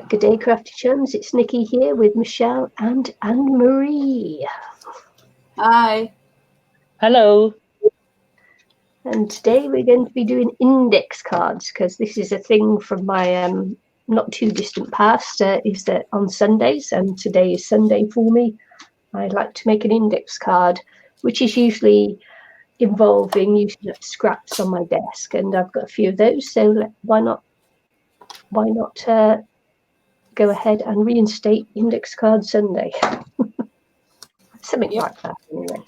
Good day, Crafty Chums. It's Nicky here with Michelle and Anne-Marie. Hi. Hello. And today we're going to be doing index cards because this is a thing from my not too distant past. Is that on Sundays, and today is Sunday for me. I like to make an index card, which is usually involving using up scraps on my desk, and I've got a few of those. So why not go ahead and reinstate Index Card Sunday? Something like that, anyway.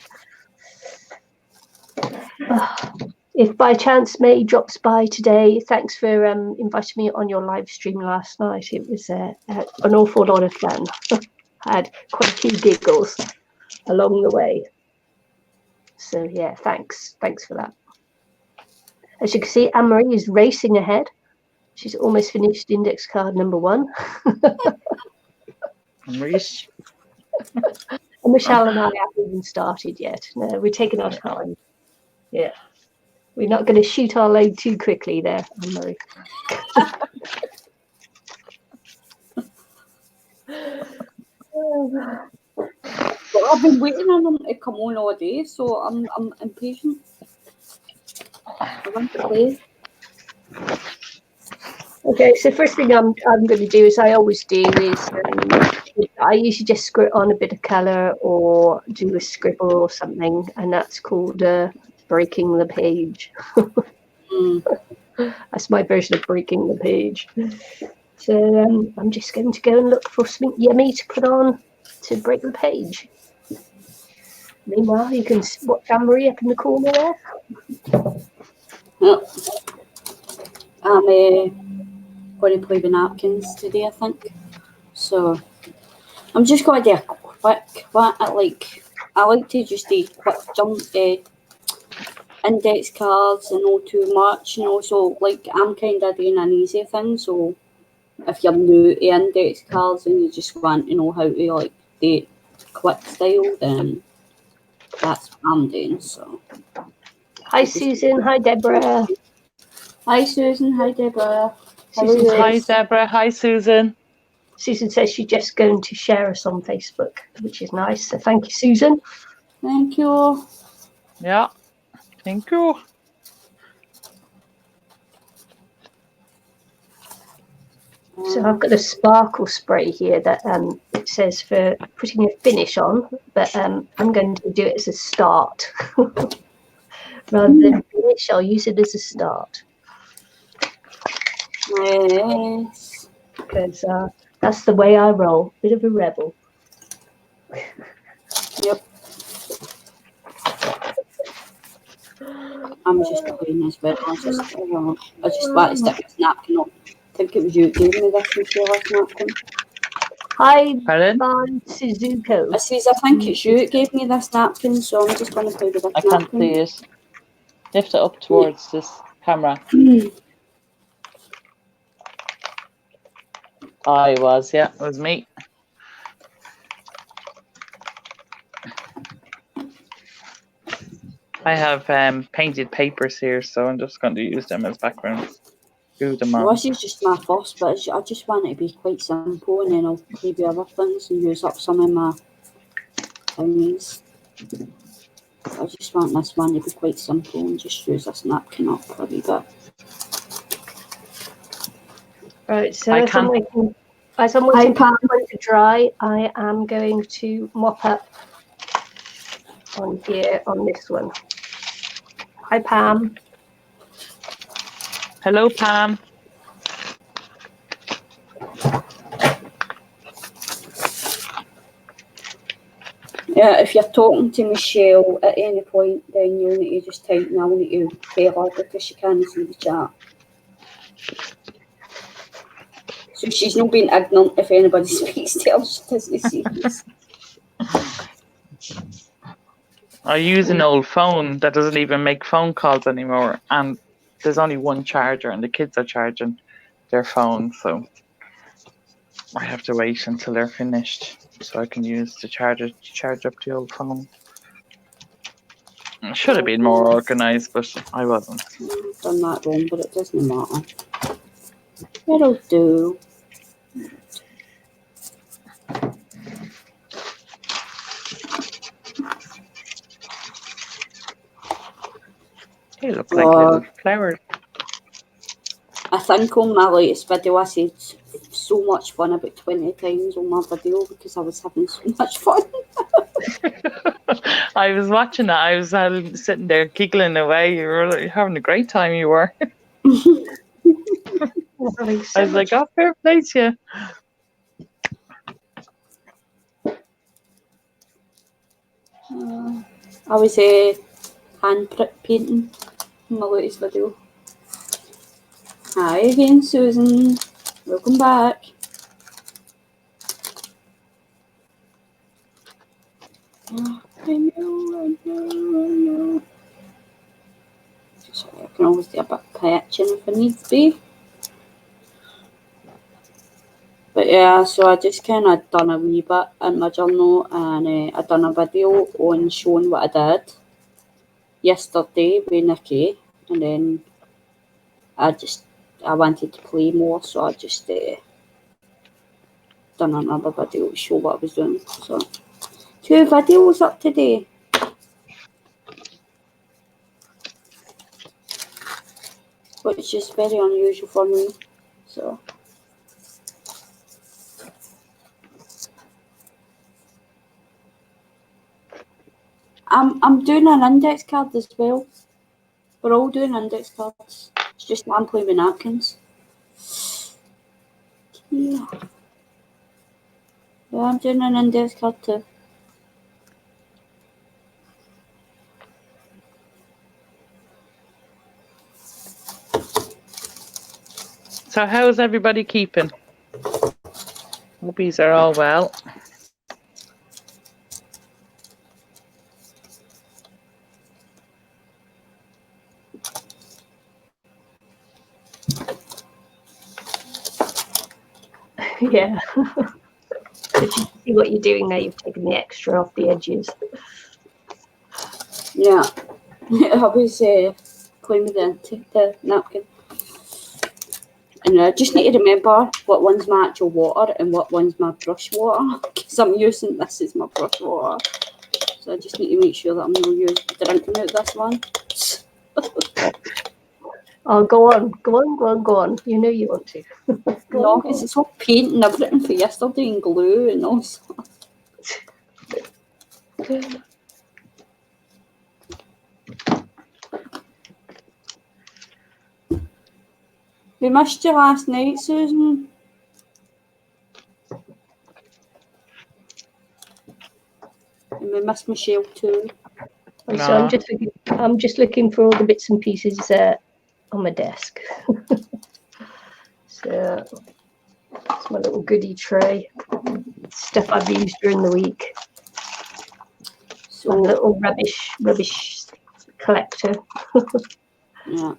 If by chance May drops by today, thanks for inviting me on your live stream last night. It was an awful lot of fun. I had quite a few giggles along the way. So yeah, thanks for that. As you can see, Anne-Marie is racing ahead. She's almost finished index card number 1. Anne-Marie's. And Michelle and I haven't even started yet. No, we're taking our time. Yeah. We're not going to shoot our load too quickly there, Anne-Marie. Well, I've been waiting on them to come on all day, so I'm impatient. I want to play. Okay, so first thing I'm going to do, as I always do, is I usually just squirt on a bit of colour or do a scribble or something, and that's called breaking the page. That's my version of breaking the page. So I'm just going to go and look for something yummy to put on to break the page. Meanwhile, you can watch Anne-Marie up in the corner there. Yep. I'm going to play with napkins today, I think. So I'm just going to do a quick one. I like to just do quick jump index cards and not too much, So I'm kind of doing an easy thing. So if you're new to index cards and you just want to know how to do it quick style, then that's what I'm doing. So hi Susan, hi Deborah. Hi Susan, hi Deborah. Hi Deborah, hi Susan. Susan says she's just going to share us on Facebook, which is nice. So thank you, Susan. Thank you. Yeah, thank you. So I've got a sparkle spray here that it says for putting a finish on, but I'm going to do it as a start. Rather than finish, I'll use it as a start. Yes. Because that's the way I roll. Bit of a rebel. Yep. I'm just clean as well. I just want to stick this napkin up. I think it was you who gave me this last napkin. Hi, Pardon? Van Suzuko. I think it's you who gave me this napkin, so I'm just going to play with this napkin. I can't see it. Lift it up towards this camera. I was, yeah, it was me. I have painted papers here, so I'm just going to use them as backgrounds. Glue them on. Well, this is just my first, but I just want it to be quite simple, and then I'll play with other things and use up some of my things. I just want this one to be quite simple and just use this napkin up a wee bit. Right, so as I'm waiting for it to dry, I am going to mop up on here on this one. Hi, Pam. Hello, Pam. Yeah, if you're talking to Michelle at any point, then you'll need to just type and I'll need to Bella because she can't see the chat. So she's not being ignorant if anybody speaks to her, she doesn't see this. I use an old phone that doesn't even make phone calls anymore, and there's only one charger, and the kids are charging their phone, so I have to wait until they're finished so I can use the charger to charge up the old phone. I should have been more organised, but I wasn't. Done that wrong, but it doesn't matter. It'll do. like little flowers. I think on my latest video I said so much fun about 20 times on my video because I was having so much fun. I was watching it. I was sitting there giggling away. You were having a great time. You were. I was like, "Oh, fair play to you." I was hand painting in my latest video. Hi again, Susan. Welcome back. I know. Sorry, I can always do a bit of patching if it needs to be. But yeah, so I just kind of done a wee bit in my journal and I done a video on showing what I did yesterday with Nicky, and then I wanted to play more, so I just done another video to show what I was doing. So 2 videos up today. Which is very unusual for me. So I'm doing an index card as well. We're all doing index cards. It's just I'm playing with napkins. Yeah. Yeah, I'm doing an index card too. So, how's everybody keeping? Hope yous are all well. Yeah. Did you see what you're doing now? You've taken the extra off the edges. Yeah. I was playing with the napkin. And I just need to remember what one's my actual water and what one's my brush water. Because I'm using this as my brush water. So I just need to make sure that I'm not drinking out this one. Oh, go on. You know you want to. No, because it's all paint and everything for yesterday and glue and all stuff. We missed you last night, Susan. And we missed Michelle too. No. So I'm just looking for all the bits and pieces on my desk. So it's my little goodie tray. Stuff I've used during the week. So a little rubbish collector. Yeah.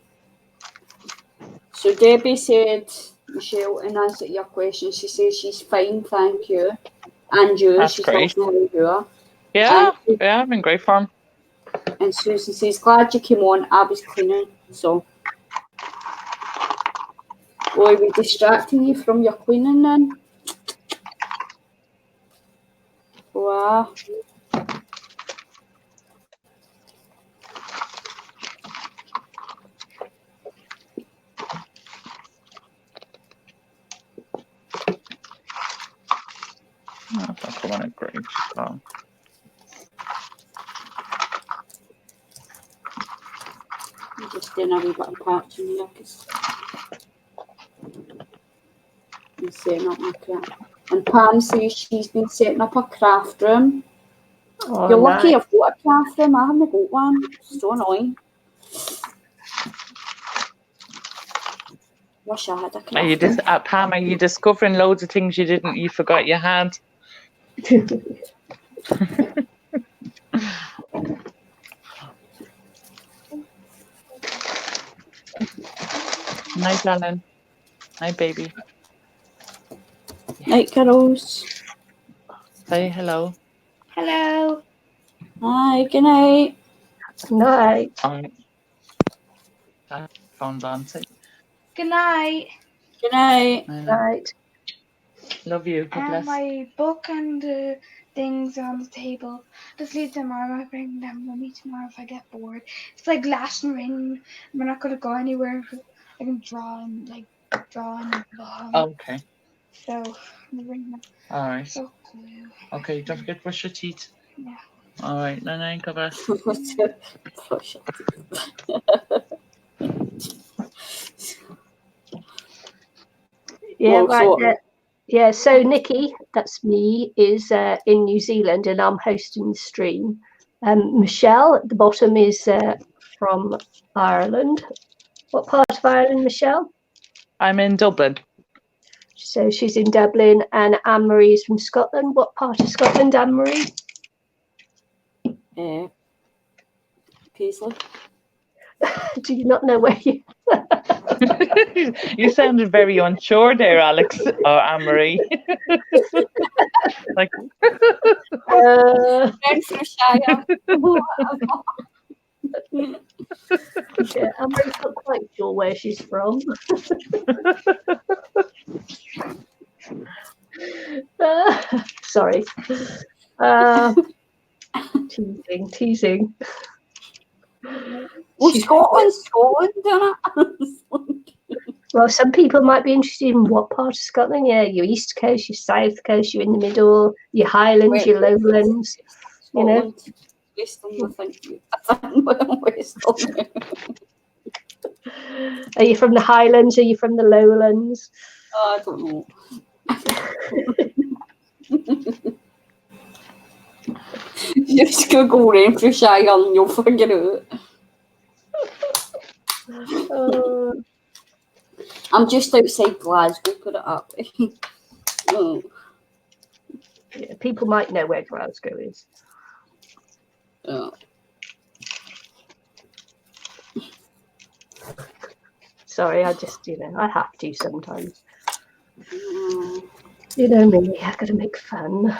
So Debbie said, Michelle, in answer to your question, she says she's fine, thank you. And you, That's she's great. also how you are. Yeah, I'm in great form. And Susan says, glad you came on, I was cleaning, so. Oh, are we distracting you from your cleaning then? Wow. That's not going out great. So. I'm just doing a wee bit of patching here because I'm setting up my craft. And Pam says she's been setting up a craft room. Oh, You're lucky nice. I've got a craft room. I haven't got one. It's so annoying. Wish I had a craft room. Pam, are you discovering loads of things you forgot you had? Night, darling. Night, baby. Night, Carols. Say hello. Hello. Hi, good night. Night. Phone's on. Say Good night. Good night. Night. love you. God bless. My book and things on the table. Just leave them on. I bring them with me tomorrow if I get bored. It's like glass and ring. We're not gonna go anywhere. I can draw and behind. Okay. So I'll bring them. All right. So Okay. Don't forget to brush your teeth. yeah. All right. Night, Gabba. Push it. Yeah, Well, right. so- Yeah, so Nicky, that's me, is in New Zealand and I'm hosting the stream. Michelle at the bottom is from Ireland. What part of Ireland, Michelle? I'm in Dublin. So she's in Dublin, and Anne-Marie is from Scotland. What part of Scotland, Anne-Marie? Paisley. Do you not know where you... You sounded very unsure there, Alex or Anne-Marie. Like, Renfrewshire. yeah, Anne-Marie's not quite sure where she's from. Sorry. Teasing. Well, Scotland's Scotland, isn't it? Well, some people might be interested in what part of Scotland. Yeah, your east coast, your south coast, you're in the middle, your highlands, your lowlands. You know, Western, I think. Western. Are you from the highlands? Are you from the lowlands? I don't know. You just Google Renfrewshire and you'll figure it out. I'm just outside Glasgow, put it up. Oh. Yeah, people might know where Glasgow is. Oh. Sorry, I just, I have to sometimes. You know me, I've got to make fun.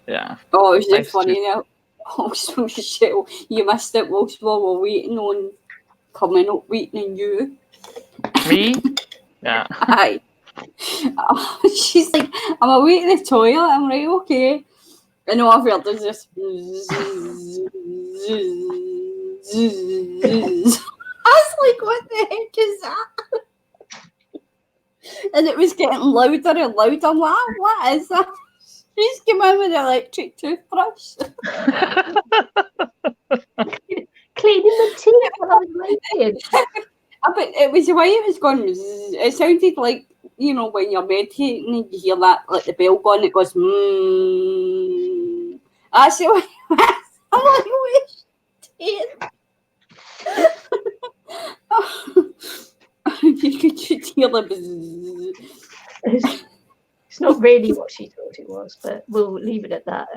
yeah. Oh, is it Nice funny now? Oh, so Michelle, you missed it whilst we were waiting on coming up, waiting on you. Me? Yeah. Aye. She's like, I'm away to the toilet. I'm like, okay. And all I've heard is just. I was like, what the heck is that? And it was getting louder and louder. I'm like, what is that? She's came in with an electric toothbrush. Cleaning the teeth while I was waiting. But it was the way it was going. It sounded like, when you're meditating and you hear that, like the bell going, it goes, That's the way I'm like, you could just hear the bzzz. It's not really what she thought it was, but we'll leave it at that.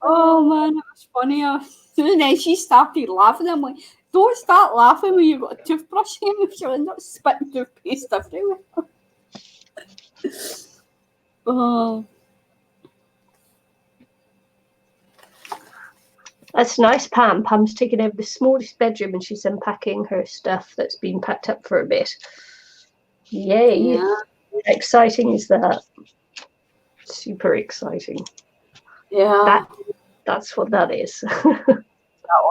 Oh man, it was funny. And then she started laughing. I'm like, don't start laughing when you've got a toothbrush in your mouth. You're not spitting toothpaste everywhere. Oh. That's nice, Pam. Pam's taken over the smallest bedroom and she's unpacking her stuff that's been packed up for a bit. Yay. Yeah. How exciting is that? Super exciting. Yeah. That's what that is. I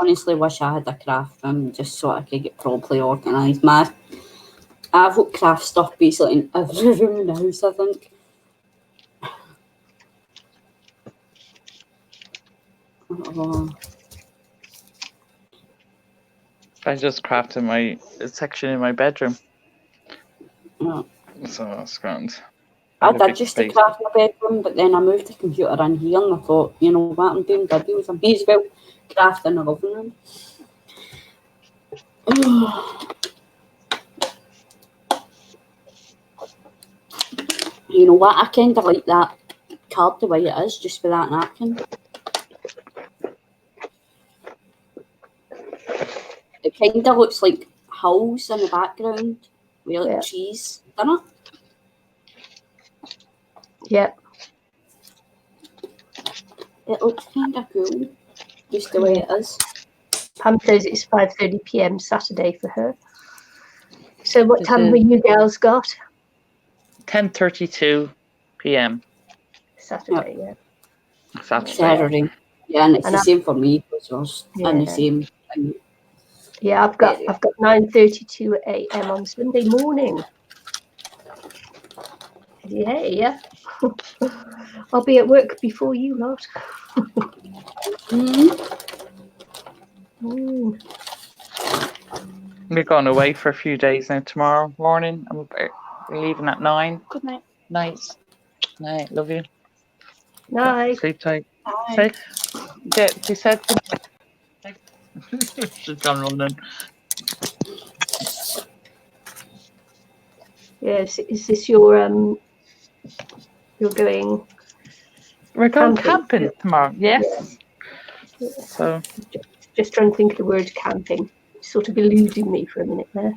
honestly wish I had a craft room just so I could get properly organised. I've got craft stuff basically in every room in the house, I think. I just crafted my section in my bedroom. Yeah. So that's grand. I did just to craft my bedroom, but then I moved the computer in here and I thought, you know what, I'm doing videos. I may as well craft in the living room. You know what, I kind of like that card the way it is, just with that napkin. It kind of looks like hills in the background with like trees, doesn't it? Yep. It looks kind of cool, just the way it is. Pam says it's 5:30 p.m. Saturday for her. So what time have you girls got? 10:32 p.m. Saturday, yeah. Saturday. Yeah, and it's And the same for me because I was on the same thing. Yeah, I've got 9:32 a.m. on Sunday morning. Yeah. I'll be at work before you lot. We're going away for a few days now. Tomorrow morning, we're leaving at 9. Good night. Nice. Night. Love you. Night. Sleep tight. Bye. She said. She's gone running. Yes, is this your you're going? We're going camping tomorrow. Yes. Yeah. So just trying to think of the word camping. It's sort of eluding me for a minute there.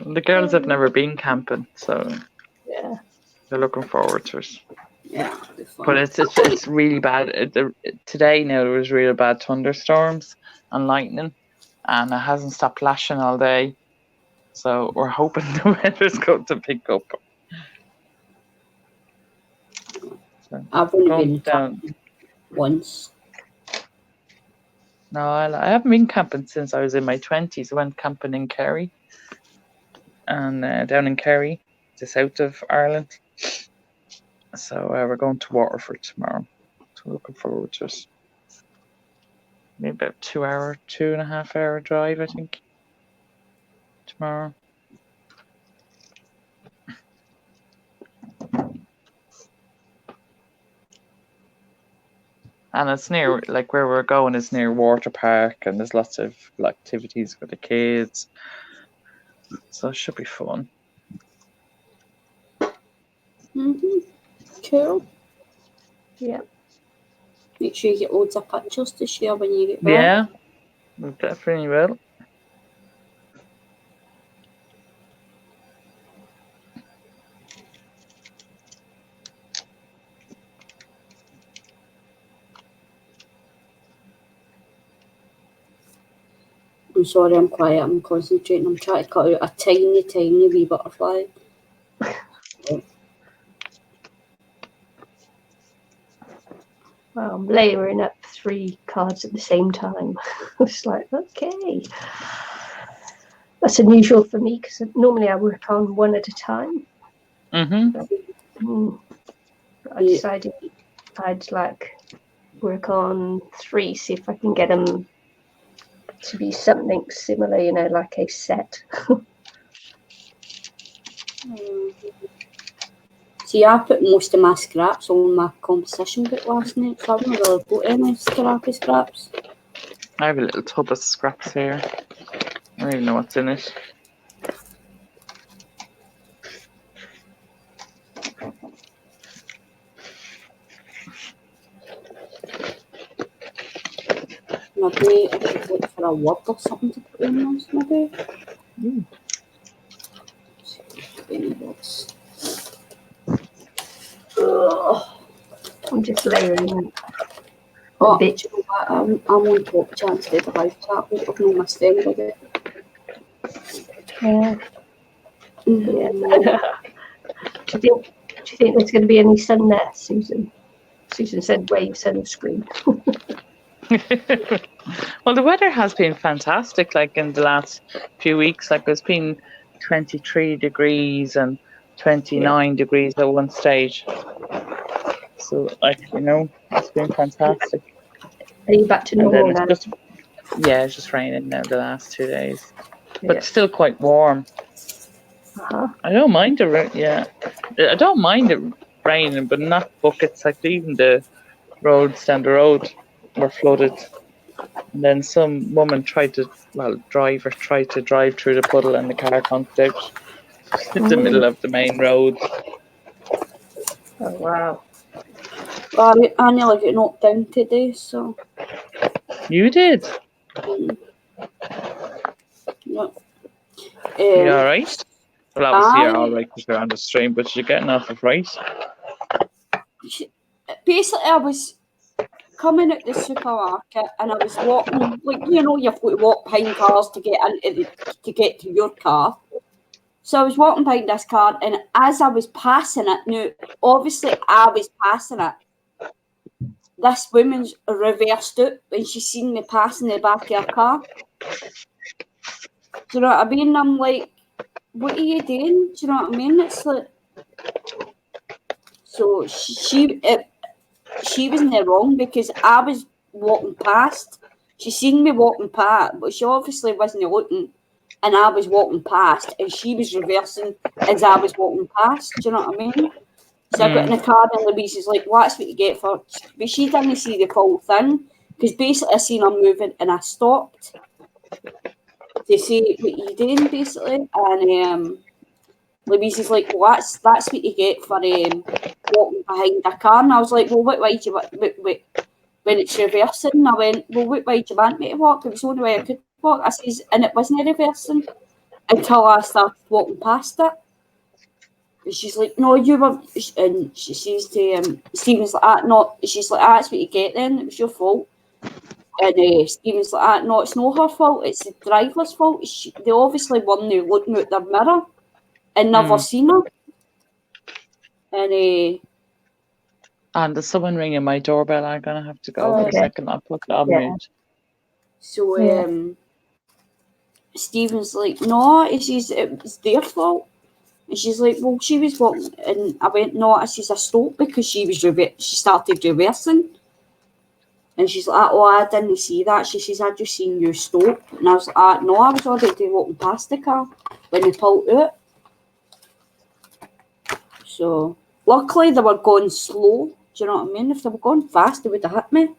the girls have never been camping, so Yeah. they're looking forward to it. Yeah, but it's really bad. Today now there was real bad thunderstorms and lightning, and it hasn't stopped lashing all day. So we're hoping the weather's going to pick up. So I've only going been down. once. No, I haven't been camping since I was in my 20s. I went camping in Kerry, and down in Kerry, the south of Ireland. So we're going to Waterford tomorrow. So looking forward to it. Maybe about 2.5 hour drive, I think, tomorrow. And it's near, like where we're going is near water park, and there's lots of activities for the kids. So it should be fun. Cool. Yeah. Make sure you get loads of pictures to share when you get back. Yeah, we definitely will. I'm sorry, I'm quiet. I'm concentrating. I'm trying to cut out a tiny, tiny wee butterfly. Well, I'm layering up 3 cards at the same time. It's like, okay. That's unusual for me because normally I work on 1 at a time. Mm-hmm. I decided I'd work on 3, see if I can get them to be something similar, like a set. See, I put most of my scraps on my composition book last night, so I've not really got any scraps. I have a little tub of scraps here. I don't even know what's in it. Maybe I could look for a word or something to put in this, maybe. Any words? I'm just layering them. Oh, bitch. I'm on top chat instead of live chat. I've not missed anybody. Yeah. Do you think there's going to be any sun there, Susan? Susan said wave sunscreen. Well, the weather has been fantastic, like in the last few weeks. Like it's been 23 degrees and 29 degrees at one stage. So, it's been fantastic. Are you back to normal now? It's just raining now the last 2 days. But still quite warm. I don't mind I don't mind it raining, but not buckets. Like even the roads down the road were flooded. And then some woman tried to drive through the puddle and the car conked out in the middle of the main road. Oh, wow. I nearly got knocked down today, so. You did? Yeah. You alright? Well, obviously you're alright because you're on the stream, but you're getting off of right. Basically, I was coming out the supermarket and I was walking, you've got to walk behind cars to get to your car. So I was walking behind this car, and as I was passing it, now obviously I was passing it. This woman's reversed it when she seen me passing the back of her car. Do you know what I mean? I'm like, what are you doing? Do you know what I mean? It's like, so she was in the wrong because I was walking past. She seen me walking past, but she obviously wasn't looking. And I was walking past, and she was reversing as I was walking past. Do you know what I mean? So I got in the car, and Louise is like, "Well, that's what you get for." But she didn't see the full thing because basically I seen her moving, and I stopped to see what you doing, basically. And Louise is like, "Well, that's what you get for walking behind a car." And I was like, "Well, what way do you wait, when it's reversing?" And I went, "Well, what way do you want me to walk? It was the only way I could walk." I says, and it wasn't reversing until I started walking past it. And she's like, "No, you were," and she says to Stephen's like, "No," she's like, "That's what you get then, it was your fault." And Stephen's like, "No, it's not her fault, it's the driver's fault. They obviously weren't looking at their mirror and never seen her." And there's someone ringing my doorbell. I'm going to have to go for a second. I'll put it on mute. So Stephen's like, "No," he says, "it was their fault." And she's like, "Well, she was walking," and I went, "No," I says, "I stopped because she started reversing." And she's like, "Oh, I didn't see that." She says, "I just seen you stop." And I was like, "No, I was already walking past the car when they pulled out." So luckily they were going slow. Do you know what I mean? If they were going fast, they would have hit me.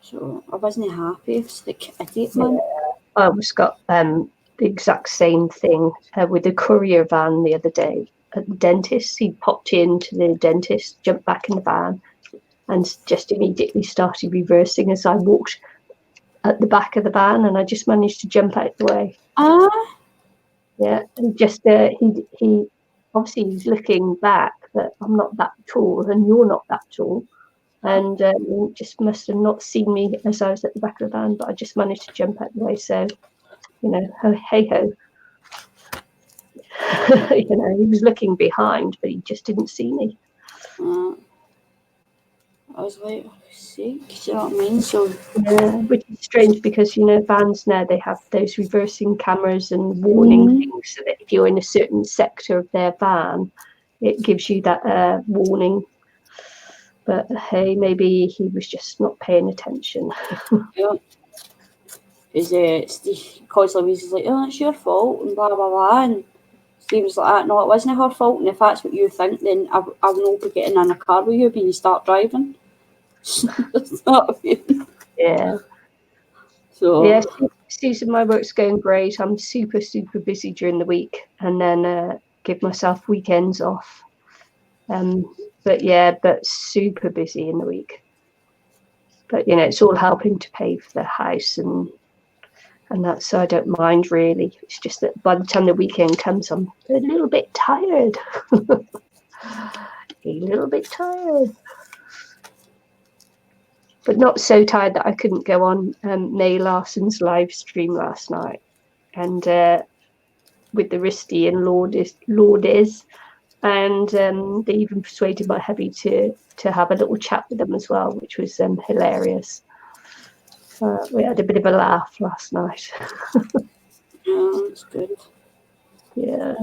So I wasn't happy. It's like idiot, man. I almost got the exact same thing with the courier van the other day at the dentist. He popped into the dentist, jumped back in the van, and just immediately started reversing as I walked at the back of the van, and I just managed to jump out the way. Yeah, and just he obviously he's looking back that I'm not that tall and you're not that tall. And just must have not seen me as I was at the back of the van, but I just managed to jump out the way. So, hey ho. He was looking behind, but he just didn't see me. I was like, "Sick," do you know what I mean? So which is strange because vans now they have those reversing cameras and warning things, so that if you're in a certain sector of their van, it gives you that warning. But hey, maybe he was just not paying attention. yeah. Because Louise is like, "Oh, it's your fault," and blah blah blah, and Stephen's like, "No, it wasn't her fault, and if that's what you think, then I will not be getting in a car with you when you start driving." Yeah. So yeah, Susan, my work's going great. I'm super busy during the week, and then give myself weekends off. But super busy in the week. But it's all helping to pay for the house and that, so I don't mind really. It's just that by the time the weekend comes, I'm a little bit tired. A little bit tired. But not so tired that I couldn't go on May Larson's live stream last night. And with the Risty and Lourdes. And they even persuaded my hubby to have a little chat with them as well, which was hilarious. We had a bit of a laugh last night. yeah, that's good. Yeah.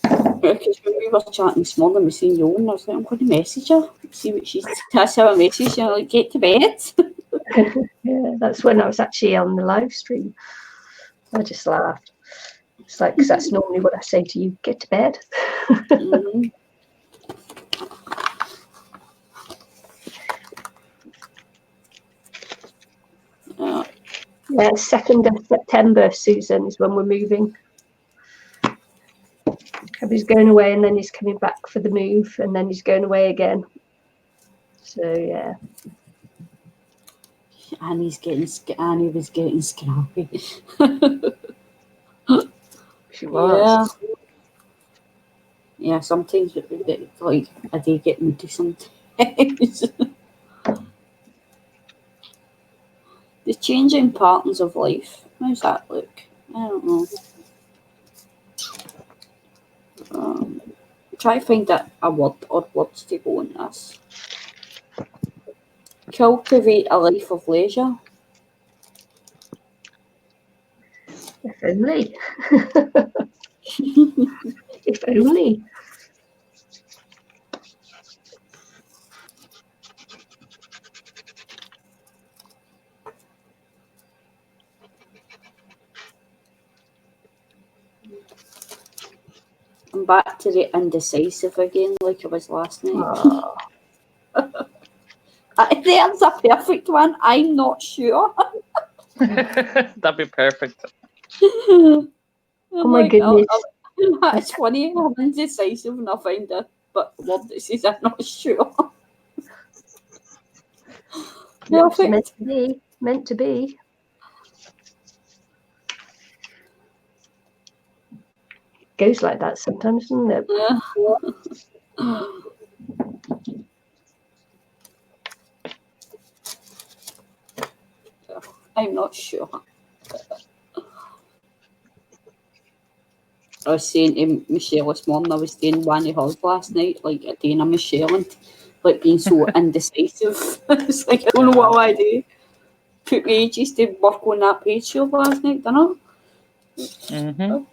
Because when we were chatting this morning, we seen you, and I was like, "I'm going to message her, see what she's." That's how I message her, like, "Get to bed." Yeah, that's when I was actually on the live stream. I just laughed. It's like, because that's normally what I say to you: get to bed. Yeah, 2nd of September, Susan, is when we're moving. He's going away, and then he's coming back for the move, and then he's going away again. So yeah. Annie was getting scrappy. She was. Yeah, sometimes like I do get moody sometimes. The changing patterns of life. How's that look? I don't know. Try to find a word or words to go on this. Cultivate a life of leisure. If only. If only. I'm back to the indecisive again, like I was last night. Oh, There's a perfect one. I'm not sure. That'd be perfect. oh my goodness. It's funny. I'm indecisive and I find it, but word that says I'm not sure. It's Perfect. meant to be. Meant to be. Goes like that sometimes, doesn't it? I'm not sure. I was saying to Michelle this morning, I was doing one of hers last night, like a day in a Michelle, and like being so indecisive. It's like, I don't know what I do. Took me ages to work on that page show last night, didn't Mm-hmm.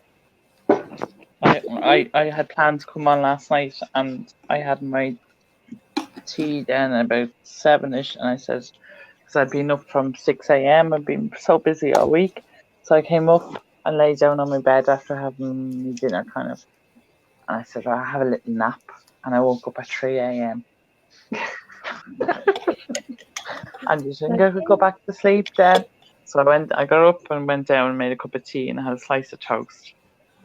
I had plans to come on last night, and I had my tea then about 7ish, and I said, because I'd been up from 6 a.m. I'd been so busy all week, so I came up and lay down on my bed after having my dinner, kind of, and I said, I'll have a little nap, and I woke up at 3 a.m. and you think I could go back to sleep then, so I got up and went down and made a cup of tea and had a slice of toast.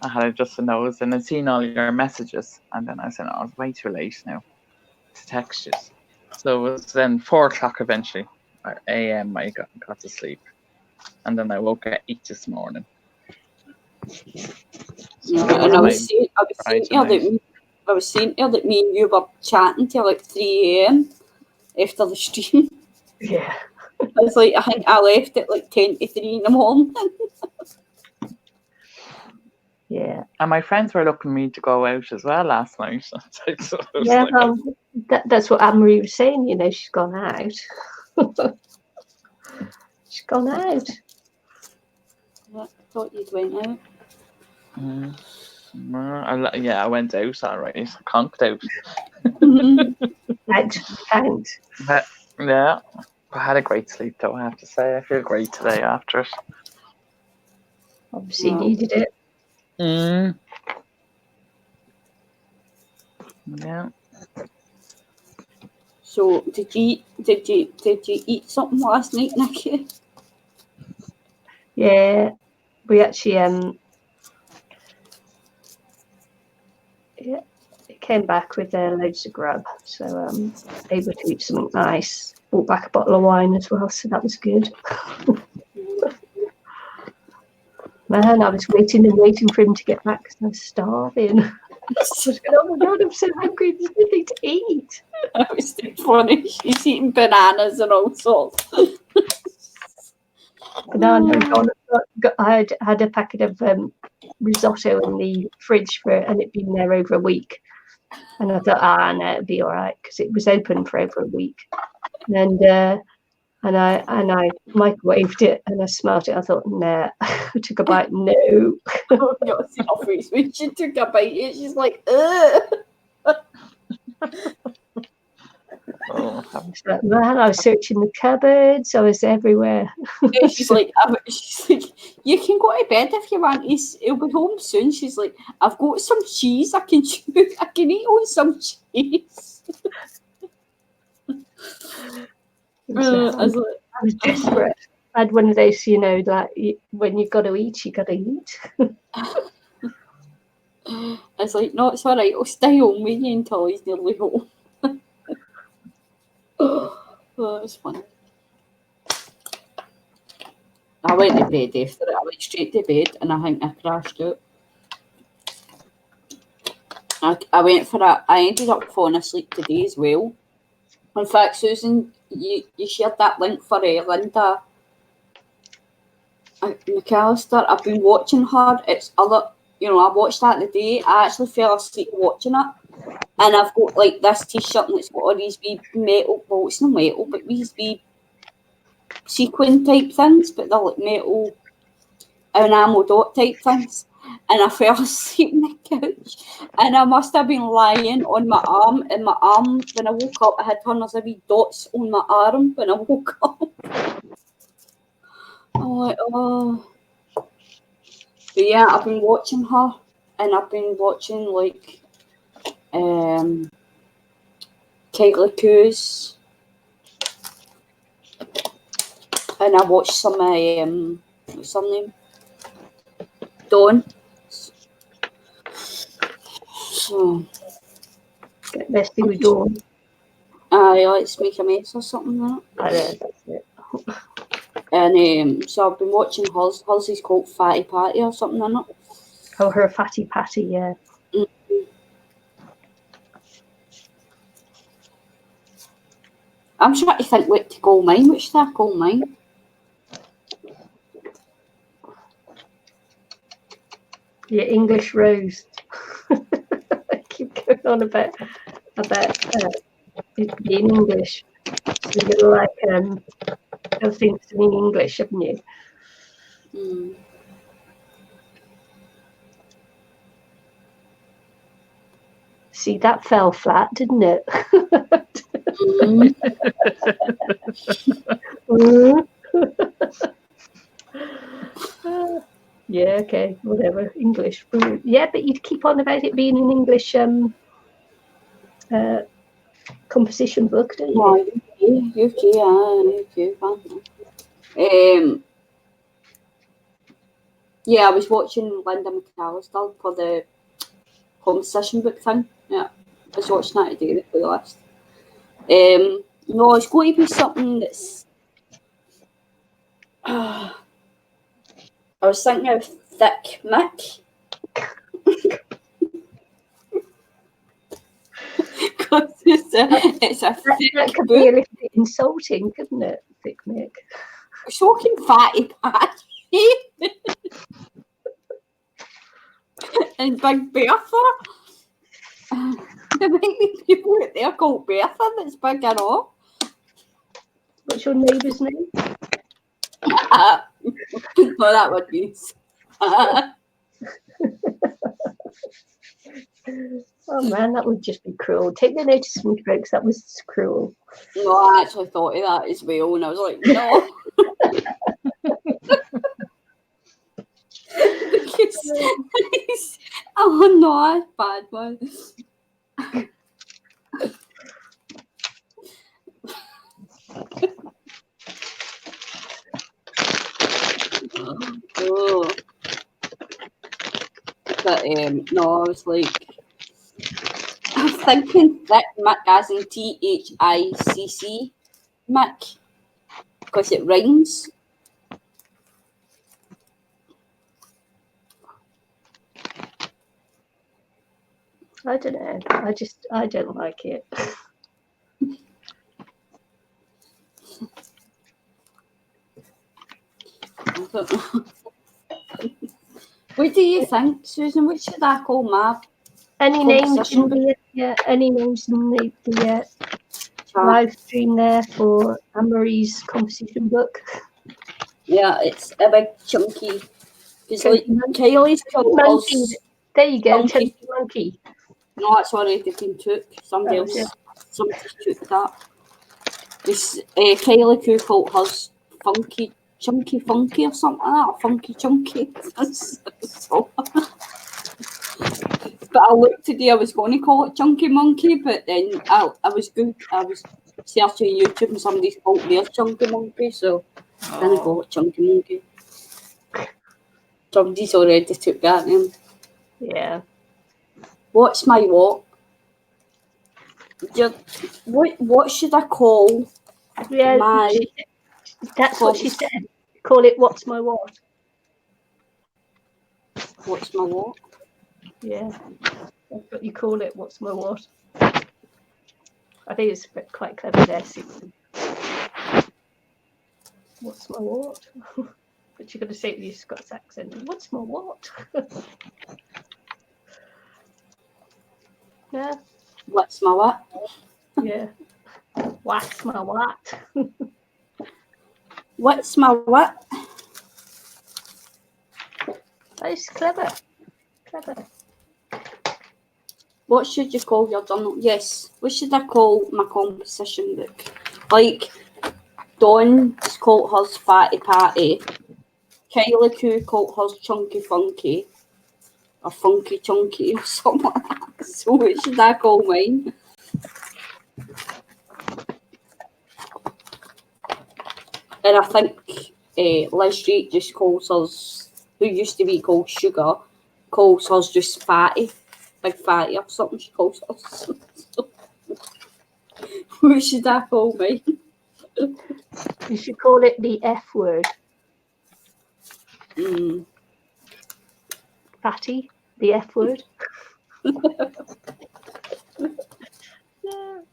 I had just a nose and I'd seen all your messages, and then I said, oh, it's way too late now to text you. So it was then 4 o'clock eventually, or a.m. I got to sleep, and then I woke at 8 this morning. And I was saying to her that me and you were chatting till like 3 a.m. after the stream. Yeah. I was like, I think I left at like 10 to 3 in the morning. Yeah. And my friends were looking me to go out as well last night. So Yeah, that's what Anne-Marie was saying, you know, she's gone out. She's gone out. I thought you'd went out. I went out all right. I conked out. Out. But, yeah, I had a great sleep though, I have to say. I feel great today after it. Obviously needed it. Yeah. So did you eat something last night, Nicky? Yeah, we actually it came back with loads of grub, so able to eat something nice. Brought back a bottle of wine as well, so that was good. Man, I was waiting for him to get back because I was starving. I was going, oh my God, I'm so hungry. There's nothing to eat. That was too funny. She's eating bananas and all sorts. Banana. I had a packet of risotto in the fridge and it'd been there over a week. And I thought, no, it'd be all right because it was open for over a week. And I microwaved it and I smelled it. I thought, nah. I took a bite. No. Oh, no, see her face when she took a bite. She's like, ugh. Man, I was searching the cupboards. I was everywhere. She's like, you can go to bed if you want. He'll be home soon. She's like, I've got some cheese. I can chew. I can eat on some cheese. I was desperate. I had one of those, you know, like when you've got to eat, you got to eat. I was like, no, it's all right. I'll stay home with you until he's nearly home. Oh, it was funny. I went to bed after it. I went straight to bed and I think I crashed out. I ended up falling asleep today as well. In fact, Susan, you shared that link for Linda McAllister, I've been watching her. It's other, I watched that today. I actually fell asleep watching it. And I've got like this t-shirt and it's got all these wee metal, well it's not metal, but these wee sequin type things, but they're like metal enamel dot type things. And I fell asleep on the couch and I must have been lying on my arm, and my arm, when I woke up, I had hundreds of wee dots on my arm when I woke up. I'm like, oh. But yeah, I've been watching her, and I've been watching like Kylie Coos, and I watched some what's her name? Dawn. So Get messy with Dawn. I let's make a mess or something like that. I know, that's it. And so I've been watching hers. Hers is called Fatty Patty or something like that. Oh, her fatty patty, yeah. Mm-hmm. I'm trying to think what to call mine. Which should I call mine? Yeah, English roast. I keep going on about it being English. So you're gonna like have things to mean English, haven't you? Mm. See, that fell flat, didn't it? Yeah, okay, whatever. English. Yeah, but you'd keep on about it being an English composition book, don't you? Yeah, I was watching Linda McAllister for the composition book thing. Yeah, I was watching that today for the list. No, it's going to be something that's. I was thinking of Thick Mick. Because it's a thick that could book. be a little bit insulting, couldn't it? Thick Mick. Shocking Fatty Patty. And Big Bertha. There might be people out there called Bertha that's big and all. What's your neighbour's name? No, that would be. Oh man, that would just be cruel. Take the notice of me, folks. That was cruel. No, I actually thought of that as well, and I was like, no. Because, oh no, that's bad one. Oh. But no, I was like, I was thinking Thick Mick as in THICC Mick, because it rhymes. I don't know. I don't like it. I don't know. What do you think, Susan? What should I call my Any names composition in the any names in the live stream there for Anne-Marie's composition book? Yeah, it's a big chunky. Because like Kylie's called Monkey. us. There you go, Monkey. chunky monkey. No, that's already been took. Somebody Oh, else, yeah. somebody took that. This Kylie Coo called hers funky, chunky funky or something like that, or funky chunky. So, but I looked today, I was going to call it chunky monkey, but then I was good. I was searching YouTube and somebody's called their chunky monkey, so then I call it chunky monkey. Somebody's already took that name. Yeah. What's my what? What should I call? Yeah, my that's what she said. Call it what's my what? What's my what? Yeah, that's what you call it. What's my what? I think it's quite clever there, Susan. What's my what? But you're going to say it with your Scots accent. What's my what? Yeah. What's my what? Yeah. What's my what? What's my what? That's clever. Clever. What should you call your journal? Yes. What should I call my composition book? Like, Dawn's called hers Fatty Patty. Kylie Q called hers Chunky Funky. Or Funky Chunky or something like that. So what should I call mine? And I think Liz Street just calls us, who used to be called Sugar, calls us just Fatty. Big Fatty or something she calls us. What should I call mine? You should call it the F word. Fatty, the F word.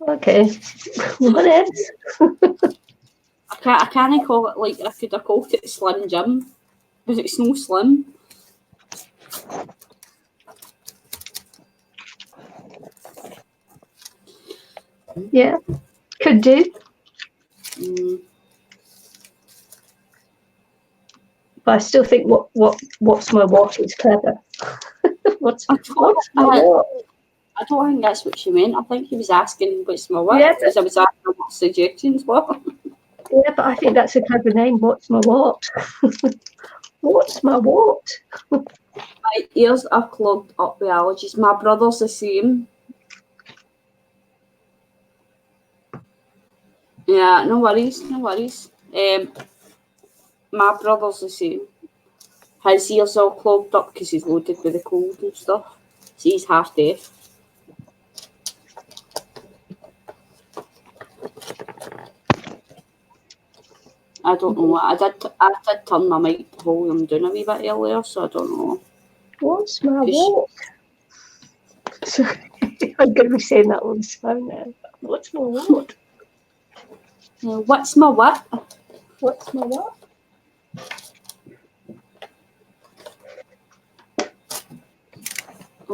Okay. What else? I can't call it like I could have called it Slim Jim, because it's no slim. Yeah, could do. But I still think what's my what is clever. what's my what? I don't think that's what she meant. I think he was asking what's my what, Yeah, because I was asking what suggestions were. Yeah, but I think that's a clever name. What's my what? What's my what? My ears are clogged up with allergies. My brother's the same. Yeah, no worries, no worries. My brother's the same. His ears all clogged up because he's loaded with the cold and stuff. So he's half deaf. I don't know. I did turn my mic volume down a wee bit earlier, so I don't know. What's my what? I'm going to be saying that on the phone now. What's my what? What's my what? What's my what? I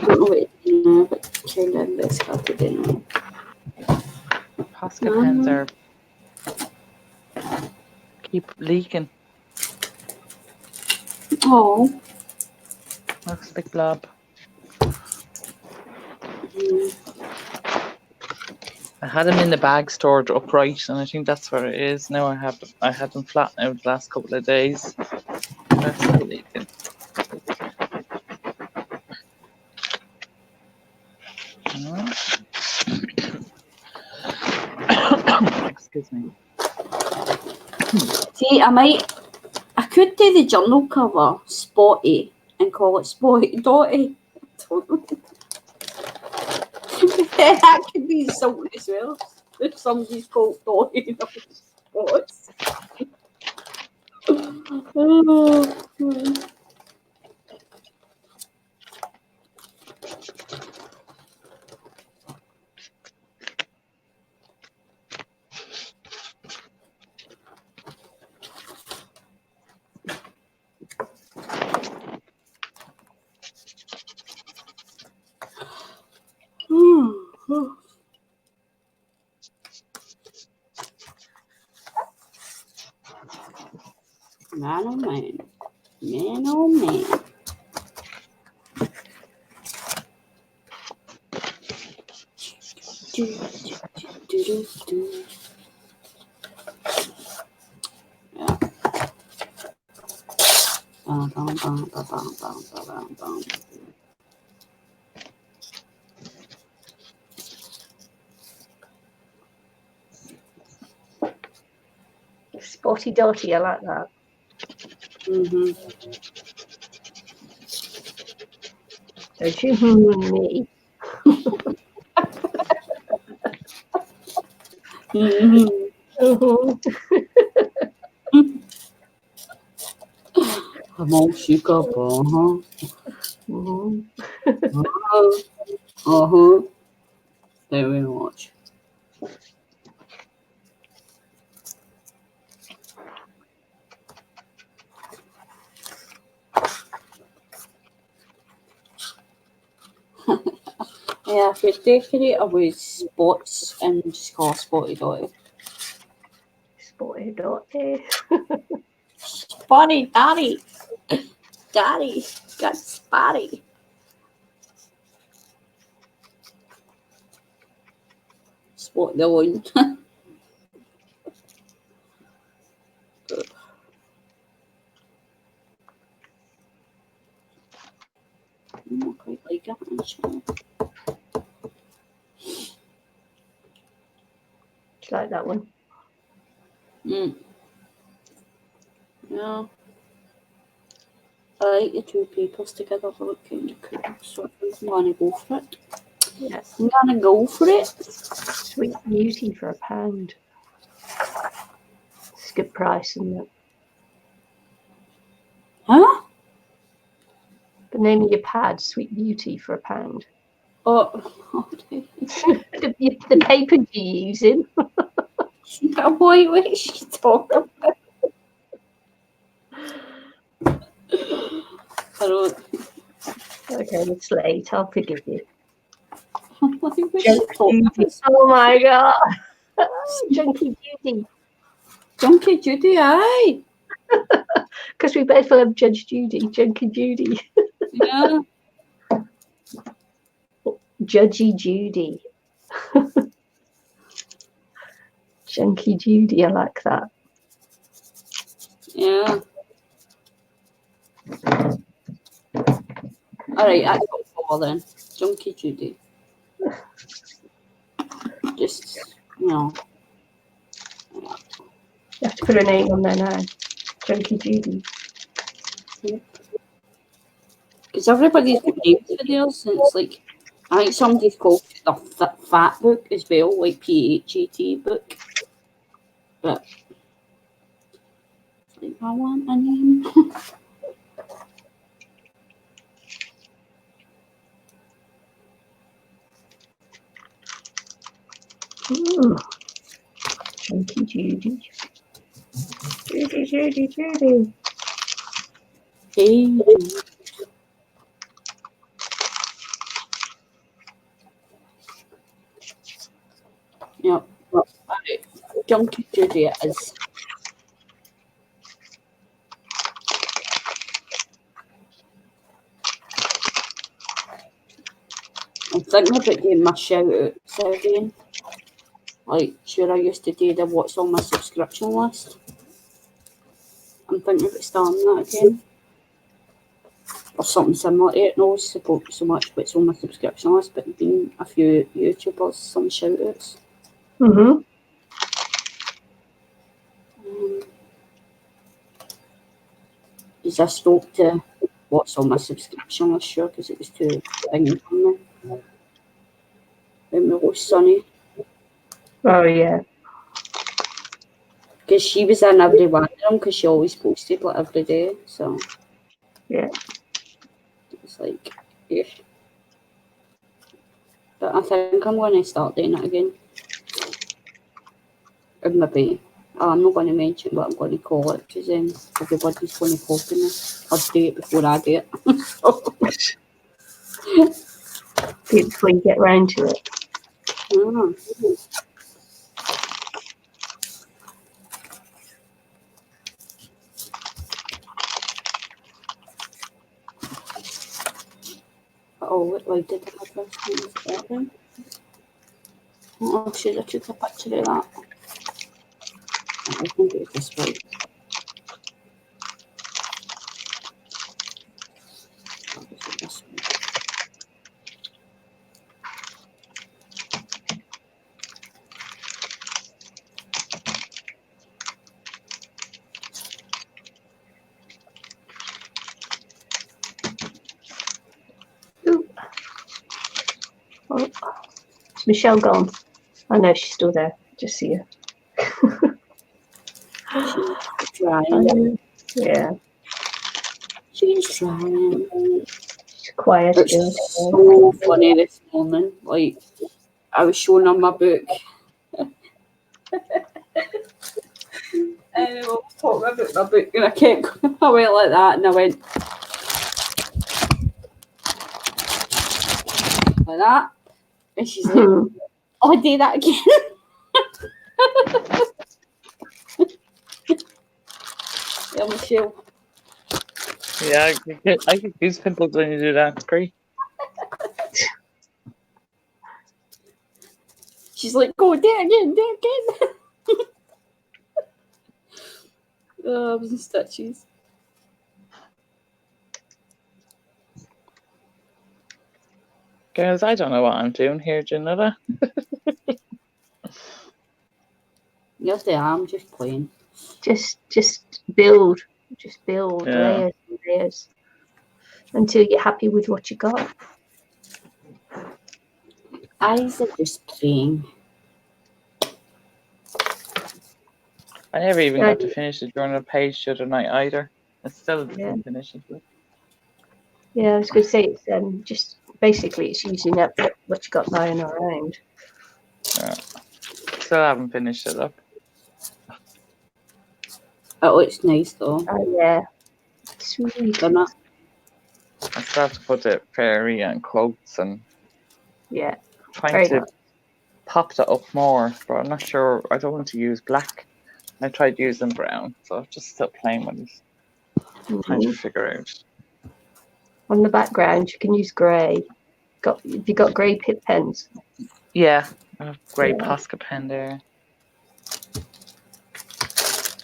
don't know what it's now, but kind of investigated anyway. Posca pens are keep leaking. Oh. Looks a big blob. I had them in the bag stored upright, and I think that's where it is. Now I had them flat now the last couple of days. They're still leaking. Excuse me. See, I could do the journal cover Spotty and call it Spotty Dotty. That could be something as well. If somebody's called Dotty and Spots. Man, oh man. Man, oh man. Yeah. Spotty dotty, I like that. Don't you me? I'm all shook up, Very much. a food decorator was Spots and just call her Spotty Dotty. Spotty Dotty. Spotty Daddy. Daddy got spotty. Spot the one. I'm not quite like it, actually. Do you like that one? Yeah. I like the two papers together. They look kind of cool. So I'm gonna go for it. Yeah. I'm gonna go for it. Sweet Beauty for £1. It's a good price, isn't it? Huh? The name of your pad, Sweet Beauty for £1. Oh, okay. the paper you're using. Boy, what is she talking about? I don't. Okay, it's late. I'll forgive you. What is she talking about? Oh my god. Junkie Judy. Junkie Judy, aye. Because we both love Judge Judy. Junkie Judy. Yeah. Judgy Judy. Junkie Judy, I like that. Yeah. Alright, I got 4 then. Junkie Judy. Just, you know. You have to put a name on there now. Junkie Judy. Because everybody's got names for theirs, and it's like, I think somebody's called the Fat Book as well, like PHAT book. But, like, I want a name. Junkie Judy. Judy, Judy, Judy. Hey. Yep. Alright. Junkie Judy it is. I'm thinking about doing my shout outs again. Like, sure, I used to do the what's on my subscription list. I'm thinking about starting that again. Or something similar to it. No, support so much what's on my subscription list, but being a few YouTubers, some shout outs. Mm-hmm. Because I stopped to what's on my subscription list, sure, because it was too big for me. When we lost Sunny. Oh, yeah. Because she was in every one of them, because she always posted like every day, so. Yeah. It's like, yeah. But I think I'm going to start doing it again. Or maybe, I'm not going to mention what I'm going to call it, because then everybody's going to copy me. I'll do it before I do it. Before you get round to it. Mm. Oh, why did I have this thing? Oh, should I took a picture of that? I think it was this way. This way. Oh, is Michelle gone? I know she's still there. Just see her. She's trying. Yeah. She's trying. She's quiet It's girl. so funny this morning. Like, I was showing her my book. And I was talking about my book, and I kept going away like that, and I went like that. And she's like, oh, I do that again. Yeah, Michelle. Yeah, I get goosebumps when you do that. It's great. She's like, go, do it again, do it again. Oh, I was in stitches. Girls, I don't know what I'm doing here, do you know that? Yes, I am just playing. Just build. Just build Yeah. layers and layers until you're happy with what you got. Eyes are just playing. I never even got to finish the journal page the other night either. I still didn't finish it. Yeah, I was going to say it's just basically it's using up what you got lying around. Yeah. Still haven't finished it up. It looks nice though. Oh yeah, sweet. Doesn't it? I still have to put the fairy and quotes and Yeah, trying very to nice. pop that up more, but I'm not sure. I don't want to use black. I tried using brown, so I'm just still playing with it. Trying to figure out. On the background, you can use grey. Have you got grey pip pens? Yeah, I have grey Posca pen there.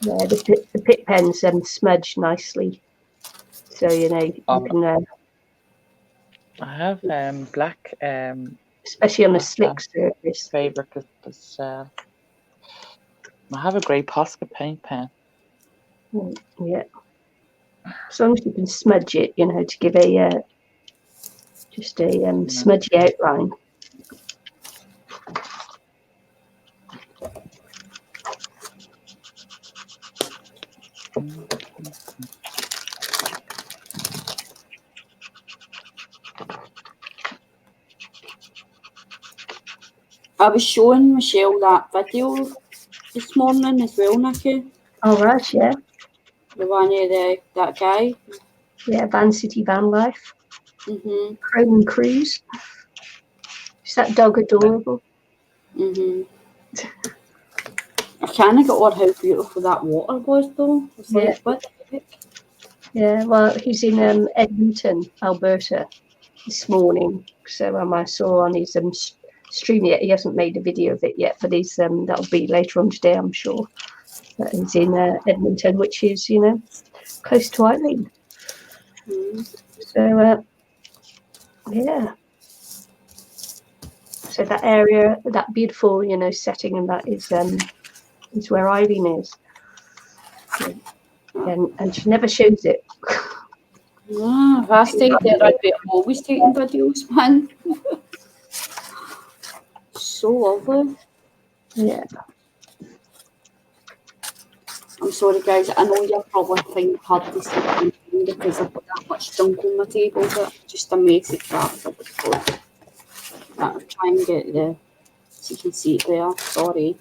Yeah, the pip pens smudge nicely, so you know you can. I have black. Especially on a slick surface. Favorite is I have a grey Posca paint pen. Yeah, as long as you can smudge it, you know, to give a just a smudgy outline. I was showing Michelle that video this morning as well, Nicky. Oh right, yeah. The one of that guy. Yeah, Van City Van Life. Mhm. Chrome and Cruise. Is that dog adorable? Mhm. I kind of got what how beautiful that water was though. I was like, what the heck? Yeah, well, he's in Edmonton, Alberta, this morning. So I saw on his stream yet. He hasn't made a video of it yet, but he's that'll be later on today, I'm sure. But he's in Edmonton, which is close to Eileen. So yeah. So that area, that beautiful setting, and that is where Eileen is. And she never shows it. If I stayed there, I'd be always taking videos, man. So lovely. Yeah. I'm sorry, guys. I know you're probably finding it hard to see because I've got that much junk on my table, but just a messy crap. I'll try and get the so you can see it there. Sorry.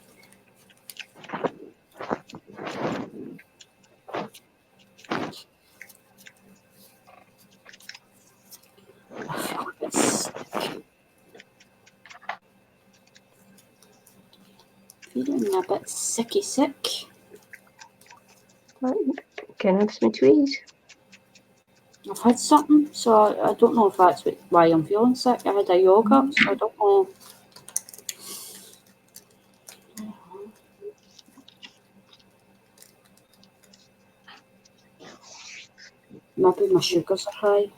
I feel a bit sick. Feeling a bit sicky sick. Right. Can I have some to eat? I've had something, so I don't know if that's why I'm feeling sick. I had a yogurt, so I don't know. Maybe my sugars are high.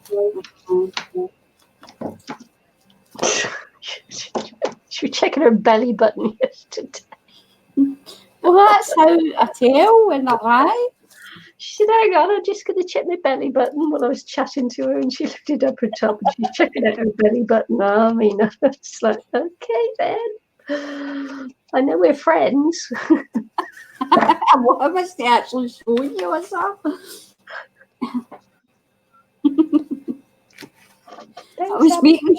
She was checking her belly button yesterday. Well, that's how I tell when they're high. She said, hang on, I'm just going to check my belly button while I was chatting to her, and she lifted up her top and she's checking out her belly button. I mean, it's like, okay then. I know we're friends. What am I actually showing you or something? I was making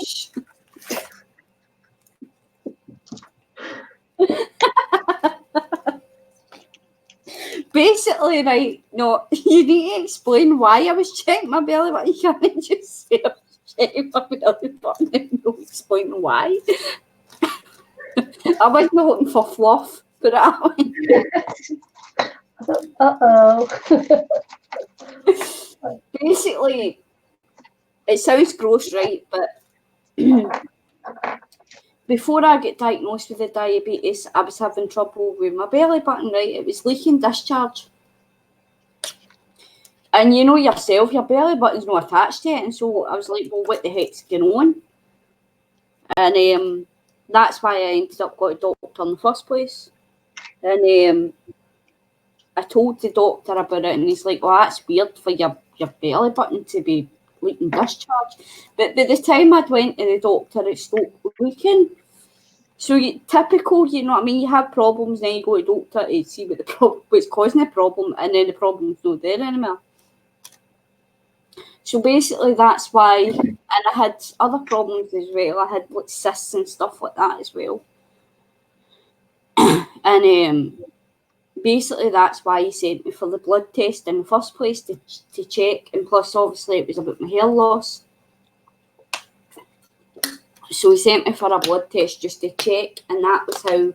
basically, right, no, you need to explain why I was checking my belly button. You can't just say I was checking my belly button and no explaining why. I wasn't looking for fluff, put it that way. Uh-oh. Basically, it sounds gross, right? But before I got diagnosed with the diabetes, I was having trouble with my belly button, right? It was leaking discharge. And you know yourself, your belly button's not attached to it. And so I was like, well, what the heck's going on? And that's why I ended up going to a doctor in the first place. And I told the doctor about it, and he's like, well, that's weird for your belly button to be leaking discharge. But by the time I'd went to the doctor, it stopped leaking. So typical, you know what I mean? You have problems, then you go to the doctor to see what's causing the problem, and then the problem's not there anymore. So basically that's why, and I had other problems as well. I had like cysts and stuff like that as well. And basically that's why he sent me for the blood test in the first place to check, and plus obviously it was about my hair loss. So he sent me for a blood test just to check, and that was how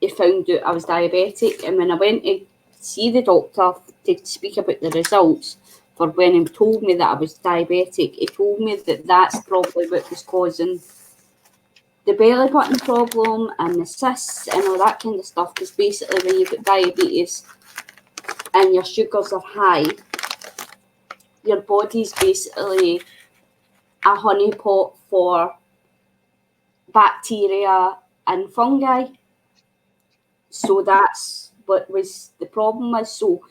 he found out I was diabetic. And when I went to see the doctor to speak about the results, for when he told me that I was diabetic, he told me that that's probably what was causing the belly button problem and the cysts and all that kind of stuff. Because basically when you've got diabetes and your sugars are high, your body's basically a honeypot for bacteria and fungi. So that's what was the problem was. So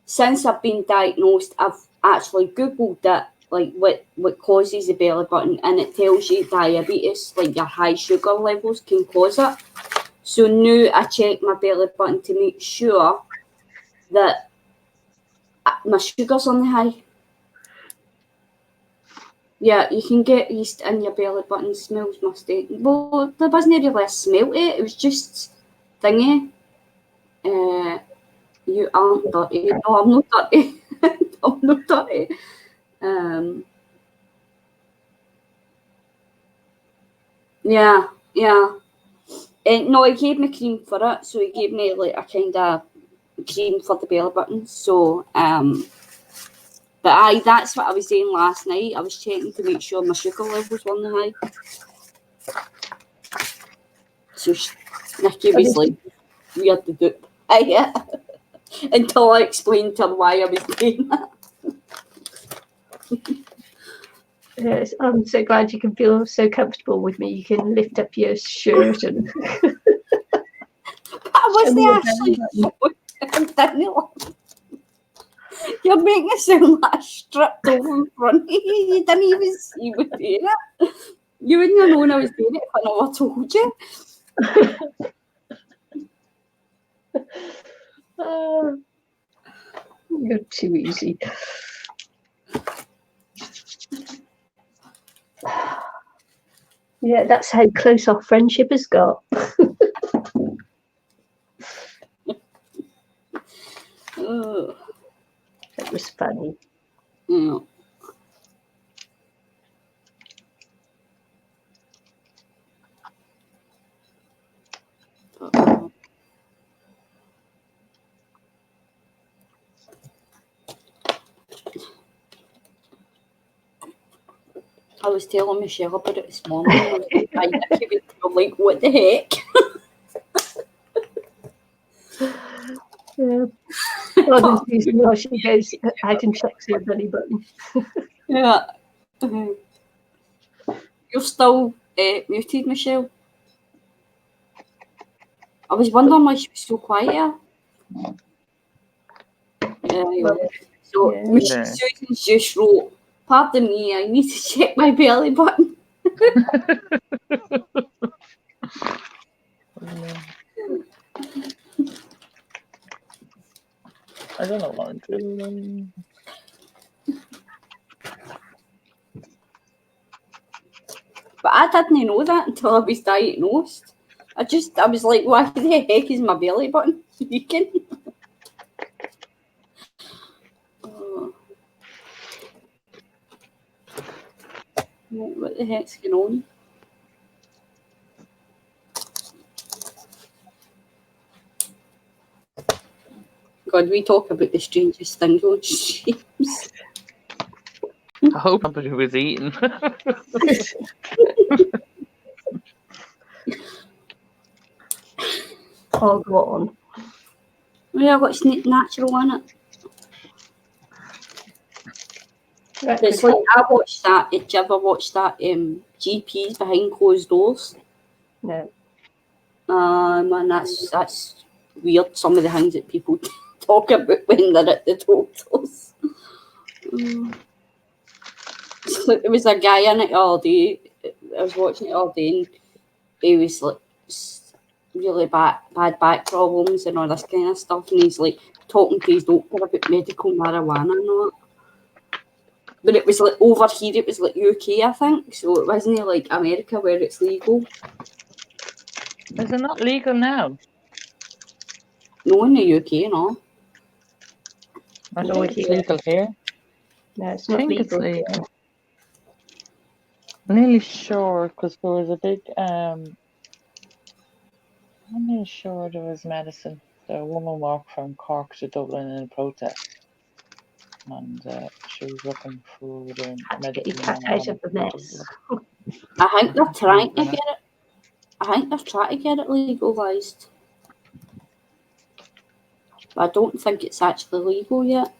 since I've been diagnosed, I've actually Googled it, like what causes the belly button, and it tells you diabetes, like your high sugar levels can cause it. So now I check my belly button to make sure that my sugar's on the high. Yeah, you can get yeast in your belly button, smells musty. Well, there wasn't really a smell to it, it was just thingy. You aren't dirty. No, I'm not dirty. I'm not dirty. Yeah. No, he gave me cream for it, so he gave me like a kind of cream for the belly button. So, but that's what I was doing last night. I was checking to make sure my sugar levels were on the high. So Nicky was like, weird to do. Yeah. Until I explained to her why I was doing that. Yes, I'm so glad you can feel so comfortable with me. You can lift up your shirt and. I wasn't actually. You're making it sound like I stripped over in front of you. You didn't even see me doing it. You wouldn't have known I was doing it if I never told you. You're too easy. Yeah, that's how close our friendship has got. That was funny. Yeah. I was telling Michelle about it this morning. I was like, what the heck? Yeah. She goes out and checks her belly button. Yeah. You're still muted, Michelle. I was wondering why she was so quiet. Yeah. So Susan just wrote, pardon me, I need to check my belly button. I don't know what I'm doing. But I didn't know that until I was diagnosed. I was like, why the heck is my belly button leaking? What the heck's going on? God, we talk about the strangest things on streams. I hope somebody was eating. Oh, go on. Yeah, what's natural in it? That It's could like I watched that. Did you ever watch that GPs behind closed doors? No. Man, that's weird. Some of the things that people talk about when they're at the doctors. So there was a guy in it all day. I was watching it all day, and he was like really bad back problems and all this kind of stuff. And he's like talking to his doctor about medical marijuana and all that. But it was like over here, it was like UK, I think. So it wasn't like America where it's legal. Is it not legal now? No, in the UK, no. I No, think it's here. legal here. No, it's I not think it's legal. legal. I'm nearly sure because there was a big. I'm nearly sure there was medicine. The woman walked from Cork to Dublin in a protest, and she was looking for the Get your medical cat out of marijuana. the mess. I think they're trying to get it. I think they're trying to get it legalised. But I don't think it's actually legal yet.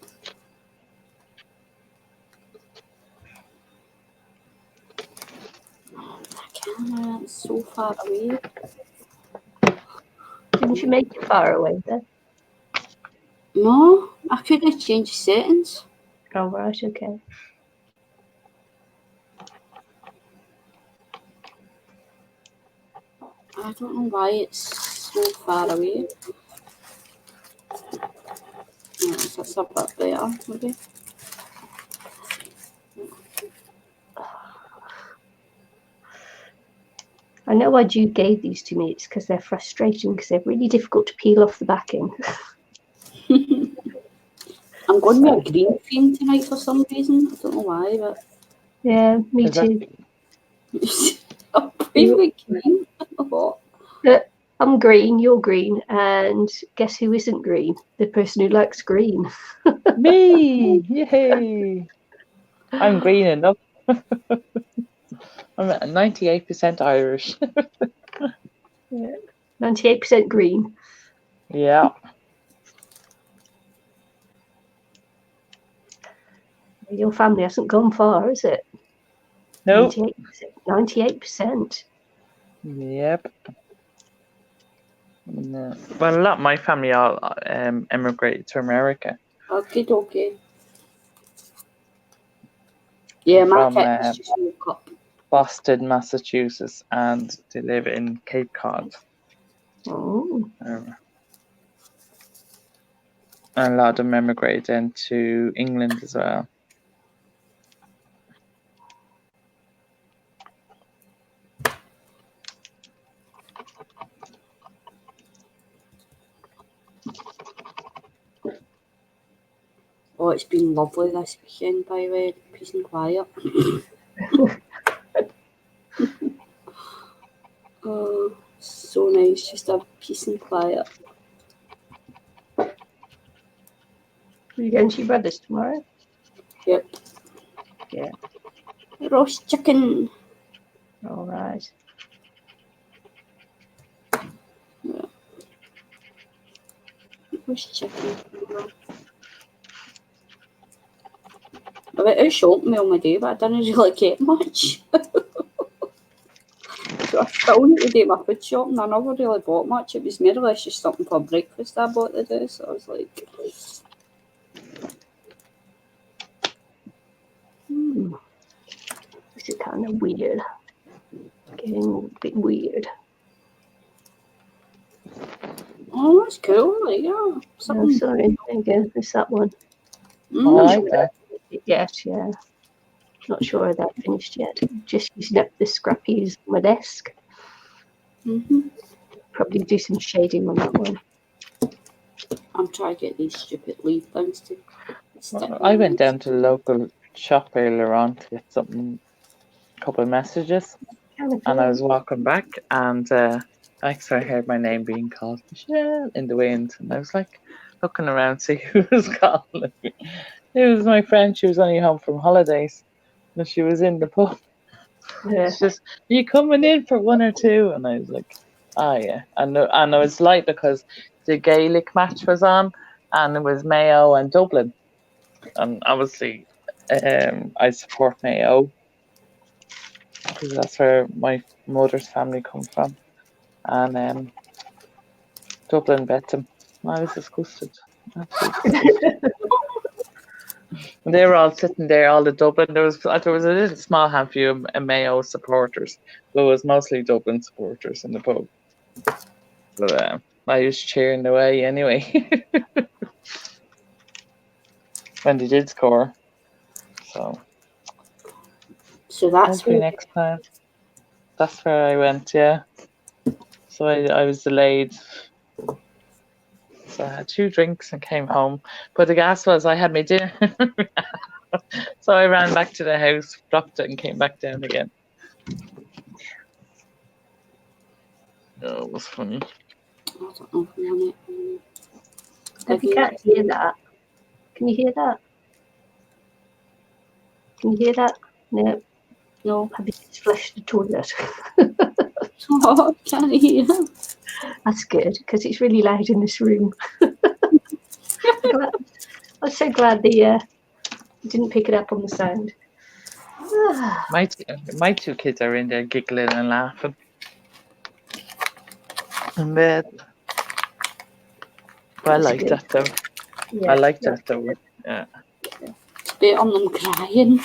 I can't, it's so far away. Didn't you make it far away then? No, I couldn't change settings. Oh, right, okay. I don't know why it's so far away. That's a bit better, maybe. I know why you gave these to me. It's because they're frustrating because they're really difficult to peel off the backing. I'm going with a green theme tonight for some reason. I don't know why, but Yeah, me Is that- too. I'm going with green. What? I'm green, you're green, and guess who isn't green? The person who likes green. Me! Yay! I'm green enough. I'm at 98% Irish. 98% green. Yeah. Your family hasn't gone far, is it? Nope. 98%. Yep. No. Well, a lot of my family all emigrated to America. Okay. Yeah, my From kids just woke up. Boston, Massachusetts, and they live in Cape Cod. Oh, And a lot of them emigrated into England as well. Oh, it's been lovely this weekend, by the way. Peace and quiet. Oh, so nice. Just have peace and quiet. are you going to your brother's tomorrow? Yep. Yeah. Roast chicken. All right. Roast chicken. I went out shopping on my day, but I didn't really get much. So I still need to do my food shopping. I never really bought much. It was more or less just something for breakfast I bought today. So I was like, This is kind of weird. Getting a bit weird. oh, that's cool. Like, yeah. Oh, Something. sorry. There you go. There's that one. I like that. Yes, yeah. Not sure that finished yet. Just using up the scrappies on my desk. Mm-hmm. Probably do some shading on that one. I'm trying to get these stupid leaf things to stick. I went down to the local shop earlier on to get something couple of messages, and I was walking back, and next I heard my name being called, Michelle, in the wind, and I was like looking around to see who was calling me. It was my friend. She was only home from holidays, and she was in the pub. Yeah. It's just, are you coming in for one or two? And I was like, oh yeah. And I was light because the Gaelic match was on, and it was Mayo and Dublin, and obviously, I support Mayo because that's where my mother's family come from, and Dublin bet them. I was disgusted, absolutely disgusted. And they were all sitting there, all the Dublin. There was a little small handful of Mayo supporters, but it was mostly Dublin supporters in the pub. But I was cheering away anyway when they did score. So that's hopefully where next time. That's where I went, yeah. So I was delayed. So I had 2 drinks and came home. But the gas was I had my dinner. So I ran back to the house, dropped it, and came back down again. Oh, it was funny. I don't know if we want it. If you can't hear that, can you hear that? Can you hear that? No. No. Have you just flushed the toilet? Oh, can't hear. That's good because it's really loud in this room. I'm so glad they didn't pick it up on the sound. My 2 kids are in there giggling and laughing in bed. But I like good. that though. Yeah, I like that though. Yeah. It's better on them crying.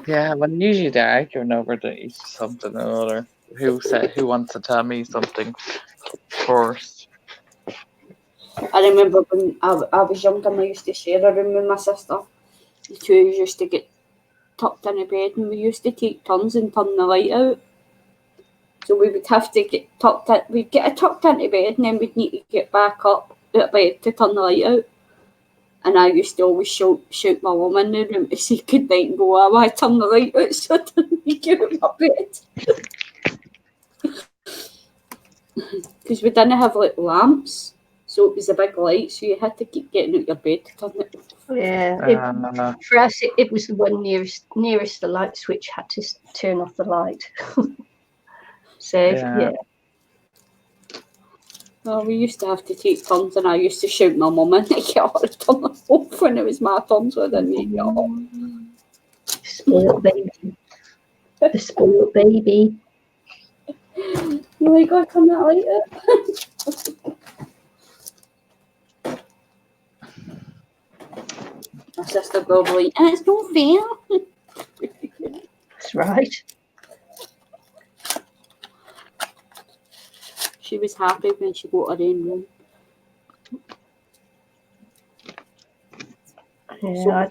Yeah, well, usually they're arguing over something or other. Who wants to tell me something first? I remember when I was younger and I used to share a room with my sister. The 2 used to get tucked in a bed and we used to take turns and turn the light out. So we would have to get tucked in, we'd get tucked into bed and then we'd need to get back up out of bed to turn the light out. And I used to always shout my mum in the room to say good night and go, oh, I turn the light out so I didn't get out of my bed. Because we didn't have like lamps. So it was a big light, so you had to keep getting out your bed to turn it off. Yeah, for us, it was the one nearest the light switch had to turn off the light. So, yeah. Well, we used to have to take turns, and I used to shout my mum in to get her to turn it off when it was my turn, so I didn't need to get up. Spoiled baby. The spoiled baby. You like, go turn that light out. My sister probably, and it's no fair. That's right. She was happy when she got her own room. Yeah,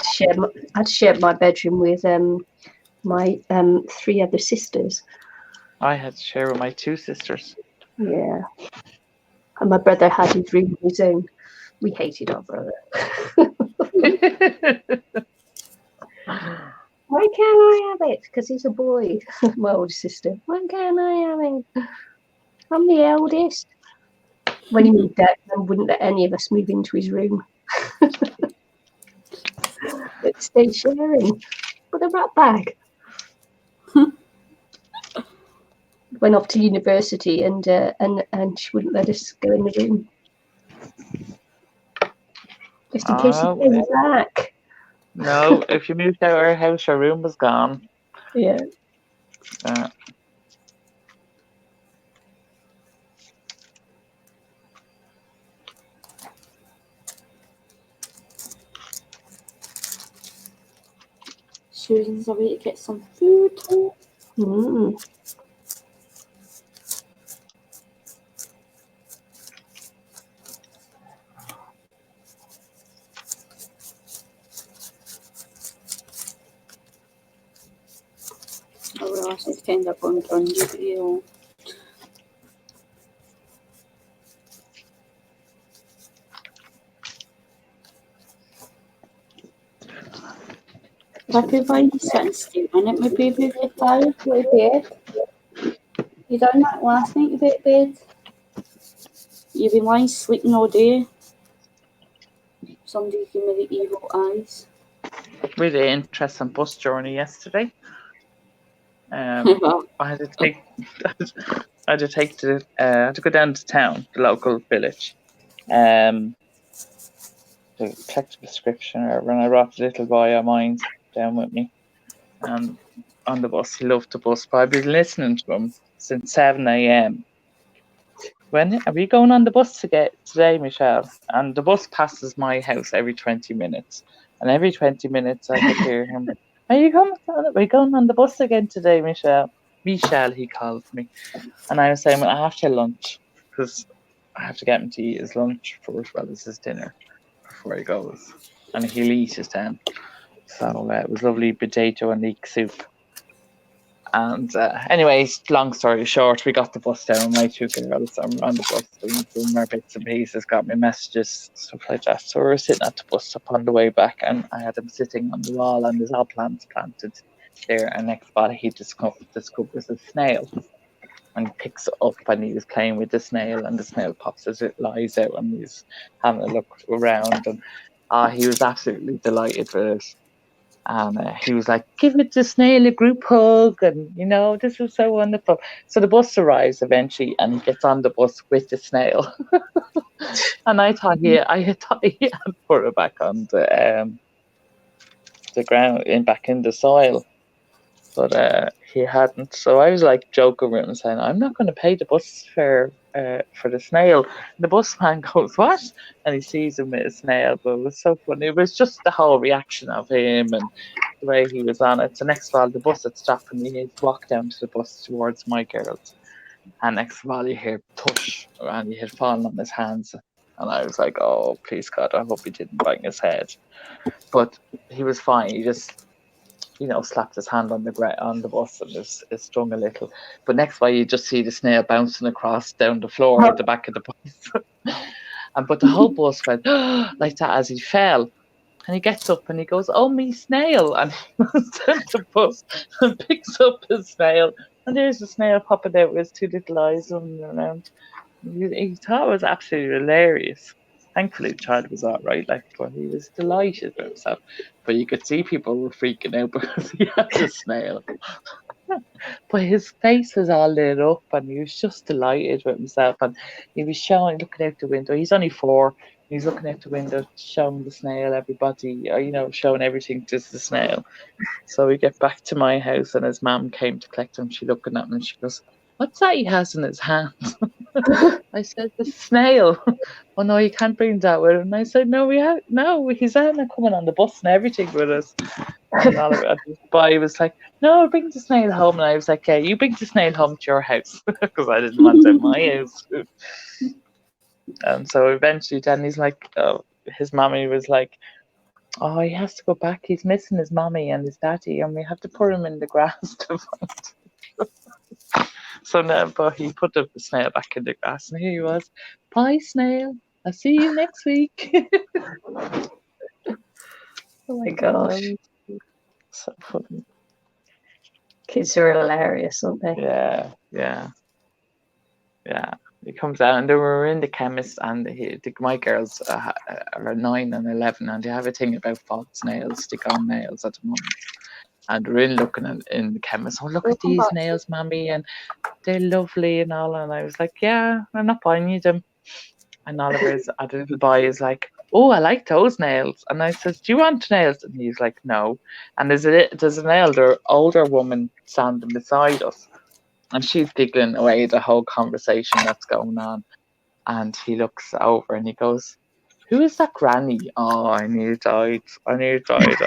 I'd share my bedroom with my 3 other sisters. I had to share with my 2 sisters. Yeah, and my brother had his room of his own. We hated our brother. Why can't I have it? Because he's a boy. My older sister. Why can't I have it? I'm the eldest. When he moved out, I wouldn't let any of us move into his room. But stay sharing with a rat bag. Went off to university and she wouldn't let us go in the room. Just in case he came back. No, if you moved out of our house, your room was gone. Yeah. Susan's away to get some food. Mm. Oh, well, I should end up on video. Happy, why you sitting staring at my baby? You're tired, go to bed. You done that last night, you went to bed? You've been lying sleeping all day. Somebody give me the evil eyes. Really interesting bus journey yesterday. I had to take I had to go down to town, the local village, to collect a prescription. Or when I brought the little boy of mine down with me, and on the bus, he loved the bus. But I've been listening to him since 7 a.m. When are we going on the bus today, Michelle? And the bus passes my house every 20 minutes, and every 20 minutes I could hear him. Are we going on the bus again today, Michelle? Michelle, he calls me. And I was saying, well, after lunch, because I have to get him to eat his lunch first, well as his dinner, before he goes. And he'll eat his then. So it was lovely potato and leek soup. And anyways, long story short, we got the bus down. My two girls are on the bus doing more bits and pieces, got me messages, stuff like that. So we were sitting at the bus stop on the way back, and I had him sitting on the wall, and there's all plants planted there. And next spot, he discovers a snail, and picks it up, and he was playing with the snail, and the snail pops as it lies out, and he's having a look around, and he was absolutely delighted with it. And he was like, give it the snail a group hug, and this was so wonderful. So the bus arrives eventually, and he gets on the bus with the snail. And I thought he had put it back on the ground, back in the soil, but he hadn't. So I was like joking with him, saying, I'm not going to pay the bus fare for the snail. And the busman goes, what? And he sees him with a snail. But it was so funny. It was just the whole reaction of him and the way he was on it. So next of all, the bus had stopped, and he had walked down to the bus towards my girls. And next of all, you hear tush, and he had fallen on his hands. And I was like, oh, please God, I hope he didn't bang his head. But he was fine. He just slapped his hand on the bus, and it stung a little. But next while you just see the snail bouncing across down the floor at the back of the bus. But the whole bus went like that as he fell. And he gets up and he goes, oh, me snail. And he goes down the bus and picks up his snail. And there's the snail popping out with his two little eyes running around. He thought it was absolutely hilarious. Thankfully, the child was all right, but he was delighted with himself. But you could see people were freaking out because he had a snail. But his face was all lit up, and he was just delighted with himself. And he was looking out the window. He's only 4. He's looking out the window, showing the snail, everybody, showing everything to the snail. So we get back to my house, and his mum came to collect him. She looking at him, and she goes, what's that he has in his hand? I said, the snail. Oh no, you can't bring that with him. And I said, no, he's coming on the bus and everything with us. And all of it. But he was like, no, bring the snail home. And I was like, yeah, you bring the snail home to your house, because I didn't want it in my house. And so eventually then he's like, his mommy was like, oh, he has to go back. He's missing his mommy and his daddy, and we have to put him in the grass to find. So now, but he put the snail back in the grass, and here he was. Bye, snail. I'll see you next week. Oh my gosh. So funny. Kids are hilarious, aren't they? Yeah. He comes out, and then we're in the chemist, and my girls are 9 and 11, and they have a thing about false nails, stick-on nails at the moment. And we're looking in the chemist. Oh, look at these nails, mommy, and they're lovely and all. And I was like, yeah, I'm not buying you them. And Oliver's a little boy is like, oh, I like those nails. And I says, do you want nails? And he's like, no. And there's an older woman standing beside us, and she's giggling away the whole conversation that's going on. And he looks over and he goes, who is that granny? Oh, I nearly died. I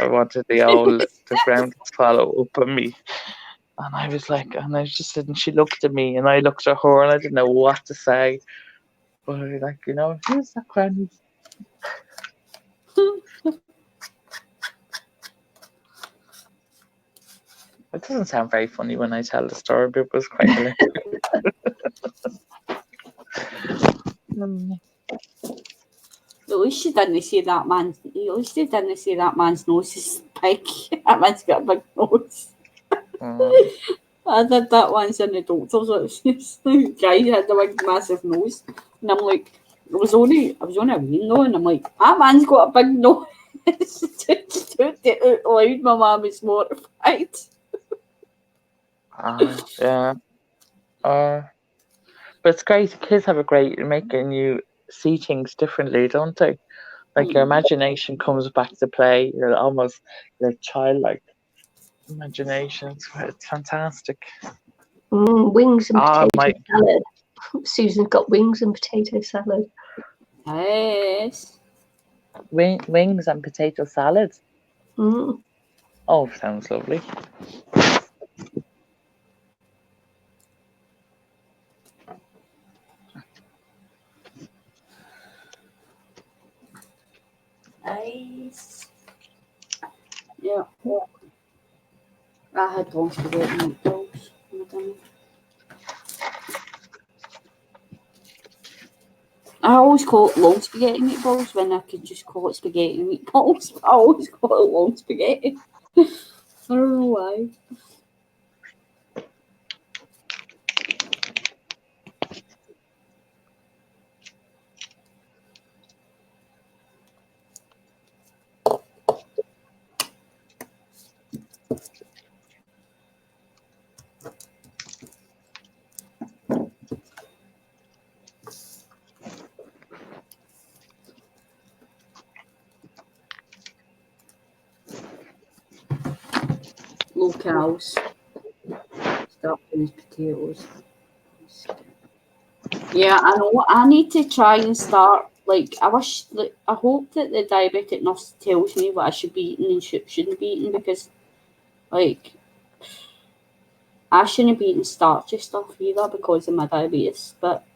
wanted the ground to swallow up on me. And I was like, and I just said, and she looked at me, and I looked at her, and I didn't know what to say. But I was like, who's that granny? It doesn't sound very funny when I tell the story, but it was quite hilarious. At least you didn't say that man's nose is big. That man's got a big nose. I did that once in the doctor's. The guy had the big massive nose, and I'm like, I was only a wee nose, and I'm like, that man's got a big nose. It out loud, my mum is mortified. Yeah. But it's great. Kids have a great making you see things differently, don't they? Like your imagination comes back to play. You're almost your childlike imagination. It's fantastic. Wings and potato My salad. Susan's got wings and potato salad. Yes. wings and potato salad. Mm. Oh, sounds lovely. Nice. Yeah. I had long spaghetti meatballs. I always call it long spaghetti meatballs when I could just call it spaghetti meatballs. I always call it long spaghetti. I don't know why. Locals. Start with potatoes. Yeah, I know. I need to try and start. Like, I hope that the diabetic nurse tells me what I should be eating and shouldn't be eating, because, like, I shouldn't be eating starchy stuff either because of my diabetes. But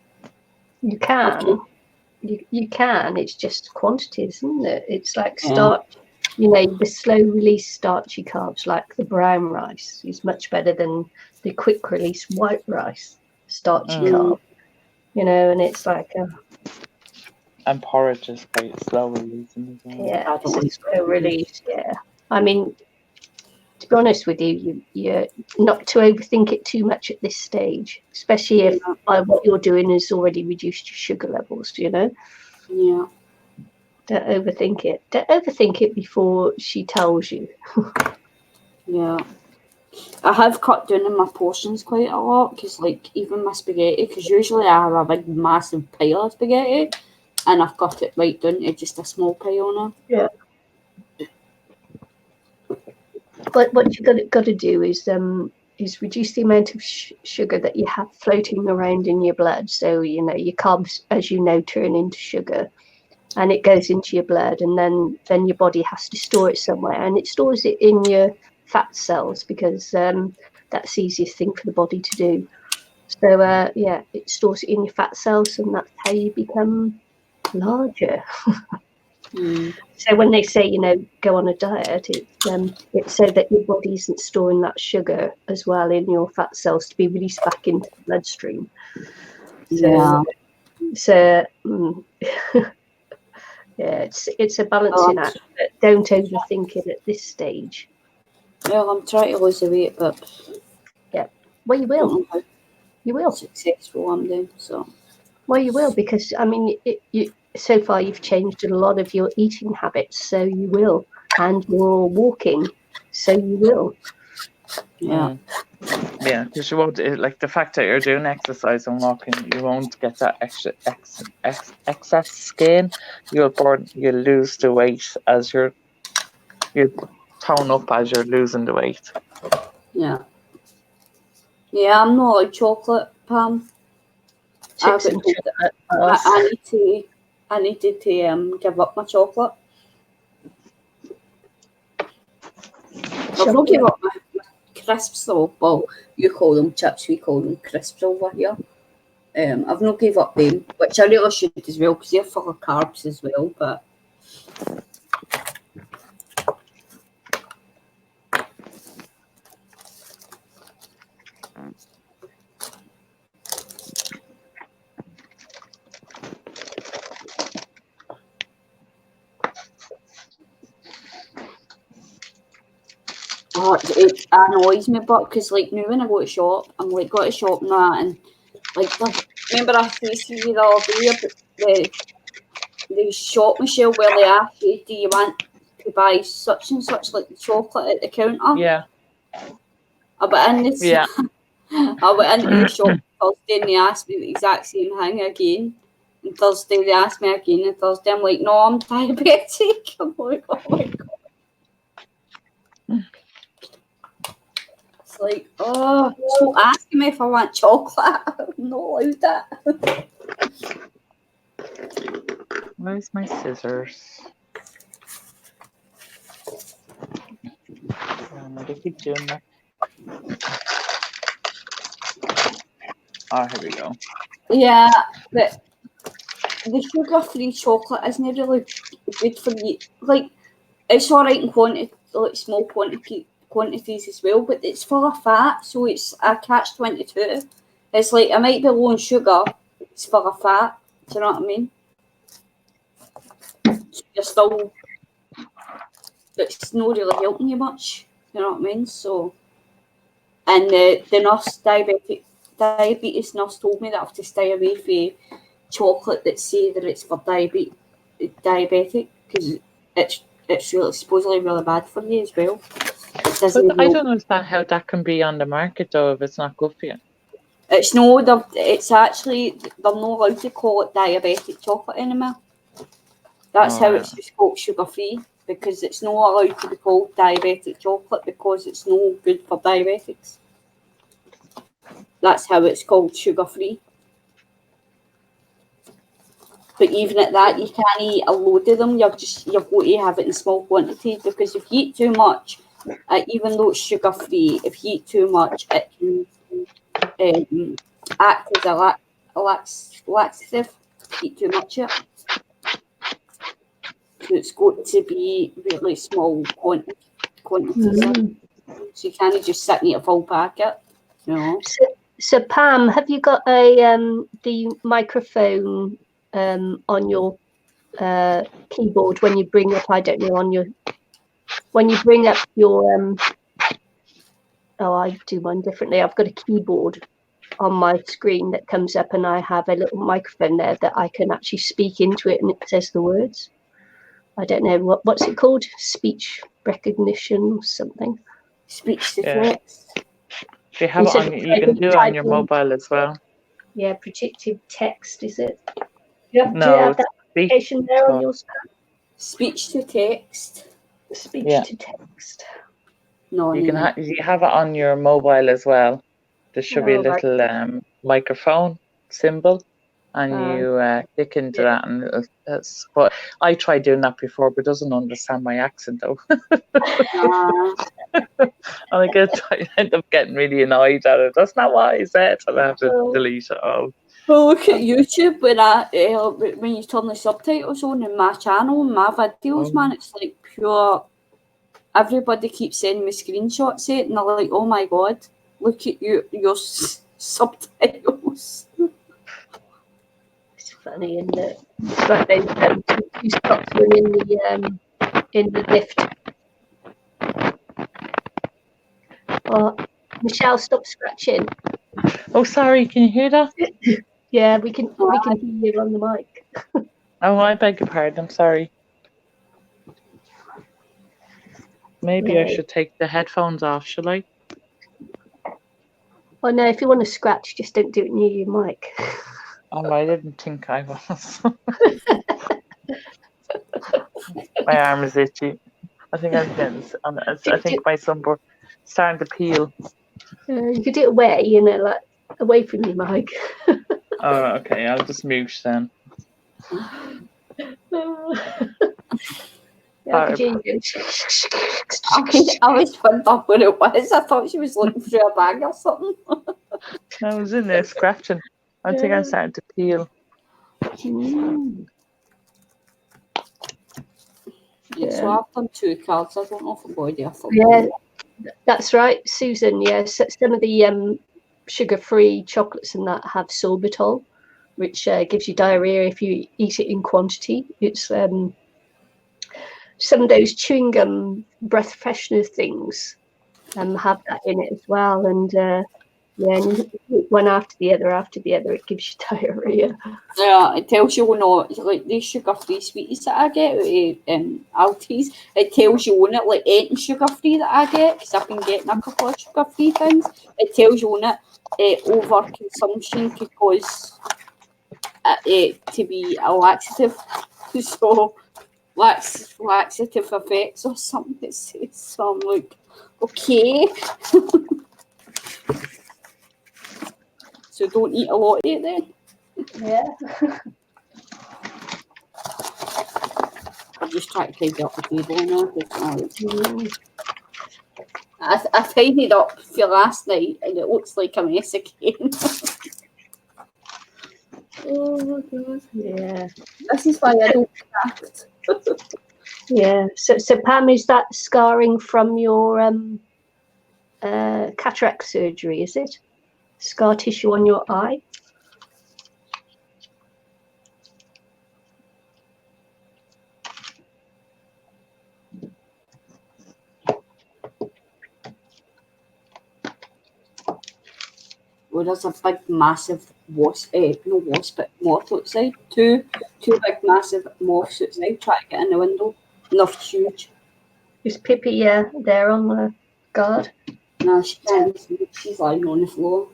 You can. okay. You can. It's just quantities, isn't it? It's like Yeah. starch. You know, the slow release starchy carbs, like the brown rice, is much better than the quick release white rice starchy carb. You know, and it's like And porridge is quite slow releasing as well. yeah, I it's don't a like slow release. Yeah, I mean, to be honest with you, you're not to overthink it too much at this stage, especially if what you're doing has already reduced your sugar levels. You know. Yeah. Don't overthink it. Don't overthink it before she tells you. Yeah. I have cut down on my portions quite a lot, because, like, even my spaghetti, because usually I have a big massive pile of spaghetti, and I've cut it right down to just a small pile now. Yeah. But what you got to do is reduce the amount of sugar that you have floating around in your blood. So you know your carbs, as you know, turn into sugar, and it goes into your blood, and then your body has to store it somewhere, and it stores it in your fat cells, because that's the easiest thing for the body to do. So yeah, it stores it in your fat cells, and that's how you become larger. So when they say, you know, go on a diet, it's so that your body isn't storing that sugar as well in your fat cells to be released back into the bloodstream. So yeah, it's a balancing act, but don't overthink it at this stage. Well, I'm trying to lose the weight, but yeah, well, you will. You will. Successful I'm doing, so. Well, you will, because I mean, so far you've changed a lot of your eating habits, so you will, and you're walking, so you will. Yeah. Yeah, because you won't, like, the fact that you're doing exercise and walking, you won't get that extra excess skin. You'll lose the weight as you tone up as you're losing the weight. Yeah. Yeah, I'm not like chocolate, Pam. I needed to give up my chocolate. I've not given up my crisps though. Well, you call them chips, we call them crisps over here. I've not gave up them, which I really should as well, because they're full of carbs as well, but it annoys me, but because like now when I go to shop, I'm like go to shop and that, and like remember I faced you the other day about the shop Michelle where they ask you, do you want to buy such and such like the chocolate at the counter? Yeah. I went in this. Yeah. I went into the shop Thursday and they asked me the exact same thing again. And Thursday they asked me again, and Thursday I'm like, no, I'm diabetic. I'm like, oh my god. It's like, oh, so asking me if I want chocolate. I'm not allowed that. Where's my scissors? They keep doing that. Oh, here we go. Yeah, but the sugar-free chocolate isn't really good for you. Like, it's alright in quantity, like small quantities as well, but it's full of fat, so it's a catch-22. It's like, it might be low in sugar, it's full of fat. Do you know what I mean? So you're still, it's not really helping you much. You know what I mean? So, and the nurse, diabetes nurse told me that I have to stay away from chocolate that say that it's for diabetic because it's really supposedly really bad for you as well. But I don't understand how that can be on the market though if it's not good for you. It's no, it's actually they're not allowed to call it diabetic chocolate anymore. That's how it's just called sugar free because it's not allowed to be called diabetic chocolate because it's no good for diabetics. That's how it's called sugar free. But even at that, you can't eat a load of them. You've got to have it in small quantities because if you eat too much, even though it's sugar free, if you eat too much, it can act as a laxative. If you eat too much of it. So it's got to be really small quantities. So you can't just sit and eat a full packet. You know. So Pam, have you got the microphone on your keyboard when you bring up? I don't know when you bring up your I do mine differently. I've got a keyboard on my screen that comes up, and I have a little microphone there that I can actually speak into it, and it says the words. I don't know what's it called, speech recognition or something. Speech to text. You have it on. You can do it on your mobile as well. Yeah, predictive text, is it? Do you have that application there on your screen? Speech to text. Speech to text. No, you have it on your mobile as well. There should be a little microphone symbol, and you click into that, and that's what I tried doing that before, but it doesn't understand my accent though. And I end up getting really annoyed at it. That's not what I said, and I have to delete it all. Well, look at YouTube when you turn the subtitles on in my channel, my videos, man, it's like pure. Everybody keeps sending me screenshots of it, and they're like, "Oh my god, look at your subtitles." It's funny, isn't it? It's like those two Scotsmen in the lift. Oh, Michelle, stop scratching. Oh, sorry. Can you hear that? Yeah, we can hear you on the mic. Oh, I beg your pardon. I'm sorry. Maybe I should take the headphones off, shall I? Oh no, if you want to scratch, just don't do it near your mic. Oh, I didn't think I was. My arm is itchy. I think I'm getting. I think my sunburn starting to peel. You could do it away, like away from your mic. Oh, okay. I'll just mute then. I could hear you. I was wondering what it was. I thought she was looking through a bag or something. I was in there scratching. I think I'm starting to peel. So I've done 2 cards. I don't know if I'm going to. Yeah, that's right, Susan. Yes, some of the sugar-free chocolates and that have sorbitol, which gives you diarrhea if you eat it in quantity. It's some of those chewing gum breath freshener things have that in it as well. And yeah, and you eat one after the other, it gives you diarrhea. Yeah, it tells you like these sugar-free sweeties that I get Alties. It tells you on it, like anything sugar-free that I get, because I've been getting a couple of sugar-free things. It tells you on it overconsumption could cause to be a laxative. So laxative effects or something. It says so. I'm like, okay. So don't eat a lot of it then. Yeah. I'm just trying to tidy up the table now. I tidied up for last night and it looks like a mess again. Oh my god. Yeah. This is why I don't craft. Yeah. So Pam, is that scarring from your cataract surgery, is it? Scar tissue on your eye? Well, there's a big, massive moth outside. Two big, massive moths outside trying to get in the window. And they're huge. Is Pippi there on the guard? No, she can't. She's lying on the floor.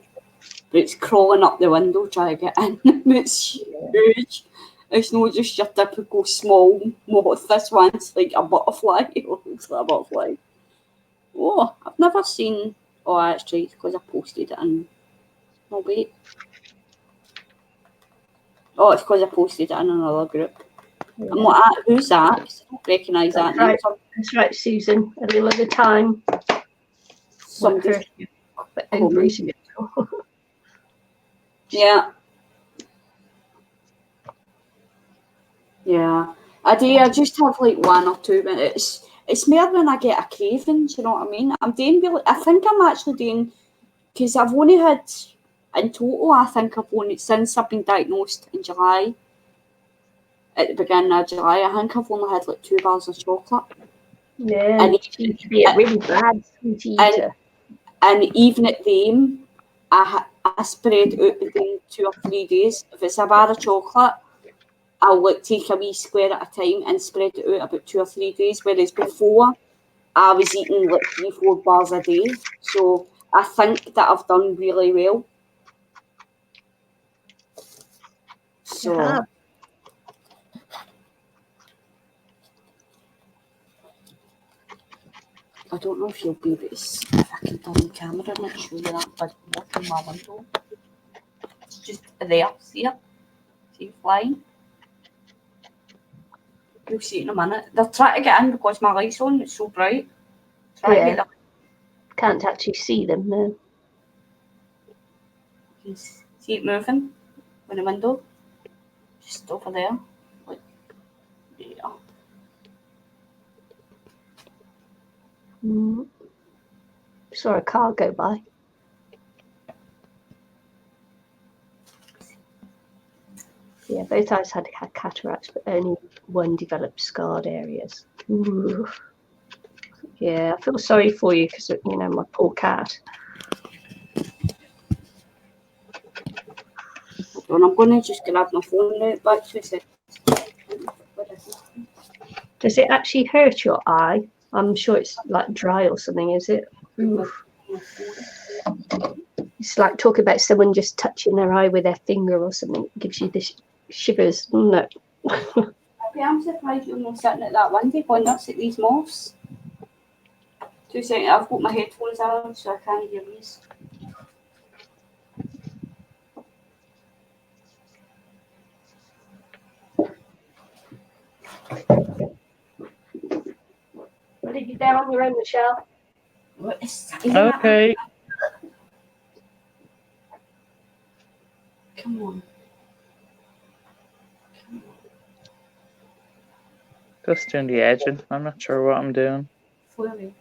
But it's crawling up the window trying to get in. It's huge. It's not just your typical small moth. This one's like a butterfly. It looks like a butterfly. Oh, I've never seen... Oh, actually, because I posted it in... No, wait. Oh, it's because I posted it in another group. Yeah. I'm like, who's that? 'Cause I don't recognise that name. Right. That's right, Susan. A little at a time. Somebody. Embracing it. Yeah. Yeah. I just have like 1 or 2 minutes. It's more when I get a craving, do you know what I mean? I'm doing really... I think I'm actually doing... Because I've only had... In total, I think I've only... Since I've been diagnosed in July, at the beginning of July, I think I've only had like 2 bars of chocolate. Yeah, And you seem to be a really bad sweet eater. And even at them, I spread out within 2 or 3 days. If it's a bar of chocolate, I'll like take a wee square at a time and spread it out about 2 or 3 days. Whereas before, I was eating like 3-4 bars a day. So I think that I've done really well. So I don't know if you'll be able to see if I can turn the camera and show you that big moth in my window. It's just there, see it? See it flying? You'll see it in a minute. They're trying to get in because my light's on, it's so bright. Yeah. Can't actually see them, no. You can see it moving in the window. Just over there. Like, yeah. Saw a car go by. Yeah, both eyes had cataracts, but only one developed scarred areas. Ooh. Yeah, I feel sorry for you because, you know, my poor cat. And I'm going to just grab my phone out back to it. Does it actually hurt your eye? I'm sure it's like dry or something, is it? Oof. It's like talking about someone just touching their eye with their finger or something. It gives you this shivers, doesn't it? I'm surprised you're not sitting at that window going nuts at these moths. 2 seconds, I've got my headphones on so I can't hear these. Well, are you there on your own, Michelle? Okay. Come on. Just doing the edging. I'm not sure what I'm doing. Flurry.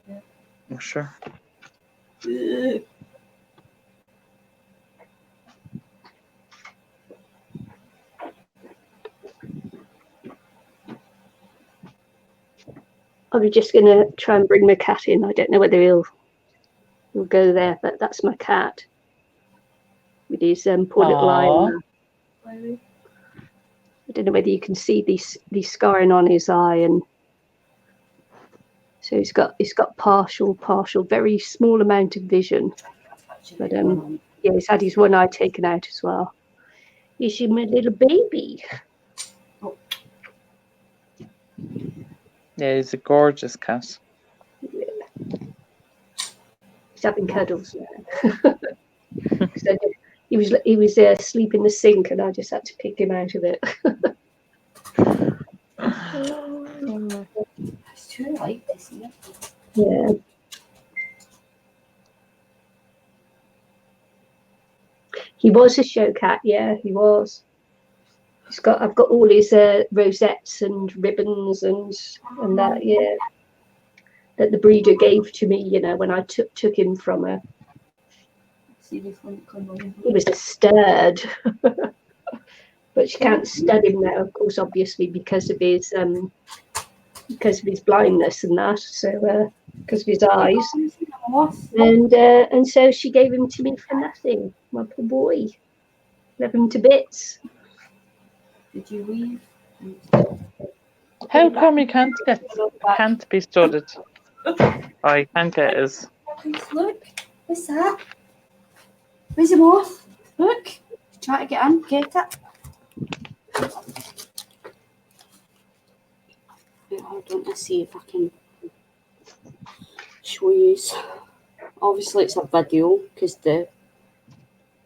I'm not sure. I was just going to try and bring my cat in. I don't know whether he'll We'll go there, but that's my cat with his poor little eye. I don't know whether you can see these scarring on his eye, and so he's got partial, very small amount of vision. But yeah, he's had his one eye taken out as well. Is he my little baby? Yeah, he's a gorgeous cat. Yeah. He's having cuddles now. So he was asleep in the sink, and I just had to pick him out of it. It's too light to see it. Yeah. He was a show cat, yeah, he was. I've got all his rosettes and ribbons and that, yeah, that the breeder gave to me, you know, when I took him from her. He was a stud. But she can't stud him now, of course, obviously, because of his blindness and that. So because of his eyes, and so she gave him to me for nothing. My poor boy, love him to bits. Did you leave? How come you can't be studded? Oh, you can't get his. Look, what's that? Where's the moth? Look, try to get in, get it. Hold on, let's see if I can show you. Obviously, it's a video because the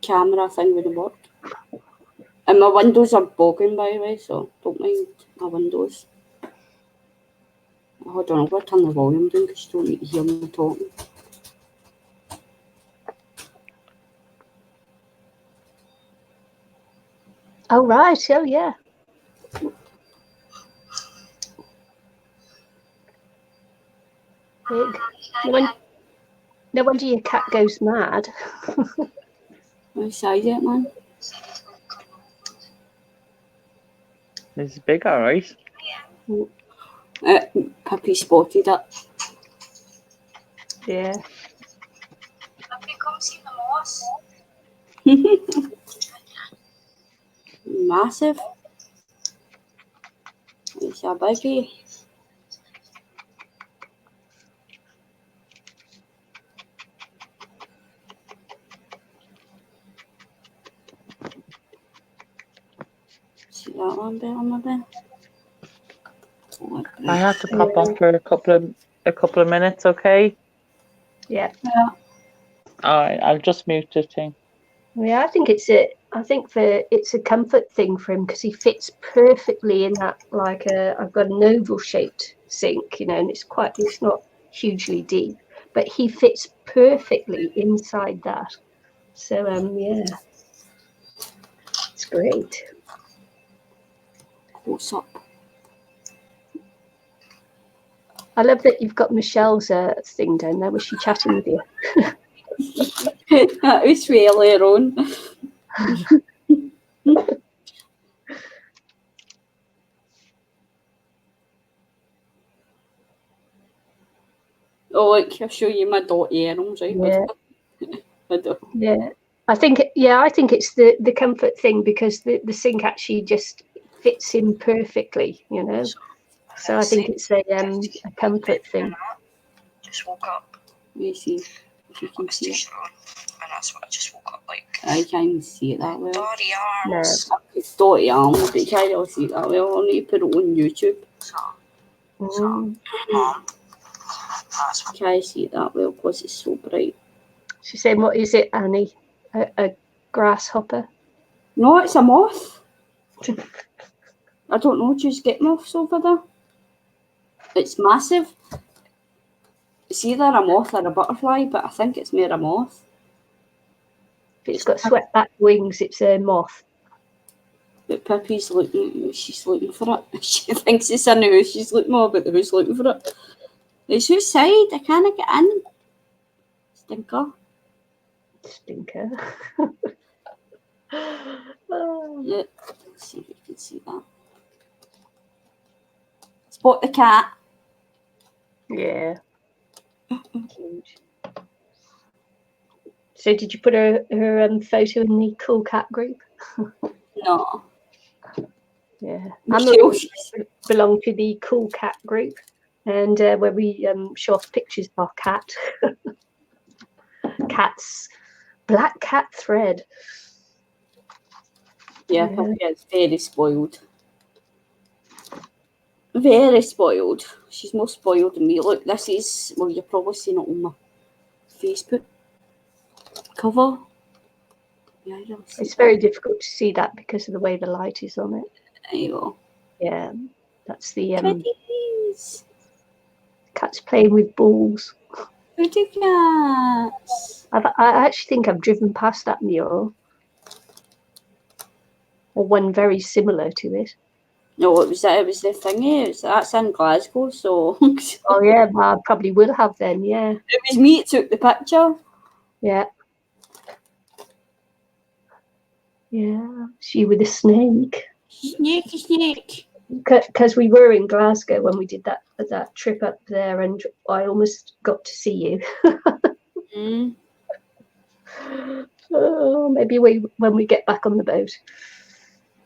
camera thing wouldn't work. And my windows are bogging, by the way, so don't mind my windows. Hold on, I'm going to turn the volume down because you don't need to hear me talking. Oh, right. Oh, yeah. No wonder your cat goes mad. What size it, man? He's big, all right. Puppy spotted it. Yeah. Puppy, come see the moss. Massive. It's a biggie. See that one bit on my bed? I have to pop off for a couple of minutes, okay? Yeah. All right, I'll just mute the thing. Yeah, I think it's a comfort thing for him because he fits perfectly in that. Like I've got an oval shaped sink, you know, and it's not hugely deep, but he fits perfectly inside that. So yeah, it's great. Close up. I love that you've got Michelle's thing down there. Was she chatting with you? That was way earlier on. Oh, look, I'll show you my dotty animals, right? Yeah. Yeah. I think it's the comfort thing because the sink actually just fits him perfectly, you know. So I think it's a comfort thing. Just woke up. You see if you can see it. And that's what I just woke up like. I can't see it that well. Dotty arms. It's dotty arms, but you can't really see it that well. I'll need to put it on YouTube. Mom. That's what. Can't see it that well because it's so bright. She's saying, "What is it, Annie? A grasshopper?" No, it's a moth. I don't know. Just get moths over there. It's massive. It's either a moth or a butterfly, but I think it's more a moth. If it's got swept back wings, it's a moth. But Pippi's looking. She's looking for it. She thinks it's in the house. She's looking more about the house looking for it. It's whose side? I can't get in. Stinker. Yeah. Let's see if you can see that. Spot the cat. Yeah. Huge. So did you put her photo in the cool cat group? No. Yeah. Michelle, I belong to the cool cat group, and where we show off pictures of our cat. Cat's black cat thread. yeah, Puppy is very spoiled. Very spoiled. She's more spoiled than me. Look, this is, well, you're probably seeing it on my Facebook cover. Yeah, I don't see It's very difficult to see that because of the way the light is on it. There you go. Yeah, that's the Kitties. cat's playing with balls. Pretty cats. I actually think I've driven past that mural, or one very similar to it. No, it was the thingy. That's in Glasgow, so Oh yeah, well, I probably will have then. Yeah, it was me that took the picture. yeah, yeah. She with a snake. Snake. Because we were in Glasgow when we did that trip up there, and I almost got to see you. Mm. Oh, maybe when we get back on the boat.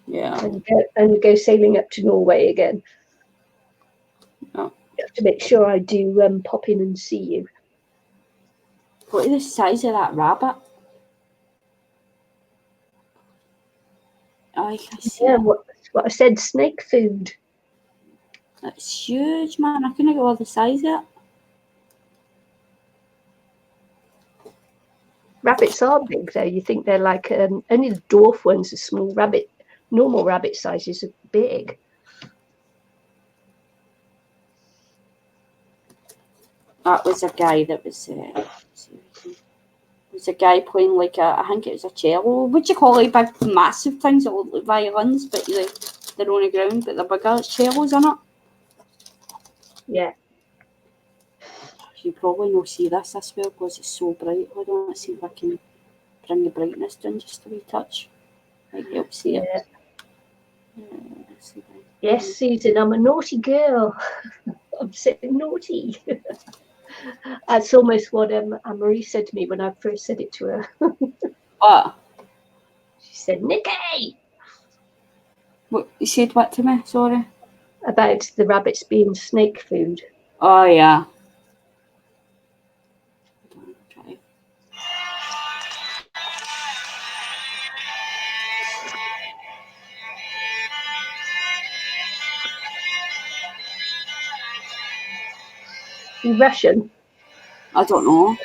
Yeah. And go sailing up to Norway again. Oh. You have to make sure I do pop in and see you. What is the size of that rabbit? Oh, I can see Yeah, it. what I said, snake food. That's huge, man. I couldn't go all the size of it. Rabbits are big though. You think they're like only the dwarf ones are small. Normal rabbit sizes are big. That was a guy that was. Was a guy playing like I think it was a cello. What do you call it? Big, massive things that look like violins, but they're on the ground, but they're bigger. It's cellos, isn't it? Yeah. You probably not see this well because it's so bright. Hold on, let's see if I can bring the brightness down just a wee touch. Might help see it. Yes, Susan, I'm a naughty girl. I'm so naughty. That's almost what Anne-Marie said to me when I first said it to her. What? She said, Nicky! What, you said what to me? Sorry. About the rabbits being snake food. Oh, yeah. Okay. You Russian? I don't know.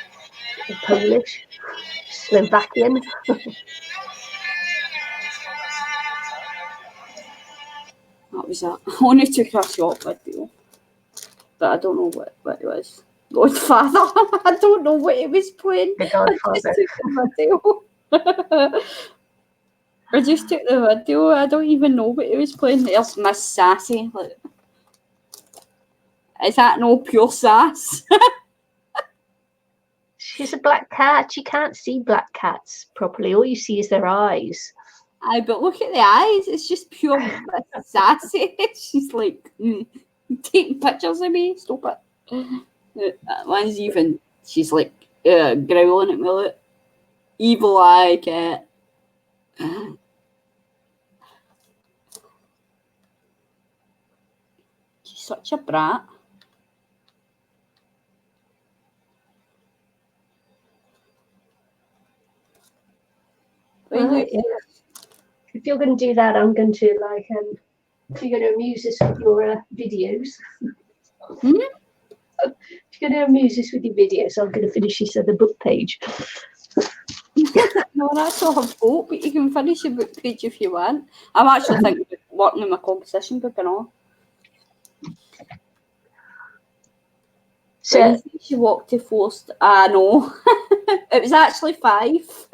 Or Polish? Slovakian? That was that. I only took a short video, but I don't know what it was. Godfather. I don't know what it was playing. The Godfather. I just took the video. I don't even know what it was playing. There's Miss Sassy. Like, is that no pure sass? She's a black cat. You can't see black cats properly. All you see is their eyes. Aye, but look at the eyes. It's just pure Miss Sassy. She's like taking pictures of me. Stop it. That one's even. She's like growling at me. Like, evil eye cat. She's such a brat. Right, yeah. If you're going to do that, I'm going to if you're going to amuse us with your videos. Hmm? If you're going to amuse us with your videos, I'm going to finish this other book page. No, that's all I've got, but you can finish your book page if you want. I'm actually thinking about working on my composition book and all. So She walked to forced. No. It was actually 5.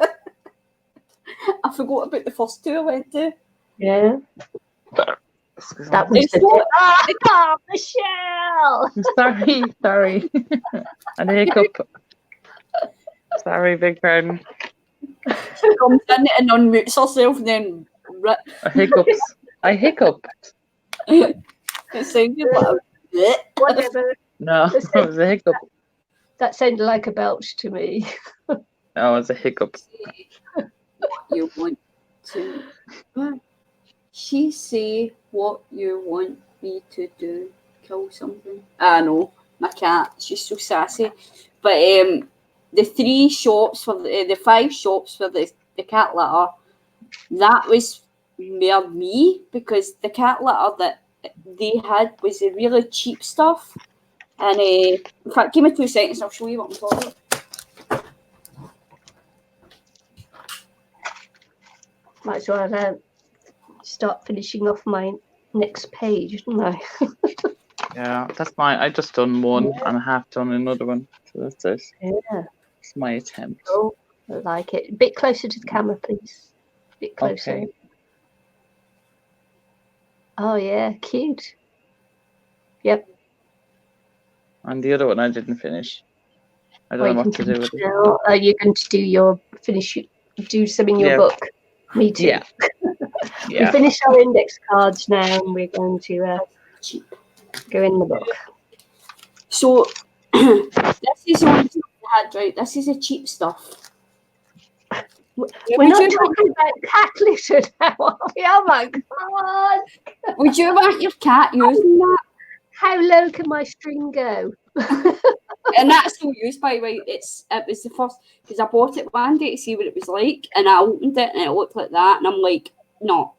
I forgot about the first 2 I went to. yeah, that was It's the not- Michelle. Sorry. And a hiccup. Sorry, big pardon. She comes in and unmutes herself and then I hiccuped. it sounded like Whatever. No, it was a hiccup. That sounded like a belch to me. Oh, it's a hiccup. What you want to. She say what you want me to do. Kill something. I know, my cat. She's so sassy. But the 3 shops for the 5 shops for the cat litter, that was more me, because the cat litter that they had was the really cheap stuff. And in fact, give me 2 seconds, I'll show you what I'm talking about. Might as well start finishing off my next page, didn't I? Yeah, that's my. I just done one and I have done another one. So that's it. Yeah. It's my attempt. Oh, I like it. A bit closer to the camera, please. A bit closer. Okay. Oh yeah, cute. Yep. And the other one I didn't finish. I don't Well, know you what can to do with finish it. now. Are you going to do some in your Yeah. book? Me too. Yeah. We Yeah. finished our index cards now, and we're going to Cheap. go in the book. So this is on right. This is a cheap stuff. We're not talking about cat litter now, are we? Oh my god! Would you want your cat using that? How low can my string go? And that's still used, by the way. It was the first, because I bought it one day to see what it was like, and I opened it and it looked like that, and I'm like, no.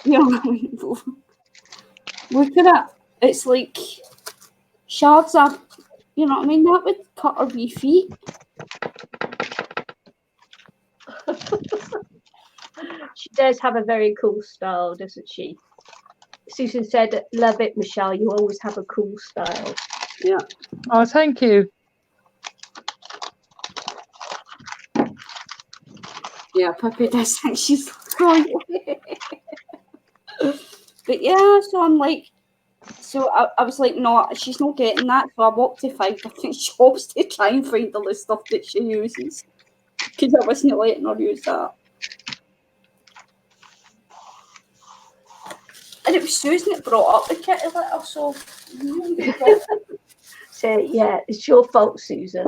You know, look at it. It's like shards of, you know what I mean? That would cut her wee feet. She does have a very cool style, doesn't she? Susan said, "Love it, Michelle. You always have a cool style." Yeah. Oh, thank you. Yeah, Puppy does think she's right. But yeah, so I'm like, so I was like, no, she's not getting that. So I walked to 5 different shops to try and find all the stuff that she uses, because I wasn't letting her use that. And it was Susan that brought up the kitty litter, so. So yeah, it's your fault, Susan.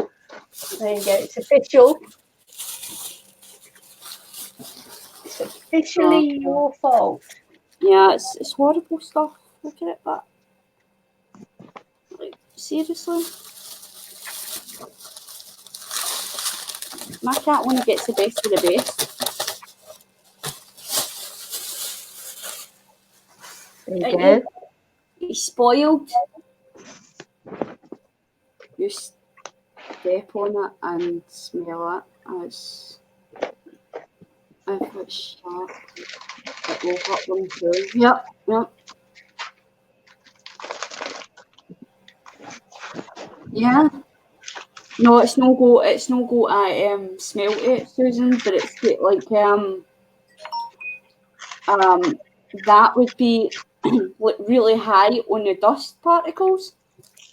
There you go. It's official. It's officially your fault. Yeah, it's horrible stuff. Look at it, but like, seriously, my cat only gets the best of the best. There you go. He's spoiled. You step on it and smell it as if it's sharp. It will hurt them too. Yep. Yeah. No, it's no go. It's no go. I smell it, Susan, but it's like that would be like really high on the dust particles.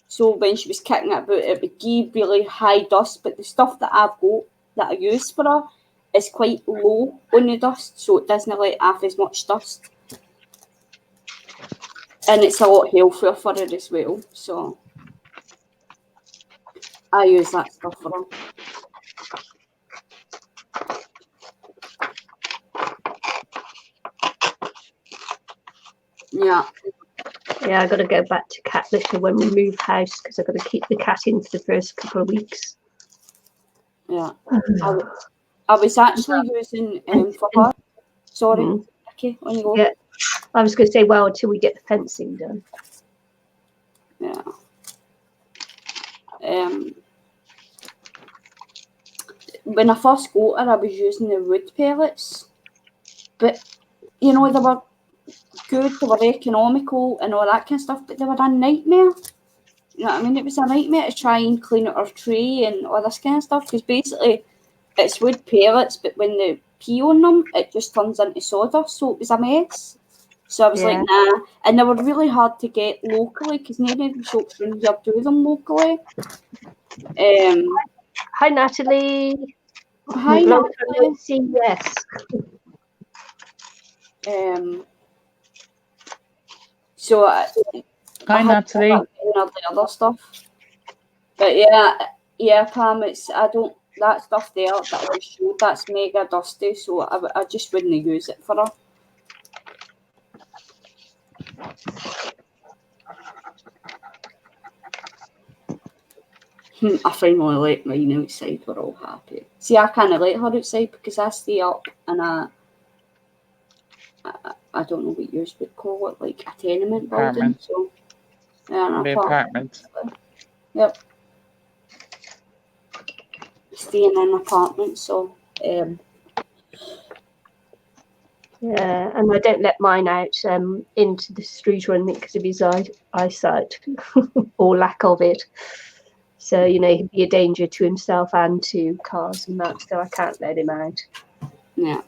So when she was kicking it about, it would give really high dust. But the stuff that I've got that I use for her is quite low on the dust, so it doesn't let off as much dust. And it's a lot healthier for her as well. So I use that stuff for her. Yeah. Yeah, I got to go back to cat litter when we move house because I've got to keep the cat in for the first couple of weeks. Yeah. I was actually using for her. Sorry. Okay, on you go. Yeah, I was going to say, well, until we get the fencing done. Yeah. When I first got her, I was using the wood pellets, but you know, they were good, they were economical and all that kind of stuff, but they were a nightmare. You know what I mean? It was a nightmare to try and clean out her tray and all this kind of stuff, because basically it's wood pellets, but when they pee on them, it just turns into sawdust, so it was a mess. So I was like, nah. And they were really hard to get locally, because none of the shops around here do them locally. Hi, Natalie. Hi, Natalie. Yes. So Hi, Natalie. And all the other stuff. But yeah, Pam. I don't that stuff there that I just showed, that's mega dusty, so I just wouldn't use it for her. I finally let mine outside, we're all happy. See, I can't let her outside because I stay up in I don't know what you would call it, like a tenement building. Apartment. So, yeah, an The apartment. apartment. Yep. Stay in an apartment, so Yeah, and I don't let mine out into the street or anything because of his eyesight or lack of it. So, you know, he'd be a danger to himself and to cars and that, so I can't let him out yeah.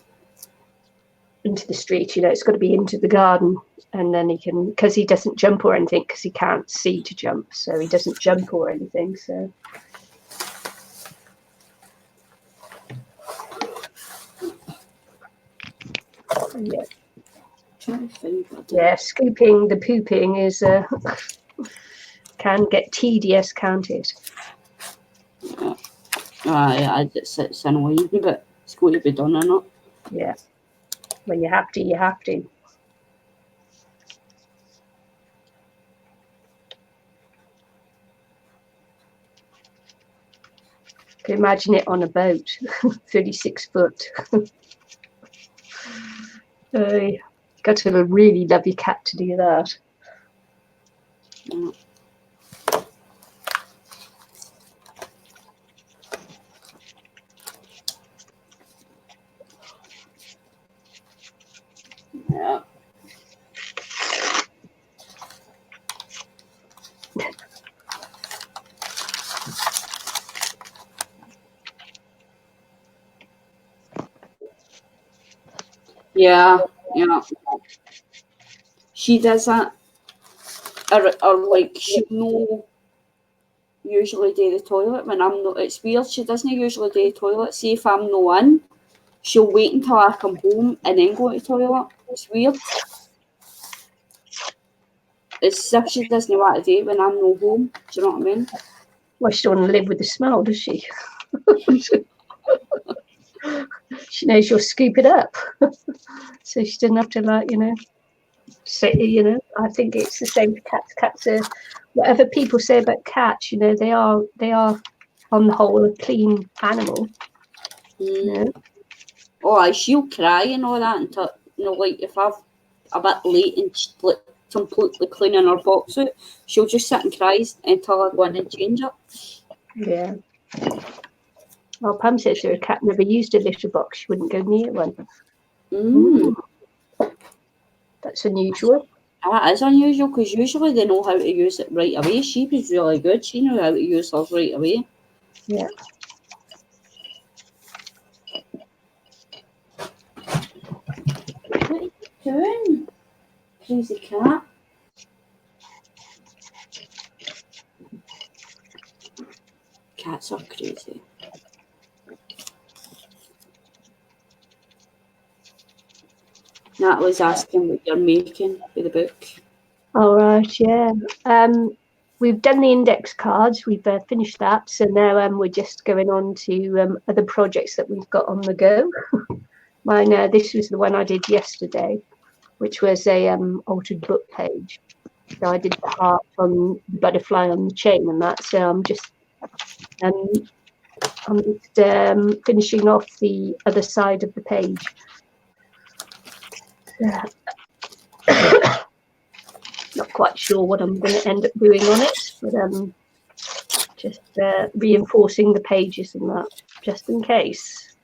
into the street. You know, it's got to be into the garden, and then he can, because he doesn't jump or anything, because he can't see to jump, so he doesn't jump or anything, so. Yeah. Yeah, scooping the pooping is can get tedious, can't it? Yeah, it's annoying, but it's got to be done or not. Yeah. When you have to, you have to. Can you imagine it on a boat, 36 foot. Got to really love your cat to do that. Yeah. Yeah. Yeah. She does that, or like she'll know usually do the toilet when I'm not. It's weird. She doesn't usually do the toilet. See if I'm not in, she'll wait until I come home and then go to the toilet. It's weird. It's as if she doesn't want to do it when I'm not home. Do you know what I mean? Well, she doesn't want to live with the smell, does she? She knows you'll scoop it up. So she doesn't have to, like, you know, say, you know, I think it's the same for cats. Cats are, whatever people say about cats, you know, they are on the whole a clean animal. You know? Oh, she'll cry and all that until, you know, like if I've a bit late and she's like completely cleaning her box out, she'll just sit and cry until I go in and change it. Yeah. Well, Pam says her cat never used a litter box. She wouldn't go near one. That's unusual. That is unusual because usually they know how to use it right away. She was really good. She knew how to use hers right away. Yeah. What are you doing? Crazy cat. Cats are crazy. Natalie's asking what you're making for the book. All right, yeah. We've done the index cards. We've finished that. So now we're just going on to other projects that we've got on the go. Mine, this was the one I did yesterday, which was a altered book page. So I did the heart on the butterfly on the chain and that. So I'm just finishing off the other side of the page. Not quite sure what I'm going to end up doing on it, but just reinforcing the pages and that, just in case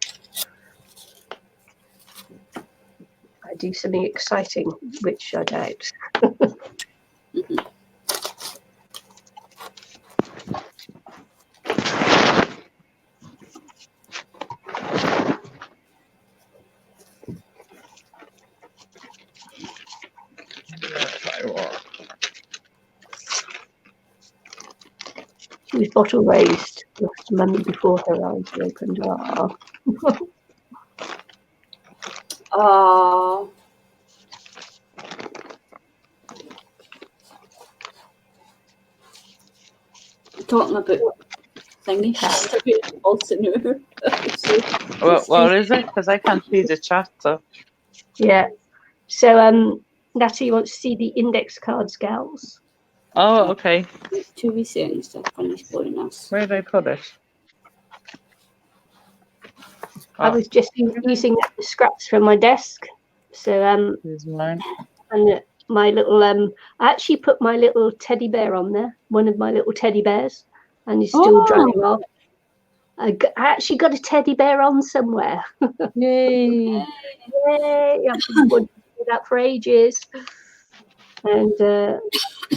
I do something exciting, which I doubt. She was bottle raised, lost mummy before her eyes were opened. Talking about thingy just about also new. So, What is it? Because I can't see the chat. So Yeah. So Natty wants to see the index cards, gals. oh, okay. 2 wee seconds to finish blowing this. Where did I put it? I was just using the scraps from my desk. So Here's mine. and my little I actually put my little teddy bear on there, one of my little teddy bears, and he's still drying off. I actually got a teddy bear on somewhere. Yay! Yay! I've been wanting to do that for ages. And so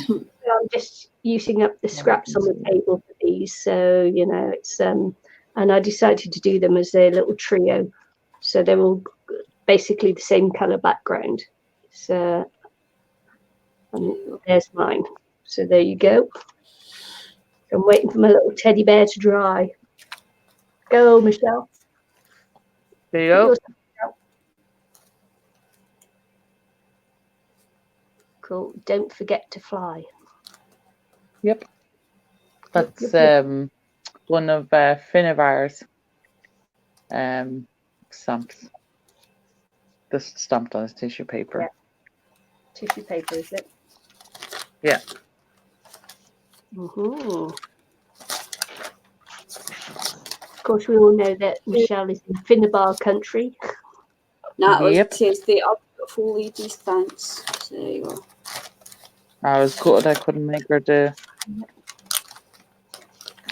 I'm just using up the scraps on the table for these. So, you know, it's and I decided to do them as a little trio. So they're all basically the same colour background. So and there's mine. So there you go. I'm waiting for my little teddy bear to dry. Go, Michelle. There you go. Cool. Don't forget to fly. Yep. That's one of Finnavar's stamps. Just stamped on his tissue paper. Yeah. Tissue paper, is it? Yeah. Mm-hmm. Of course, we all know that Michelle is in Finnabar country. Natalie Yep. says they are beautiful ladies, thanks. So there you go. I was gutted I couldn't make her do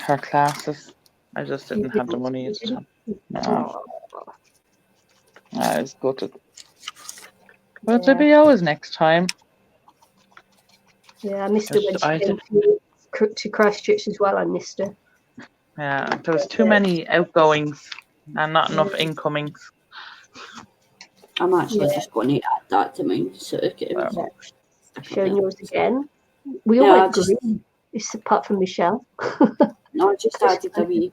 her classes. I just didn't have the money this time. No. I was gutted. But there'll be always next time. Yeah, I missed her when she came to Christchurch as well. I missed her. Yeah, there was too many outgoings and not enough incomings. I'm actually just going to add that to mine. So Showing yours again. We all went green. It's apart from Michelle. No, I just added a wee.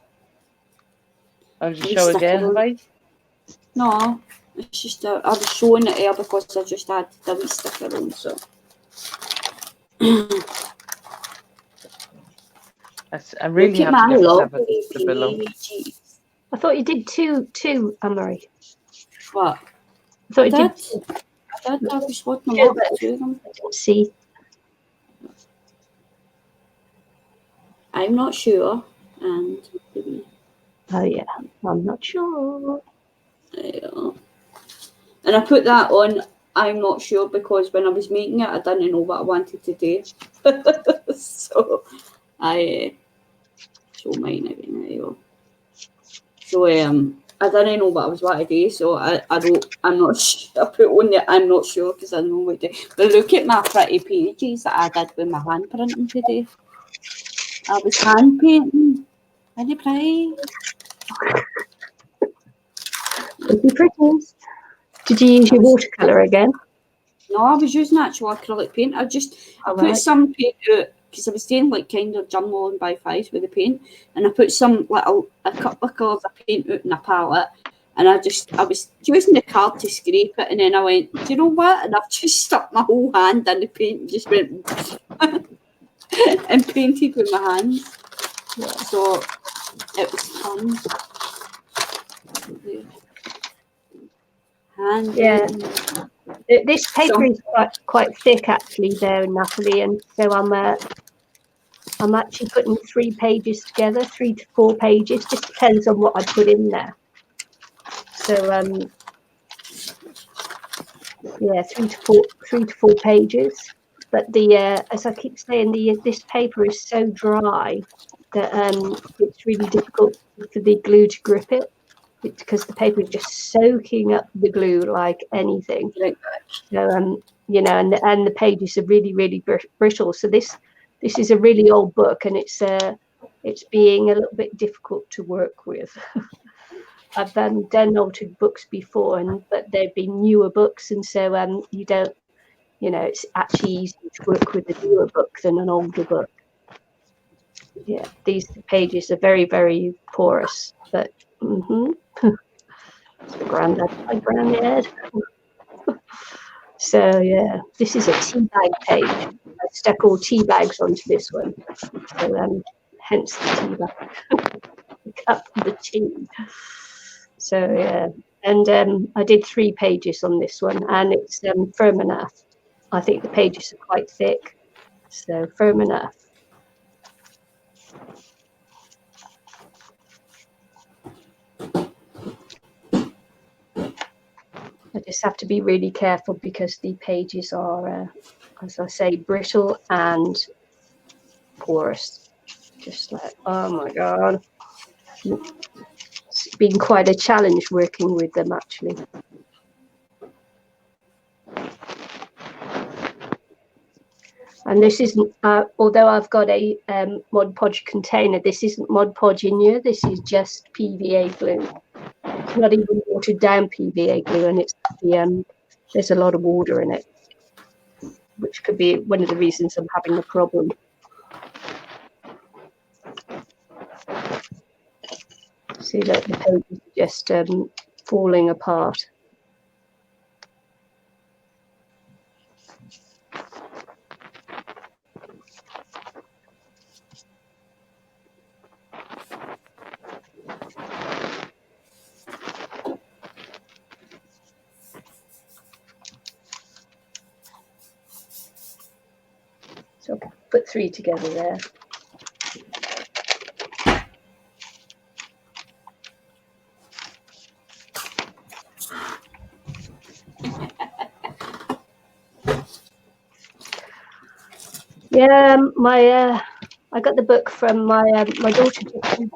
Oh, did you show again, right? No, it's just I was showing it here because I just added a wee sticker on. So. I really have to get the below. I thought you did two, Anne-Marie. What? I thought you did. I was working on two of them. I didn't see. I'm not sure. And oh yeah, I'm not sure. Yeah. And I put that on. I'm not sure because when I was making it, I didn't know what I wanted to do. So I show mine again. There you go. So I didn't know what I was wanting to do. So I wrote. I'm not sure. I put on there. I'm not sure because I don't know what to do. But look at my pretty pages that I did with my hand printing today. I was hand painting. Isn't it pretty? Did you use your watercolour again? No, I was using actual acrylic paint. I put some paint out because I was doing like kind of journaling by fives with the paint, and I put some a couple of colours of paint out in a palette, and I was using the card to scrape it, and then I went, do you know what? And I've just stuck my whole hand in the paint and just went and painted with my hands. Yeah. So it was fun. Yeah, this paper is quite thick actually there, Natalie, and so I'm actually putting 3 pages together, 3 to 4 pages. Just depends on what I put in there. So yeah, 3 to 4 pages. But as I keep saying, this paper is so dry that it's really difficult for the glue to grip it. Because the paper is just soaking up the glue like anything. So you know, and the pages are really, really brittle. So this is a really old book, and it's being a little bit difficult to work with. I've done altered books before, but they've been newer books, and so you don't, you know, it's actually easier to work with a newer book than an older book. Yeah, these pages are very, very porous, but. My granddad. So yeah, this is a tea bag page. I stuck all tea bags onto this one. So hence the tea bag. The cup and the tea. So yeah, and I did 3 pages on this one, and it's firm enough. I think the pages are quite thick, so firm enough. I just have to be really careful because the pages are, as I say, brittle and porous. Just like, oh my God. It's been quite a challenge working with them, actually. And this isn't, although I've got a Mod Podge container, this isn't Mod Podge in here, this is just PVA glue. It's not even watered down PVA glue, and it's there's a lot of water in it, which could be one of the reasons I'm having a problem. See that the pages are just falling apart. So I'll put 3 together there. Yeah, I got the book from my daughter from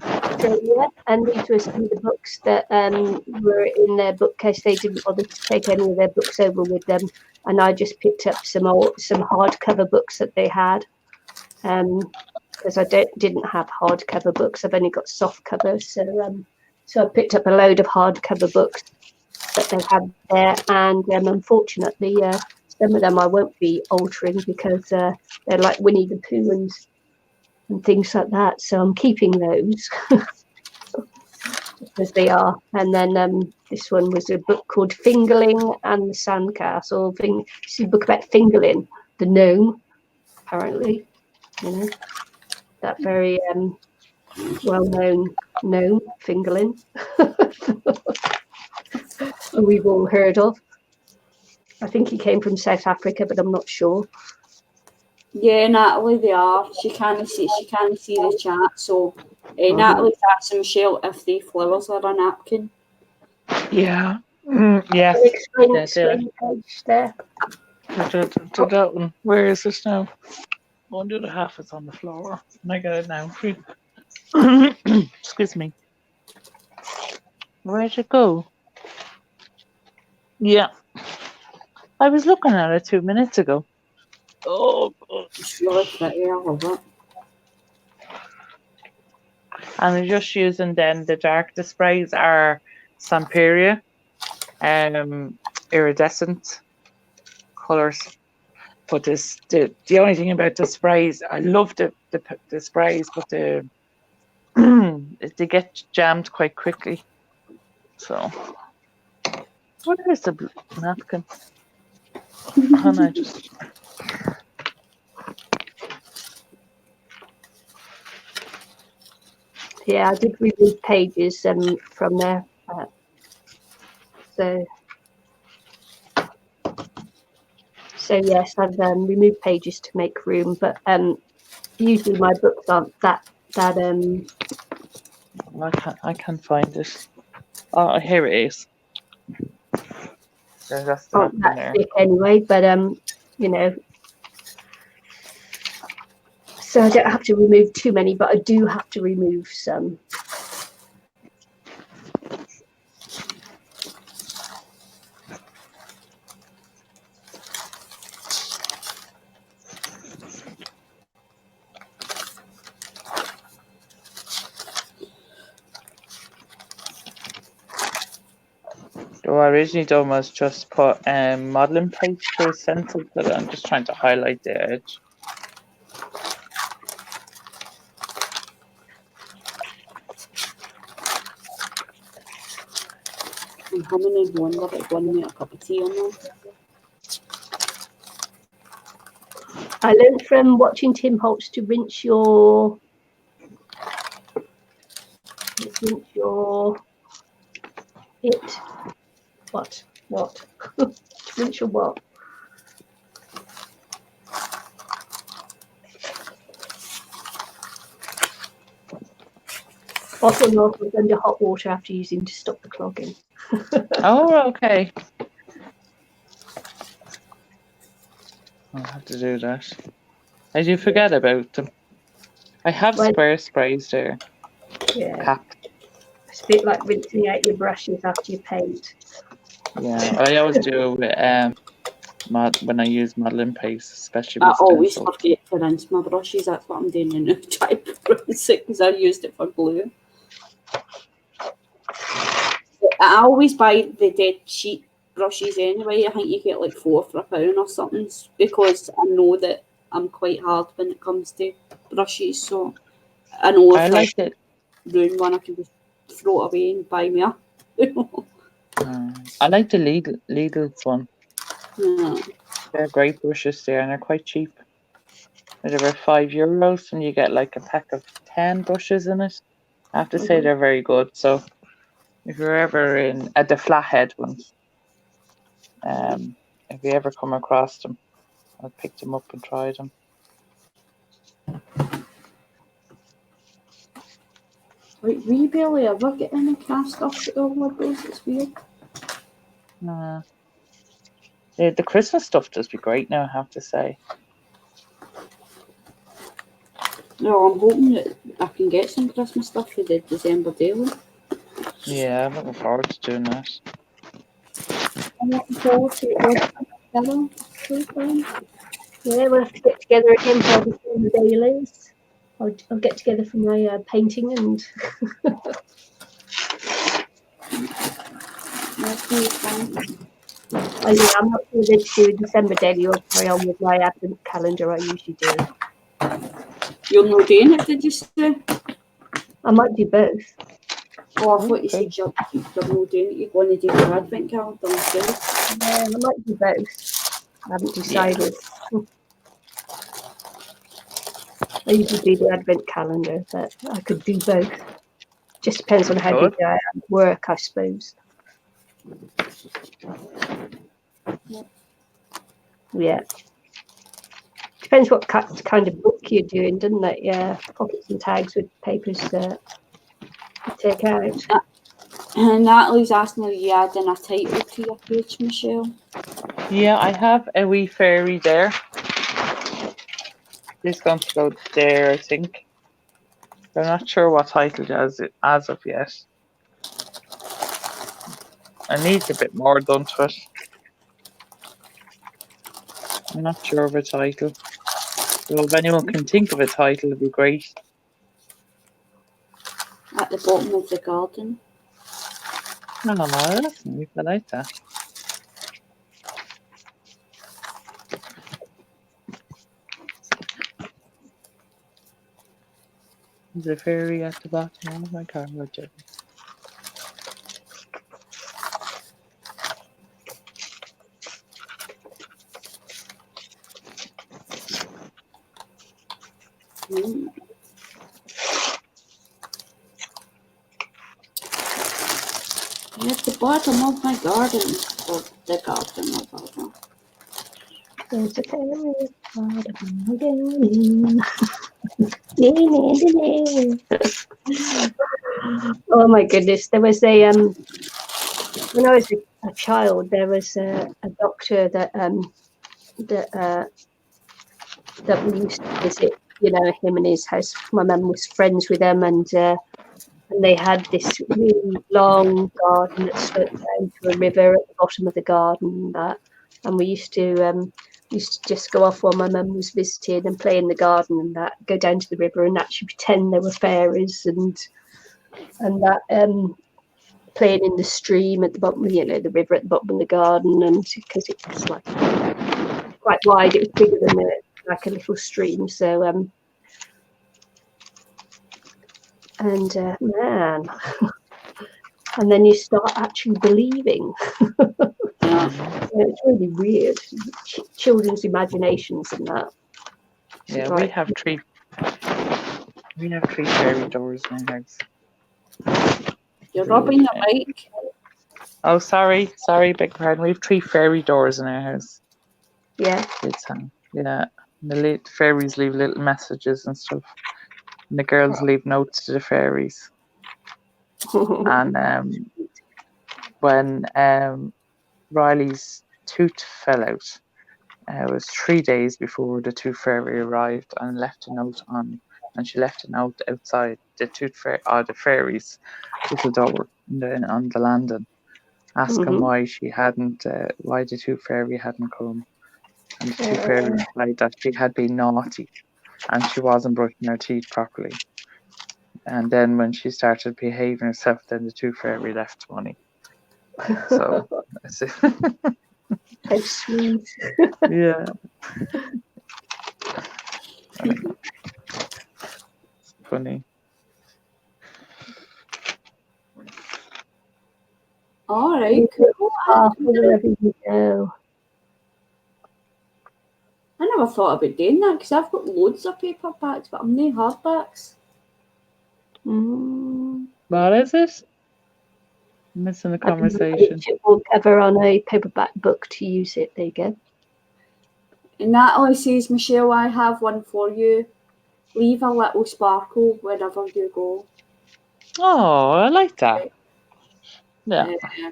Australia, and these were some of the books that were in their bookcase. They didn't bother to take any of their books over with them, and I just picked up some hardcover books that they had, because I didn't have hardcover books. I've only got soft covers, so I picked up a load of hardcover books that they had there, and unfortunately, some of them I won't be altering because they're like Winnie the Pooh and things like that. So I'm keeping those because they are. And then this one was a book called Fingerling and the Sandcastle. It's a book about Fingerling, the gnome, apparently. You know, that very well-known gnome, Fingerling, who we've all heard of. I think he came from South Africa, but I'm not sure. Yeah, Natalie, they are. She can't see the chat. So Natalie's asking Michelle if the flowers are a napkin. Yeah. Yes. Explain Yeah, page there. to that one. Where is this now? One the other half is on the floor. And I got it now. Excuse me. Where'd it go? Yeah. I was looking at it 2 minutes ago. Oh, God. It's really pretty, I love it. And I'm just using then the dark sprays are Samperia, iridescent colours. But the only thing about the sprays, I love the sprays, but they get jammed quite quickly. So, what is the napkin? And I just. Yeah, I did remove pages from there. So yes, I've removed pages to make room, but usually my books aren't that. I can't find it. Oh, here it is. That's the Aren't napkin that there. thick anyway, but you know. So I don't have to remove too many, but I do have to remove some. What I originally done was just put modelling paste through a stencil, but I'm just trying to highlight the edge. I'm humming and wonder if one make a cup of tea on them. I learned from watching Tim Holtz to rinse your rinse your what? Rinse your what? Bottle your water under hot water after using to stop the clogging. Oh, okay. I'll have to do that. I do forget about them. I have Well, square sprays there. yeah, Cap. it's a bit like rinsing out your brushes after you paint. Yeah, I always do with when I use modelling paste, especially I with always stencils. forget to rinse my brushes. That's what I'm doing now. Try to rinse it because I used it for glue. I always buy the dead cheap brushes anyway. I think you get like 4 for £1 or something because I know that I'm quite hard when it comes to brushes. So I know I if like it. ruin one, I can just throw it away and buy me a. I like the Lidl's one. Yeah. They're great brushes there, and they're quite cheap. They're about €5, and you get like a pack of 10 brushes in it. I have to say they're very good. So if you're ever in at the flathead ones, if you ever come across them, I'll pick them up and try them. Like, we barely ever get any cast off the old those. It's weird. The Christmas stuff does be great now, I have to say. No, I'm hoping that I can get some Christmas stuff for the December daily. Yeah, I'm looking forward to doing that. I'm looking forward to it all together. Yeah, we'll have to get together again for the dailies. I'll get together for my painting and I'm not sure to do December daily or carry on with my advent calendar I usually do. You're not doing it, did you say? I might do both. Oh, I thought you said you're not doing it. You're going to do your advent calendar instead. Yeah, I might do both. I haven't decided. I usually do the advent calendar, but I could do both. Just depends on how busy I am at work, I suppose. Yeah. Depends what kind of book you're doing, doesn't it? Yeah, pockets and tags with papers that you take out. And Natalie's asking if you adding a title to your page, Michelle. Yeah, I have a wee fairy there. It's going to go there, I think. I'm not sure what title it has as of yet. I need a bit more done to it. I'm not sure of a title. So if anyone can think of a title, it'd be great. At the bottom of the garden. No, that's nice. I like that. There's a fairy at the bottom of my car. At the bottom of my garden. Or the garden of our garden. There's a fairy at the bottom. Oh my goodness! There was a when I was a child, there was a doctor that we used to visit. You know, him and his house. My mum was friends with them, and they had this really long garden that sloped down to a river at the bottom of the garden. And we used to just go off while my mum was visiting and play in the garden and that, go down to the river and actually pretend there were fairies and that playing in the stream at the bottom, you know, the river at the bottom of the garden, and because it was like quite wide, it was bigger than like a little stream. So man, and then you start actually believing. It's really weird. Children's imaginations and that. Yeah, we have three fairy doors in our house. You're rubbing your mic. Oh, sorry, beg pardon. We have 3 fairy doors in our house. Yeah. Kids have. Yeah. And the fairies leave little messages and stuff. And the girls leave notes to the fairies. And when Riley's tooth fell out, it was 3 days before the tooth fairy arrived and left a note on. And she left a note outside the the fairy's little door on the landing, asking why why the tooth fairy hadn't come. And the tooth fairy replied that she had been naughty and she wasn't brushing her teeth properly. And then when she started behaving herself, then the tooth fairy left money. So, How sweet. yeah. Funny. All right, cool. Wherever you go. I never thought about doing that because I've got loads of paperbacks, but I'm no hardbacks. What is it? I'm missing the conversation. We'll cover on a paperback book to use it. There you go. And Natalie says, Michelle, I have one for you. Leave a little sparkle wherever you go. Oh, I like that. Yeah. Yeah.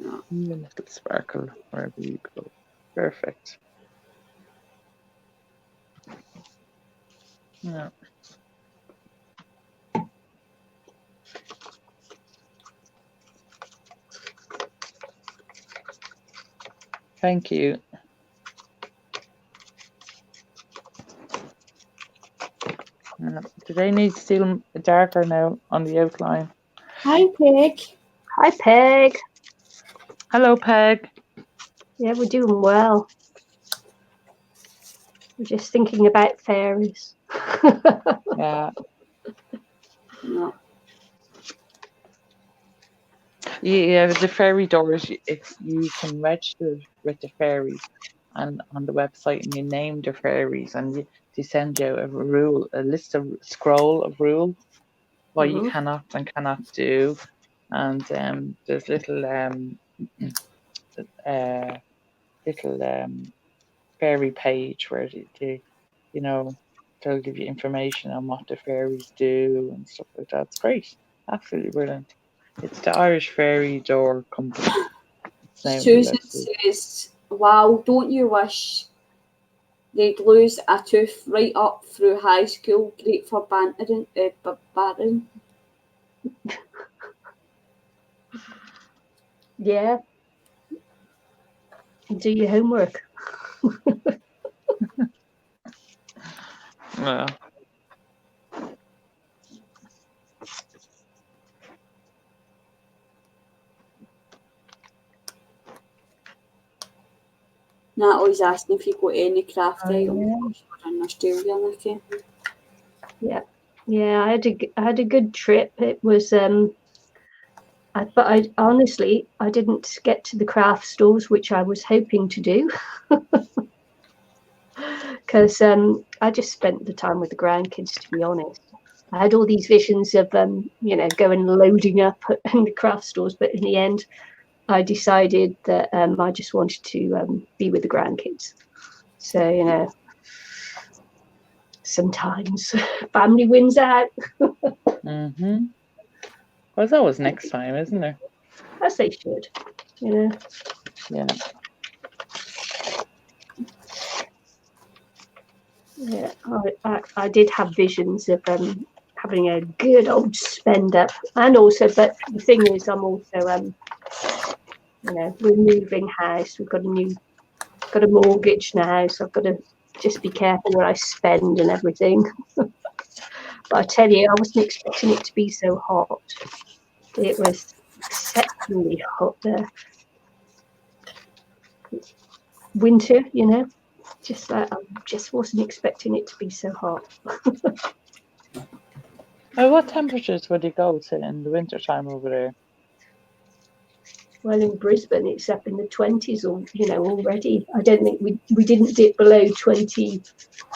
A little sparkle wherever you go. Perfect. Yeah. Thank you. Do they need still darker now on the outline? Hi, Peg. Hi, Peg. Hello, Peg. Yeah, we're doing well. We're just thinking about fairies. Yeah. No. Yeah, the fairy doors, you can register with the fairies and on the website, and you name the fairies, and they send you a list of scroll of rules, what you cannot and cannot do, and there's little fairy page where they'll give you information on what the fairies do and stuff like that. It's great, absolutely brilliant. It's the Irish Fairy Door Company. Susan says, wow, don't you wish they'd lose a tooth right up through high school? Great for bantering. Yeah. Do your homework. Yeah. Natalie's asking if you got any craft items in Australia, Nicky. Yeah, I had a good trip. It was but I honestly didn't get to the craft stores, which I was hoping to do, because I just spent the time with the grandkids. To be honest, I had all these visions of going loading up in the craft stores, but in the end, I decided that I just wanted to be with the grandkids. So sometimes family wins out. Well, it's always next time, isn't there? As they should, Yeah. Yeah, I did have visions of having a good old spend up, and also, but the thing is, I'm also we're moving house. We've got a mortgage now, so I've got to just be careful where I spend and everything. But I tell you, I wasn't expecting it to be so hot. It was exceptionally hot there. Winter, just that I just wasn't expecting it to be so hot. What temperatures would you go to in the winter time over there? Well, in Brisbane, it's up in the 20s, already. I don't think we didn't dip below 20,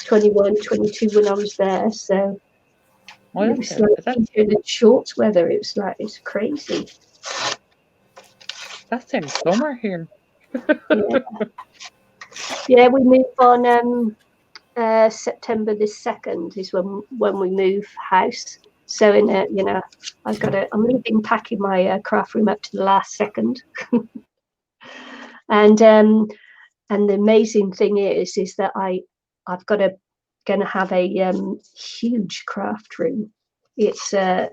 21, 22 when I was there. So Well, It was like that's the shorts weather. It was like, it's crazy. in summer here. Yeah. Yeah, we move on September the 2nd is when we move house. So in a, you know, I'm leaving packing my craft room up to the last second. And the amazing thing is that I've gonna have a huge craft room. It's my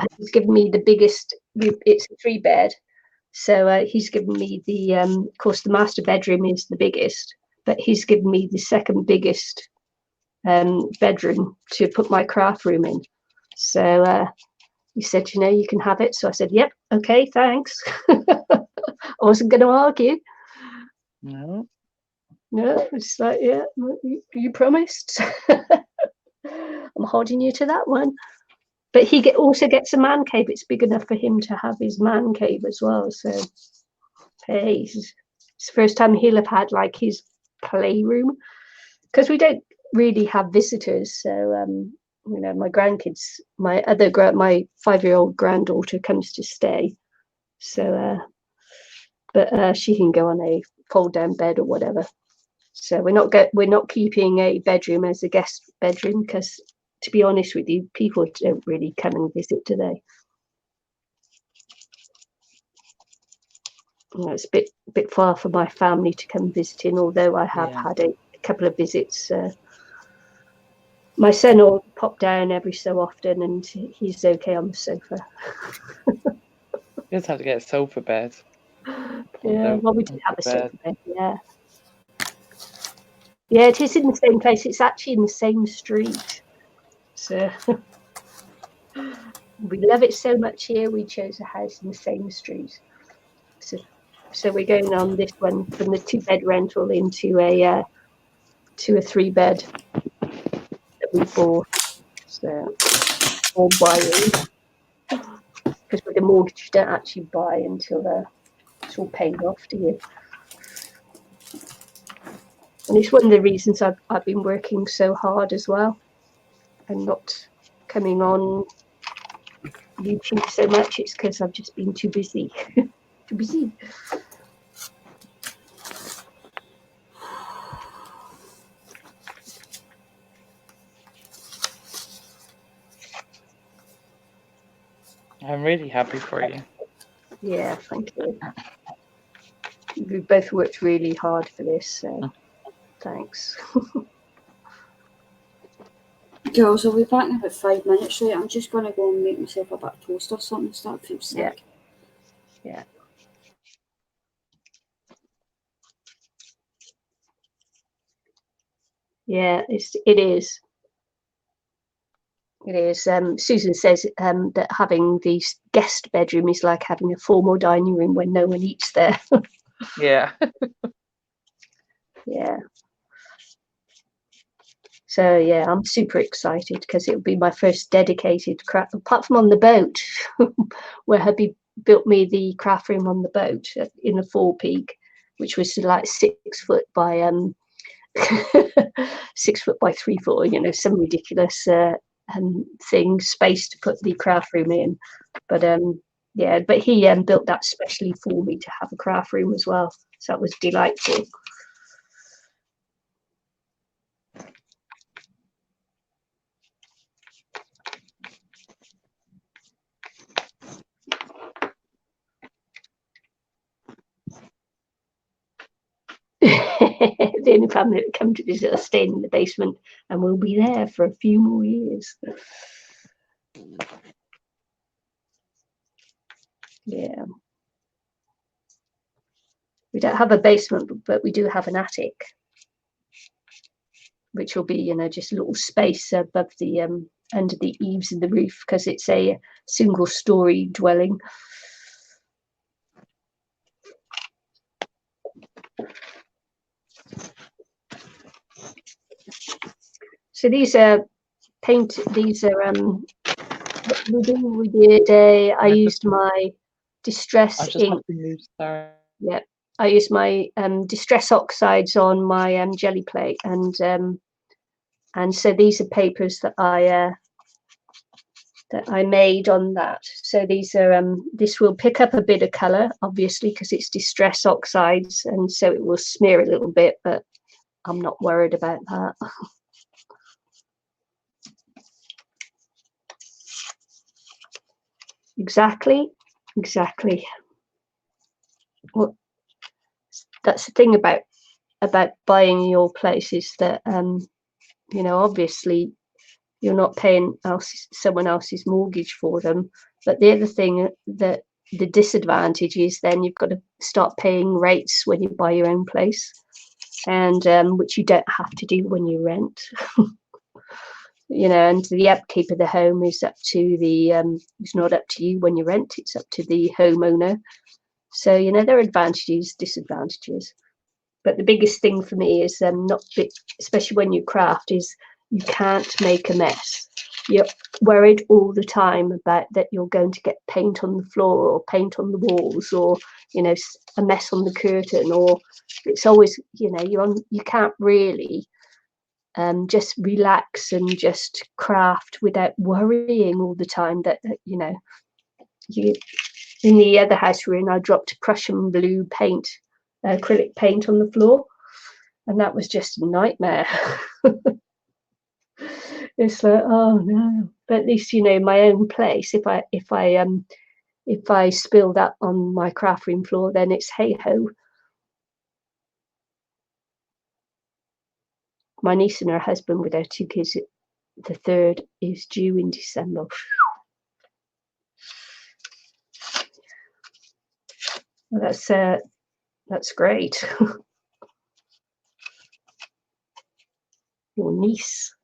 husband's given me the biggest. It's a 3-bed, so he's given me the. Of course, the master bedroom is the biggest, but he's given me the second biggest bedroom to put my craft room in. So he said, you know, you can have it. So I said, yep, okay, thanks. I wasn't going to argue. No. No, it's like, yeah, you promised. I'm holding you to that one. But he also gets a man cave. It's big enough for him to have his man cave as well. So, hey, it's the first time he'll have had like his playroom, because we don't really have visitors. So, you know, my grandkids, my 5-year-old granddaughter comes to stay. So, but she can go on a fold-down bed or whatever. So we're not keeping a bedroom as a guest bedroom, because, to be honest with you, people don't really come and visit, do they? You know, it's a bit far for my family to come visiting, although I have had a couple of visits. My son will pop down every so often, and he's okay on the sofa. You just have to get a sofa bed. Yeah, well, we do have a sofa bed, yeah. Yeah, it is in the same place. It's actually in the same street. So we love it so much here. We chose a house in the same street. So we're going on this one from the 2-bed rental into a 3-bed that we bought. So, or buying, because with a mortgage, you don't actually buy until it's all paid off, do you? And it's one of the reasons I've been working so hard as well, and not coming on YouTube so much. It's because I've just been too busy. Too busy. I'm really happy for you. Yeah, thank you. We both worked really hard for this, so thanks. Girls, I'll be back in about 5 minutes, right? I'm just going to go and make myself a bit of toast or something, start feeling sick. Yeah. Yeah, it is. It is. Susan says that having the guest bedroom is like having a formal dining room when no one eats there. Yeah. Yeah. So yeah, I'm super excited because it'll be my first dedicated craft, apart from on the boat, where hubby built me the craft room on the boat in the forepeak, which was like 6 foot by 6 foot by 3 foot, you know, some ridiculous space to put the craft room in. But yeah, but he built that specially for me to have a craft room as well. So that was delightful. The only family that come to visit are staying in the basement, and we'll be there for a few more years. Yeah. We don't have a basement, but we do have an attic, which will be, you know, just a little space above the under the eaves of the roof, because it's a single-story dwelling. So these are we did I used my distress ink. Yeah, I used my distress oxides on my jelly plate, and so these are papers that I that I made on that. So these are this will pick up a bit of colour, obviously, because it's distress oxides, and so it will smear a little bit, but I'm not worried about that. Exactly. Well, that's the thing about buying your place, is that you know, obviously you're not paying someone else's mortgage for them, but the other thing that the disadvantage is then you've got to start paying rates when you buy your own place, and which you don't have to do when you rent. You know, and the upkeep of the home is up to the it's not up to you when you rent, it's up to the homeowner. So, you know, there are advantages, disadvantages, but the biggest thing for me is especially when you craft, is you can't make a mess. You're worried all the time about that you're going to get paint on the floor or paint on the walls, or, you know, a mess on the curtain, or it's always, you know, you can't really just relax and just craft without worrying all the time that you know, you, in the other house we're in, I dropped Prussian blue paint, acrylic paint on the floor, and that was just a nightmare. It's like, oh no. But at least, you know, my own place, if I spill that on my craft room floor, then it's hey ho. My niece and her husband with their 2 kids, the third is due in December. Well, that's great. Your niece.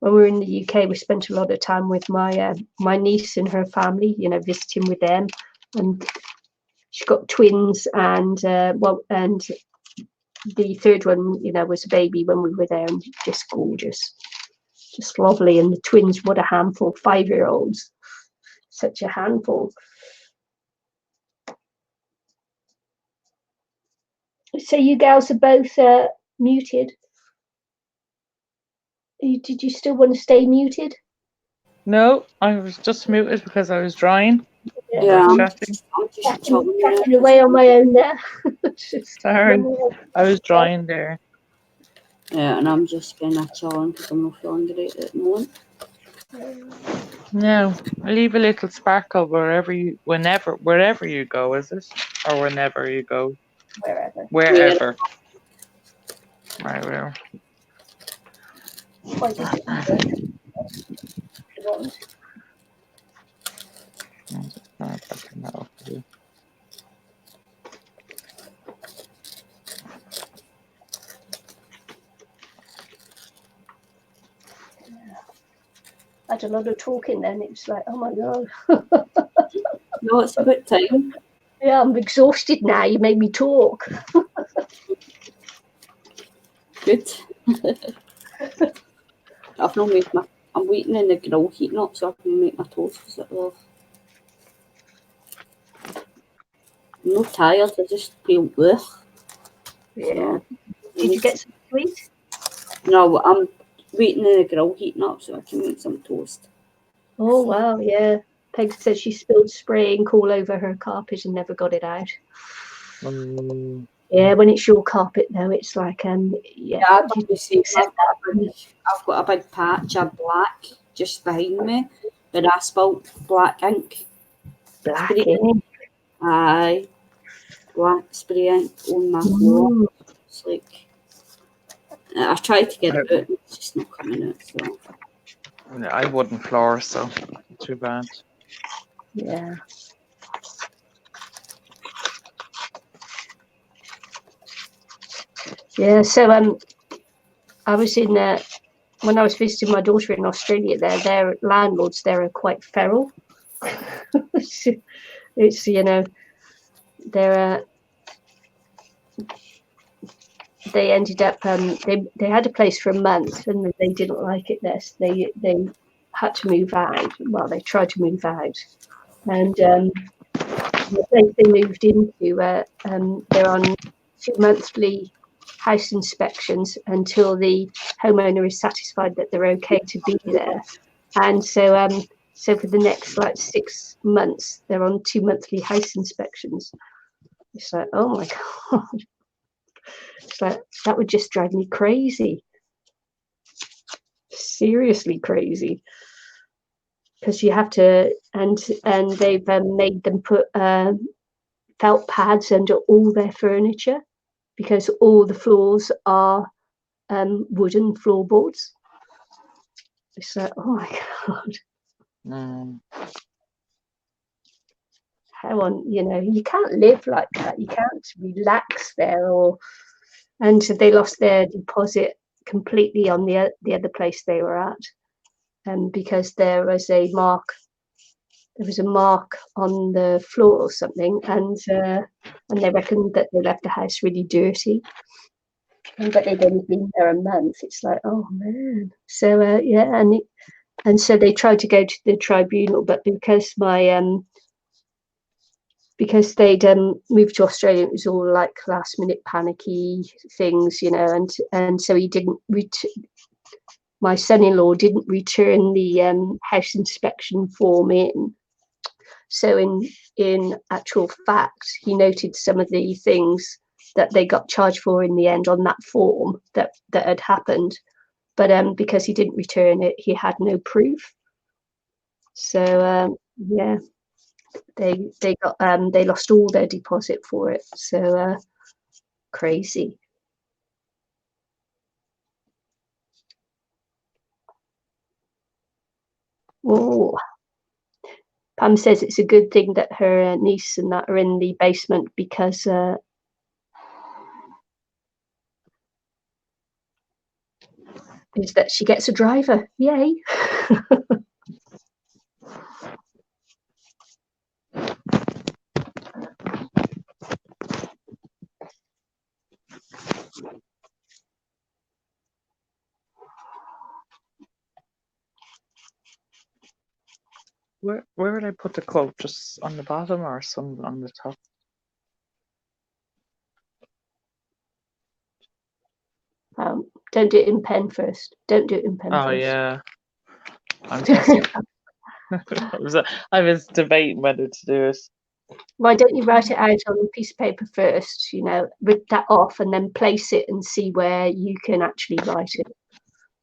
When we were in the UK, we spent a lot of time with my my niece and her family, you know, visiting with them, and she got twins, and and the third one, you know, was a baby when we were there, and just gorgeous, just lovely. And the twins, what a handful, 5-year-olds, such a handful. So you girls are both muted. Did you still want to stay muted? No, I was just muted because I was drying. Yeah, I was I'm chatting. just chilling Chatting away on my own there. Sorry, I was drying there. Yeah, and I'm just kind of chilling because I'm not feeling great at the moment. No, leave a little sparkle wherever you go, is it? Or whenever you go? Wherever. Right, where? I had a lot of talking then. It was like, oh my god. No, it's a good time. Yeah, I'm exhausted now. You made me talk. Good. I've not made I'm waiting in the grill heating up so I can make my toast because I'm not tired, I just feel ugh. Yeah. So, Did you get some sweet? No, I'm waiting in the grill heating up so I can make some toast. Oh wow, yeah. Peg says she spilled spray ink all over her carpet and never got it out. Yeah, when it's your carpet though, it's like Yeah, I've got a big patch of black just behind me, but I spilled black ink. Black ink. Aye, black spray ink on my floor. It's like I tried to get it out, it's just not coming out. So I wouldn't floor, so too bad. Yeah. Yeah. So I was in when I was visiting my daughter in Australia. Their landlords there are quite feral. It's, you know, they ended up they had a place for a month and they didn't like it there, so they had to move out. Well, they tried to move out, and the place they moved into, they're on 2 monthly house inspections until the homeowner is satisfied that they're okay to be there. And so so for the next like 6 months, they're on 2 monthly house inspections. It's like, oh my God. It's like, that would just drive me crazy. Seriously crazy. Because you have to, and they've made them put felt pads under all their furniture because all the floors are wooden floorboards. It's like, oh my God. How on, you can't live like that. You can't relax there. And so they lost their deposit completely on the other place they were at, because there was a mark on the floor or something, and they reckoned that they left the house really dirty, but they'd only been there a month. It's like, oh man. So and so they tried to go to the tribunal, but because because they'd moved to Australia, it was all like last minute panicky things, and so he didn't my son-in-law didn't return the house inspection form in. So in actual fact, he noted some of the things that they got charged for in the end on that form that had happened, but because he didn't return it, he had no proof. So they lost all their deposit for it. So crazy. Oh, Pam says it's a good thing that her niece and that are in the basement because is that she gets a driver. Yay. Where would I put the quote? Just on the bottom or some on the top? Don't do it in pen first. Don't do it in pen Oh first. yeah. I'm testing. I was debating whether to do it. Why don't you write it out on a piece of paper first, rip that off and then place it and see where you can actually write it.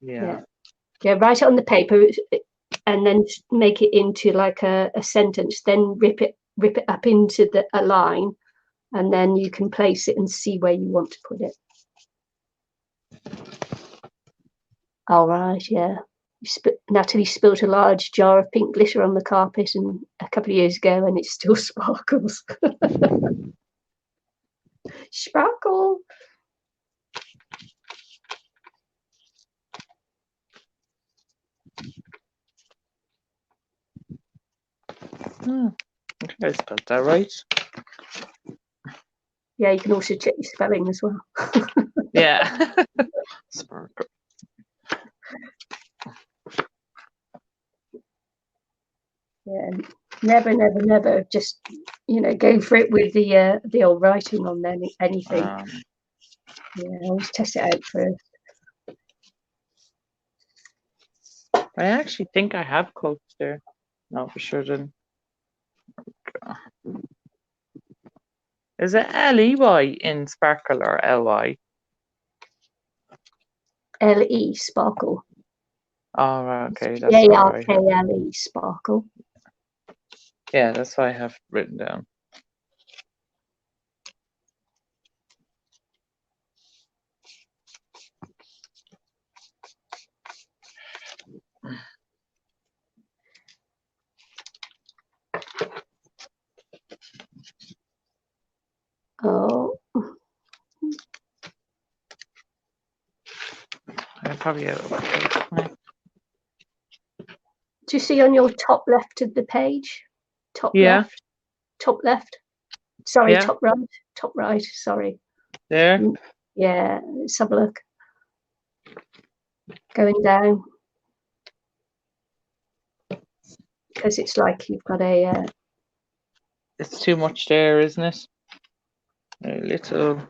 Yeah. Yeah, write it on the paper and then make it into like a sentence, then rip it up into a line, and then you can place it and see where you want to put it. All right, yeah. Natalie spilled a large jar of pink glitter on the carpet a couple of years ago, and it still sparkles. Sparkle. Okay, I spelled that right. Yeah, you can also check your spelling as well. Yeah. Sparkle. Yeah, never just go for it with the old writing on there, anything. Yeah, always test it out first. I actually think I have quotes there. No, for sure didn't. Is it L-E-Y in sparkle or L-Y? L-E, sparkle. Oh, right, okay, that's what I have. A-R-K-L-E, sparkle. Yeah, that's what I have written down. Oh. I probably have. Do you see on your top left of the page? Top left. Sorry, Yeah. top right. Sorry. There. Yeah, let's have a look. Going down. Because it's like you've got a... It's too much there, isn't it? A little...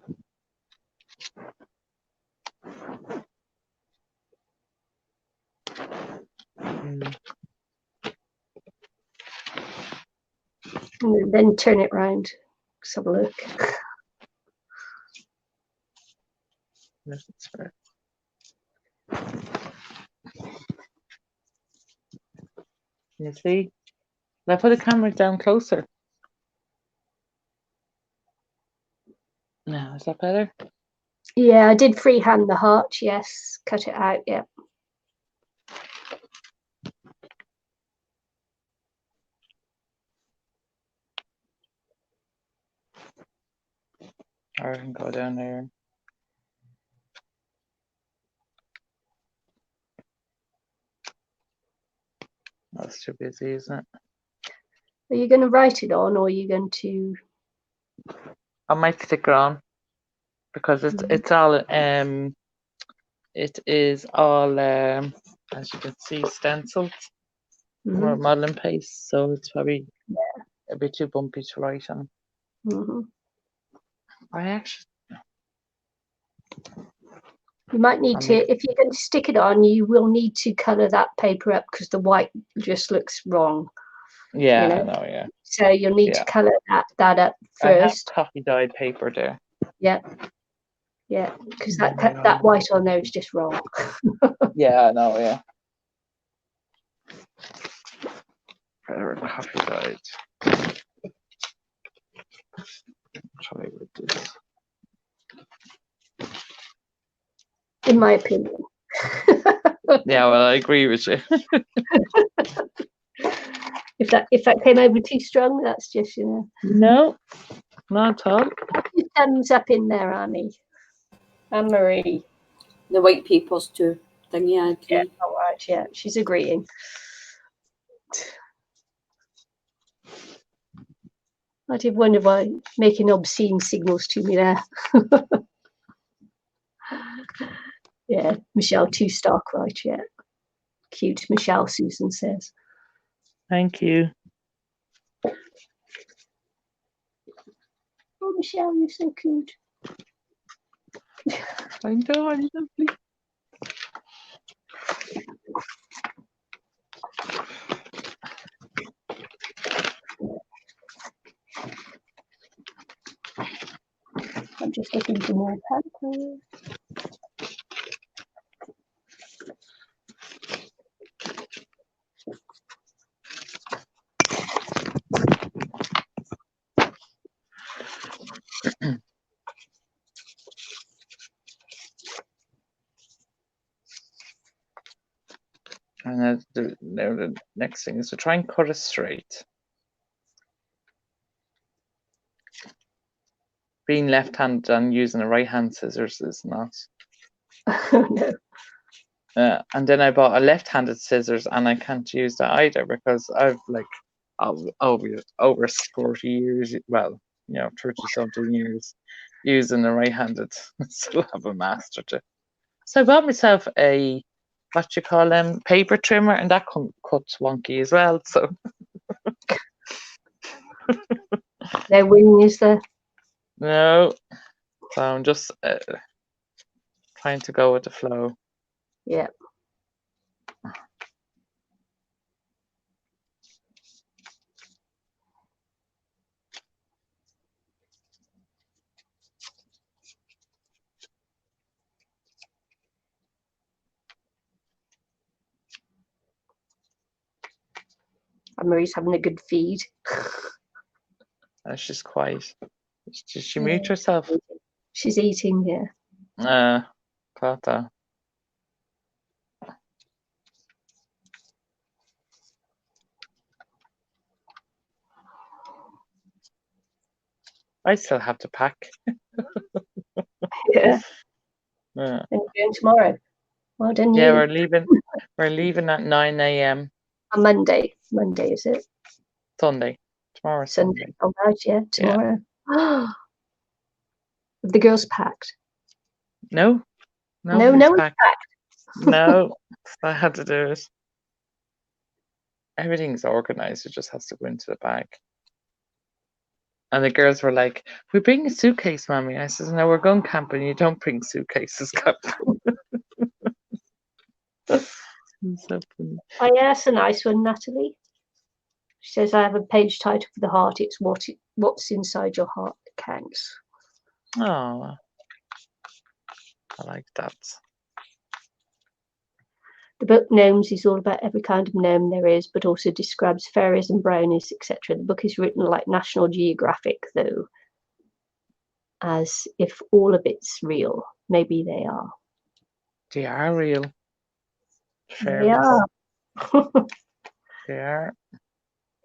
And then turn it round. Let's have a look. You see? I put the camera down closer. Now, is that better? Yeah, I did freehand the heart. Yes, cut it out. Yeah. Or I can go down there. That's too busy, isn't it? Are you going to write it on, or are you going to? I might stick it on because it's all it is all as you can see stenciled or modeling paste, so it's probably a bit too bumpy to write on. I actually You might need to, if you're going to stick it on, you will need to colour that paper up because the white just looks wrong. Yeah, you know? I know, yeah. So you'll need to colour that up I have first. coffee dyed paper there. Yeah. Yeah, because that white on there is just wrong. Yeah, I know, yeah. Better coffee dyed. Try with this. In my opinion. Yeah, well, I agree with you. If that came over too strong, that's just, No, not at all. Thumbs up in there, Annie. Anne-Marie. The white paper's too thingy, I agree. Yeah, all right, yeah, she's agreeing. I did wonder why making obscene signals to me there. Yeah, Michelle, too stark, right? Yeah, cute. Michelle, Susan says. Thank you. Oh, Michelle, you're so cute. I know, I'm lovely. I'm just looking for more paper. And now the next thing is to try and cut it straight. Being left-handed and using a right-hand scissors is not. No. And then I bought a left-handed scissors, and I can't use that either because I've over 40 years, well, 30-something years using the right-handed. Still have a master to. So I bought myself a paper trimmer, and that cuts wonky as well. So No winning, is there? no, so I'm just trying to go with the flow. Yeah. Marie's having a good feed. She's quiet. Did she mute herself? She's eating, yeah. Thought that. I still have to pack. Yeah. Yeah. And you're going tomorrow. Well done, Yeah, you. we're leaving. We're leaving at 9 a.m. On Monday. Monday, is it? Sunday. Tomorrow, Sunday. Oh, right, yeah, tomorrow. Yeah. The girls packed. No. No one's packed. No, I had to do it. Everything's organized. It just has to go into the bag. And the girls were like, "We bring a suitcase, Mommy." I said, "No, we're going camping. You don't bring suitcases camping." It's so funny. Oh yeah, that's a nice one, Natalie. She says, I have a page title for the heart. It's what's inside your heart that counts. Oh, I like that. The book Gnomes is all about every kind of gnome there is, but also describes fairies and brownies, etc. The book is written like National Geographic, though, as if all of it's real. Maybe they are. They are real. They Fairies. are. They are.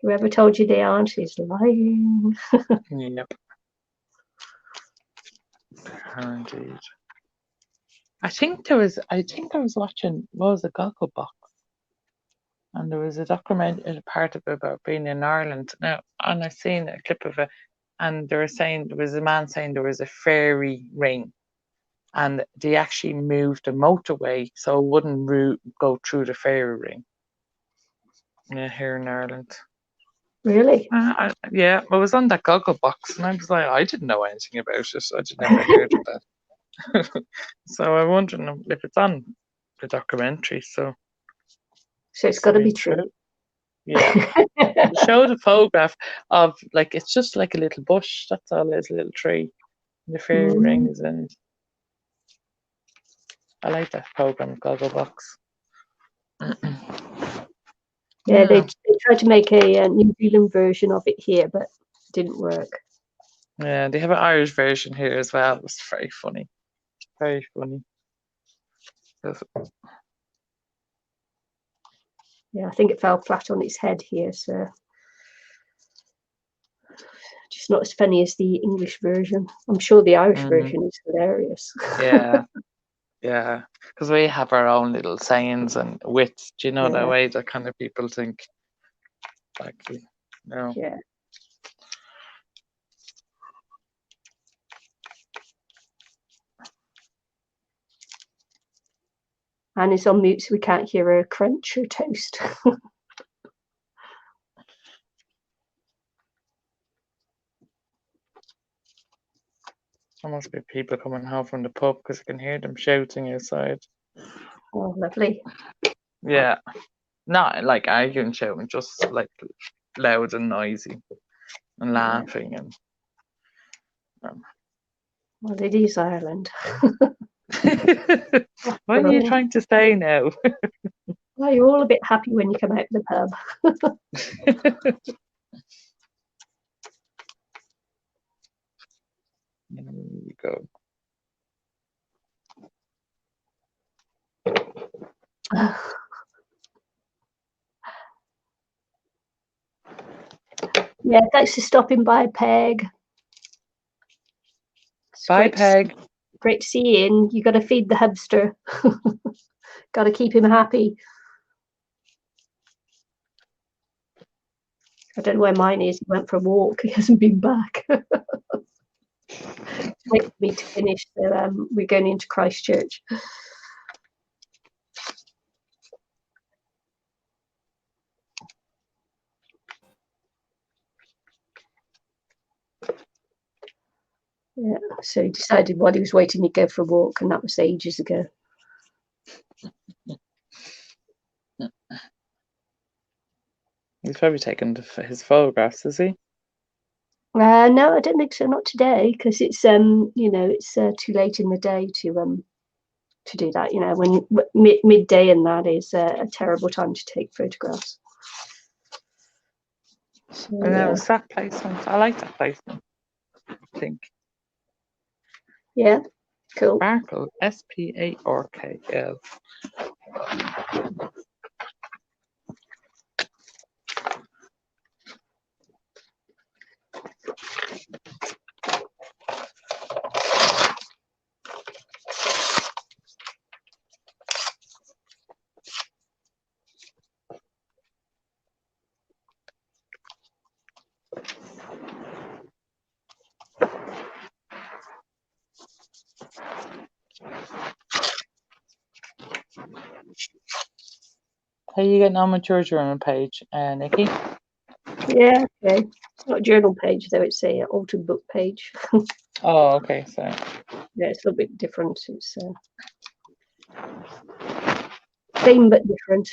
Whoever told you they aren't is lying. Yep. They are indeed. I think I was watching, what was it, Gogglebox? And there was a documentary, a part of it about being in Ireland. Now, and I seen a clip of it, and they were saying, there was a man saying there was a fairy ring, and they actually moved the motorway so it wouldn't go through the fairy ring. Yeah, here in Ireland. Really? Yeah, I was on that Gogglebox, and I was like, I didn't know anything about it. I just never heard of that. So I'm wondering if it's on the documentary. So it's got to be true. Yeah. They showed a photograph of, like, it's just like a little bush. That's all. It's a little tree. And the fairy ring is in it. I like that program, Gogglebox. Yeah, they tried to make a New Zealand version of it here, but it didn't work. Yeah, they have an Irish version here as well. It was very funny. Very funny. Yeah, I think it fell flat on its head here, so just not as funny as the English version. I'm sure the Irish version is hilarious. Yeah, yeah, because we have our own little sayings and wits. Do you know that way that kind of people think? Like, no. Yeah. Anna's on mute, so we can't hear her crunch or toast. There must be people coming home from the pub because I can hear them shouting outside. Oh, lovely. Yeah, not like arguing, shouting, just like loud and noisy and laughing and. Well, it is Ireland. What are you trying to say now? Well, you're all a bit happy when you come out of the pub. There you go. Yeah, thanks for stopping by, Peg. Bye, Peg. Great to see you in. You got to feed the hamster. Got to keep him happy. I don't know where mine is. He went for a walk. He hasn't been back. Wait for me to finish. So we're going into Christchurch. Yeah, so he decided while he was waiting he'd go for a walk, and that was ages ago. He's probably taken his photographs, is he? No, I don't think so. Not today, because it's it's too late in the day to do that. You know, when midday and that is a terrible time to take photographs. So, And that was that placement. I like that placement. I think. Yeah, cool. Sparkle, SPARKL. How are you getting on with your journal page, Nicky? Yeah, okay. It's not a journal page though; it's a altered book page. Oh, okay. So yeah, it's a little bit different. It's Same but different.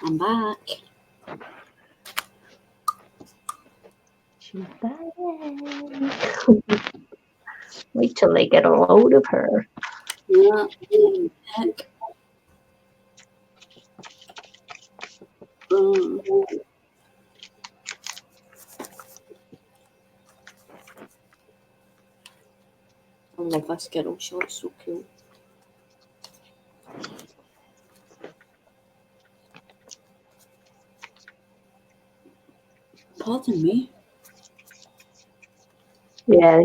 I'm back. She's back. Wait till they get a load of her. Yeah, heck. I love this girl. She looks so cool. Pardon me. Yeah,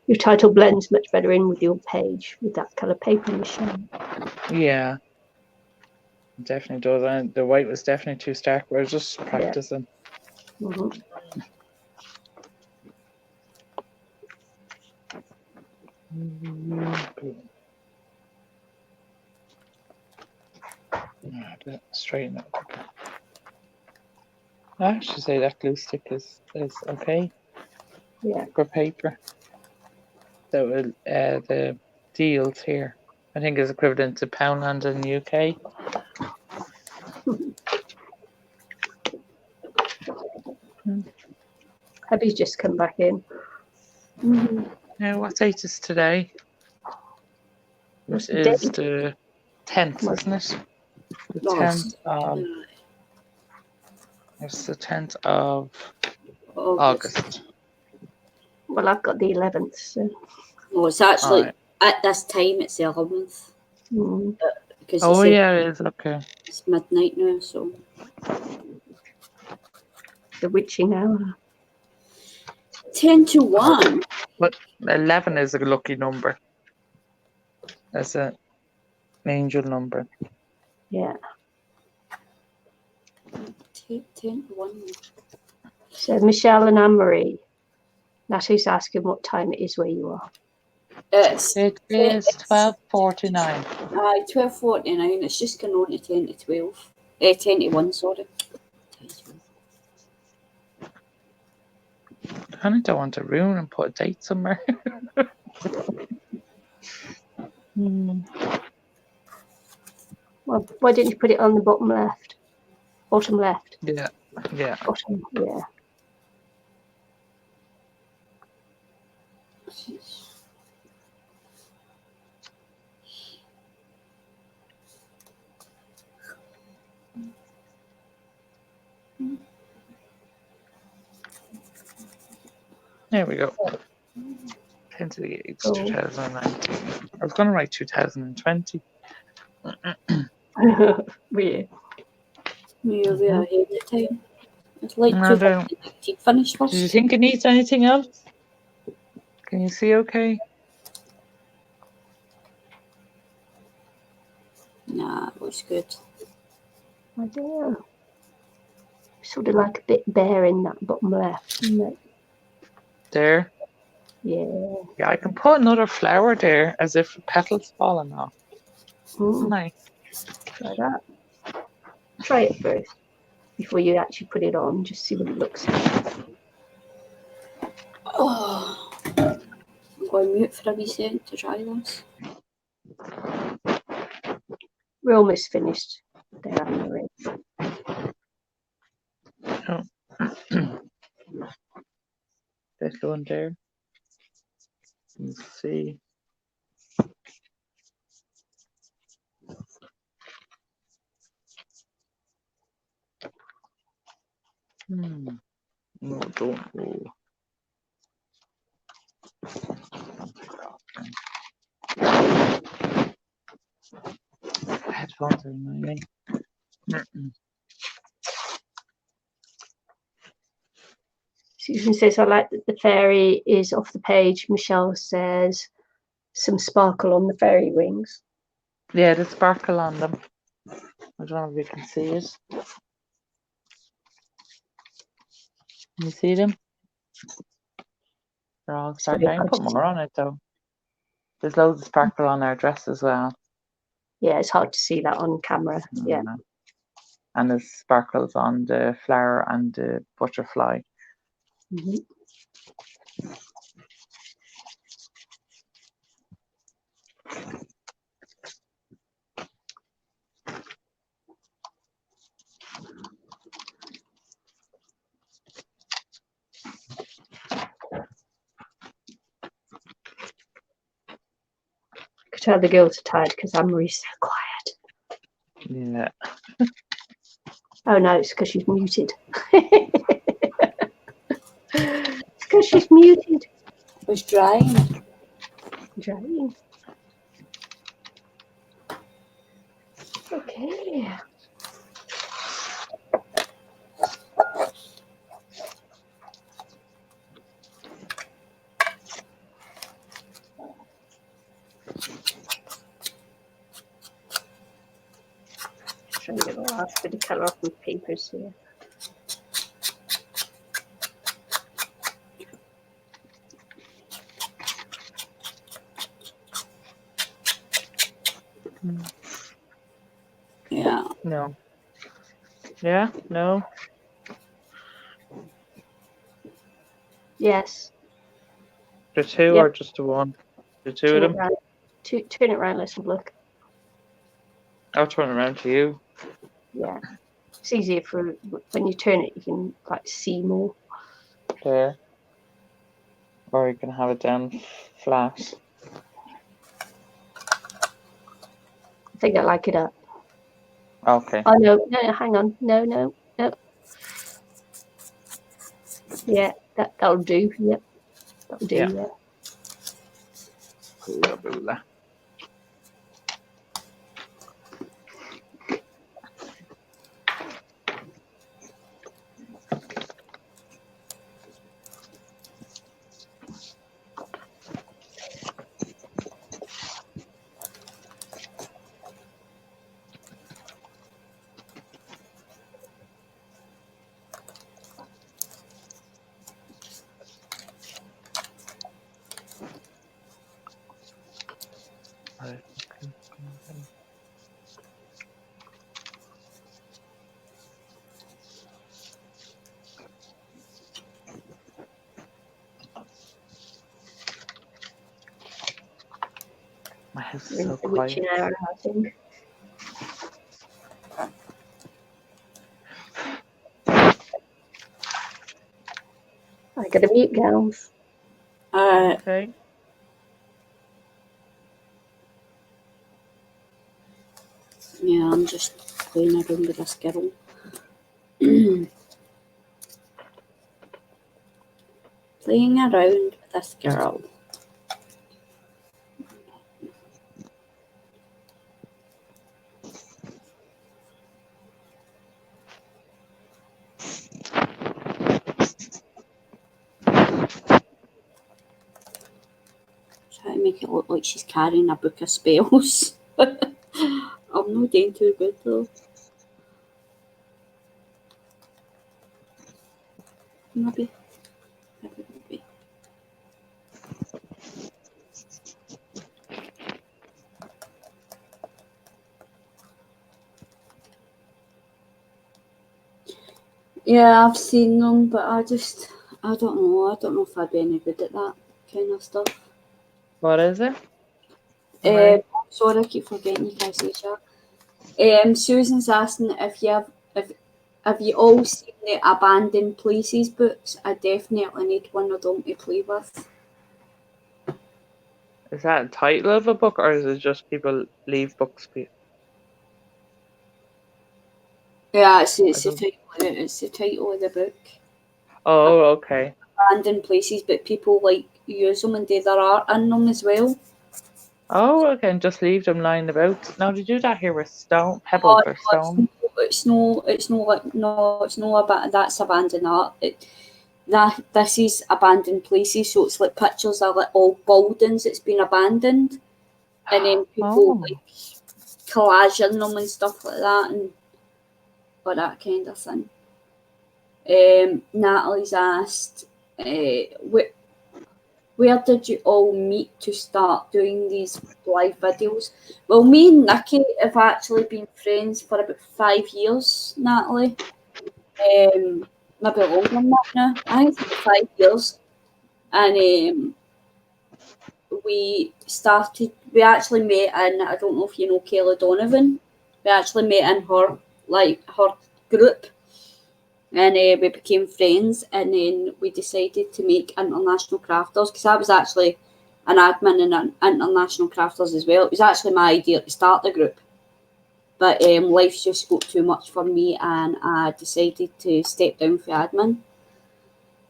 your title blends much better in with your page with that colour paper, Michelle. Yeah. It definitely does. And the white was definitely too stark. We're just practicing. Mm-hmm. Straighten it. I should say that glue stick is okay. Yeah. For paper. So the deals here, I think, is equivalent to Poundland in the UK. Abby's just come back in. Now, what date is today? What's It the is date? the 10th, isn't it? The No, 10th of... It's the 10th of August. Well, I've got the 11th, so. Oh, it's actually, Right. at this time, it's the 11th. Because Oh, yeah, it is. Okay. It's midnight now, so. The witching hour. 10 to 1. But 11 is a lucky number. That's an angel number. Yeah. 10 to 1. So Michelle and Anne-Marie. Natalie's asking what time it is where you are. It is 12:49. 12:49. It's just going on to 10 to 12. 10 to 1, sorry. I kind of don't want to ruin and put a date somewhere. Well, why didn't you put it on the bottom left? Bottom left. Yeah. Bottom, yeah. There we go. 10 to the 8th, 2019. I was going to write 2020. Weird. You're way ahead of time. It's like I don't. 2019 finished first. Do you think it needs anything else? Can you see okay? Nah, it looks good. I don't know. Sort of like a bit bare in that bottom left, isn't it? There. Yeah. Yeah, I can put another flower there as if petals falling off. Nice. Try that. Try it first before you actually put it on. Just see what it looks like. Oh, I'm going mute for a wee second to try this. We're almost finished. There, Anne-Marie. Oh. This one there. Let's see. No, don't go. Headphones are annoying. Susan says, I like that the fairy is off the page. Michelle says, some sparkle on the fairy wings. Yeah, the sparkle on them. I don't know if you can see it. Can you see them? They're all sparkling. I can put more on it though. There's loads of sparkle on our dress as well. Yeah, it's hard to see that on camera. Yeah. And there's sparkles on the flower and the butterfly. tell the girls are tired because I'm really so quiet. Yeah. Oh no, it's because she's muted. It's because she's muted. It was drying. Drying. Okay. Trying to get the last bit of colour off my papers here. Yeah. No. Yeah. No. Yes. The two Yep. or just the one? The two Turn of it them. round. Turn it round. Let's have a look. I'll turn around to you. Yeah. It's easier for when you turn it. You can like see more. There. Or you can have it down flat. I think I like it up. Okay. Oh no! Hang on. No. Yeah, that'll do. Yep, that'll do. Yeah. Yeah. Boola boola. My house is so The witching quiet. hour, I think. I got to mute, gals. Okay. Yeah, I'm just playing around with this girl. Playing around with this girl. Try to make it look like she's carrying a book of spells. I'm not doing too good though. Maybe. Yeah, I've seen them, but I don't know. I don't know if I'd be any good at that kind of stuff. What is it? Right. Sorry, I keep forgetting you guys say Susan's asking if you all seen the Abandoned Places books. I definitely need one of them to play with. Is that a title of a book, or is it just people leave books? Yeah, it's the title of the book. Oh, okay. Abandoned Places, but people like use them and do their art in them as well. Oh, okay, and just leave them lying about. Now, to do that here with stone, pebbles or stone. It's no about that's abandoned art. This is Abandoned Places, so it's like pictures of like all buildings that's been abandoned, and then people like collaging them and stuff like that, and all that kind of thing. Natalie's asked, where did you all meet to start doing these live videos? Well, me and Nicky have actually been friends for about 5 years, Natalie. Maybe longer than that now. I think it's 5 years. And we actually met in, I don't know if you know Kayla Donovan. We actually met in her group. And we became friends, and then we decided to make International Crafters, because I was actually an admin in International Crafters as well. It was actually my idea to start the group, but life just got too much for me, and I decided to step down for admin.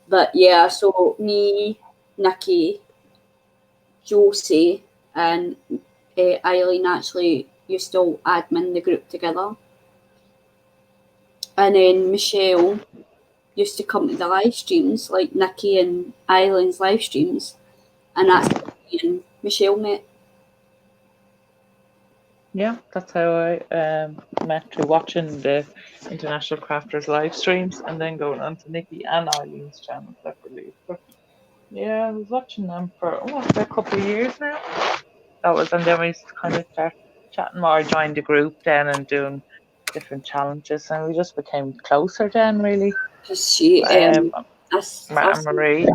But yeah, so me, Nicky, Josie, and Eileen actually used to all admin the group together. And then Michelle used to come to the live streams, like Nicky and Eileen's live streams, and that's how me and Michelle met. Yeah, that's how I met, through watching the International Crafters live streams and then going on to Nicky and Eileen's channel separately. But yeah, I was watching them for a couple of years now. That was, and then we kind of start chatting more, joined the group then and doing different challenges, and we just became closer then, really. Because she, Matt and Marie.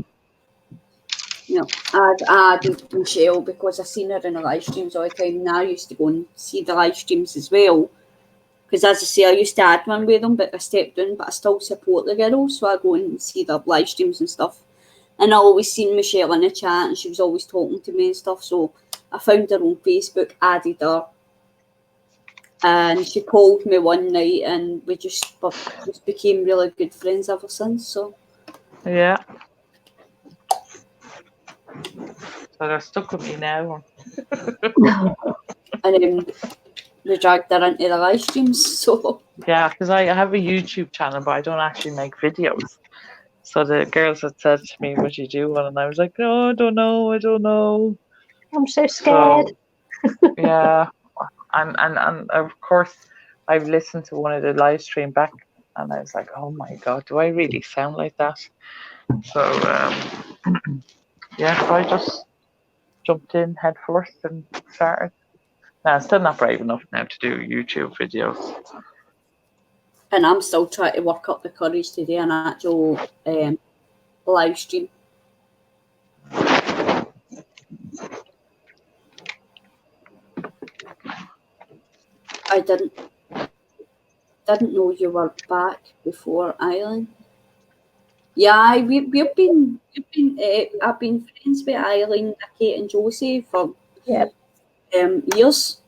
you know, I added Michelle because I seen her in the live streams all the time, and I used to go and see the live streams as well. Because as I say, I used to admin with them, but I stepped down, but I still support the girls, so I go and see the live streams and stuff. And I always seen Michelle in the chat, and she was always talking to me and stuff, so I found her on Facebook, added her, and she called me one night, and we just became really good friends ever since. So Yeah. So they're stuck with me now. and then we dragged her into the live streams. So Yeah, because I have a YouTube channel, but I don't actually make videos. So the girls had said to me, "What you do?" And I was like, "No, I don't know." I'm so scared. So, yeah, and of course, I've listened to one of the live stream back, and I was like, "Oh my god, do I really sound like that?" So yeah, so I just jumped in head first and started. Now I'm still not brave enough now to do YouTube videos. and I'm still trying to work up the courage to do an actual live stream. I didn't know you were back before, Eileen. Yeah, we've been I've been friends with Eileen, Nicky, and Josie for Yeah. years.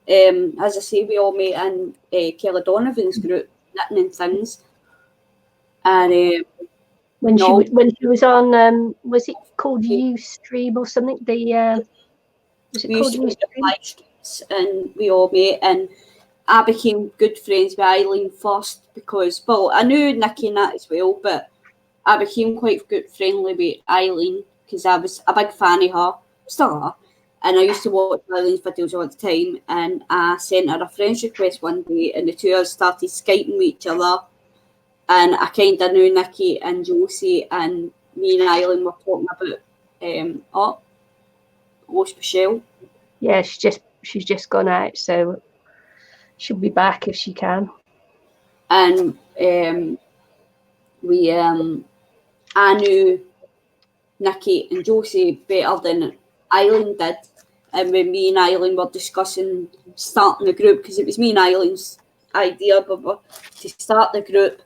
As I say, we all met in Kelly Donovan's group, knitting and things. And When no. she was on, was it called Ustream or something? Was it we called used to do Ustream? live streams, and we all met, and I became good friends with Eileen first because, well, I knew Nicky and that as well, but I became quite good friendly with Eileen because I was a big fan of her, still are, and I used to watch Eileen's videos all the time, and I sent her a friend's request one day, and the two of us started Skyping with each other, and I kind of knew Nicky and Josie, and me and Eileen were talking about Roast Michelle. Yeah, she's just gone out, so she'll be back if she can. And I knew Nicky and Josie better than Eileen did, and when me and Eileen were discussing starting the group, because it was me and Eileen's idea, but to start the group,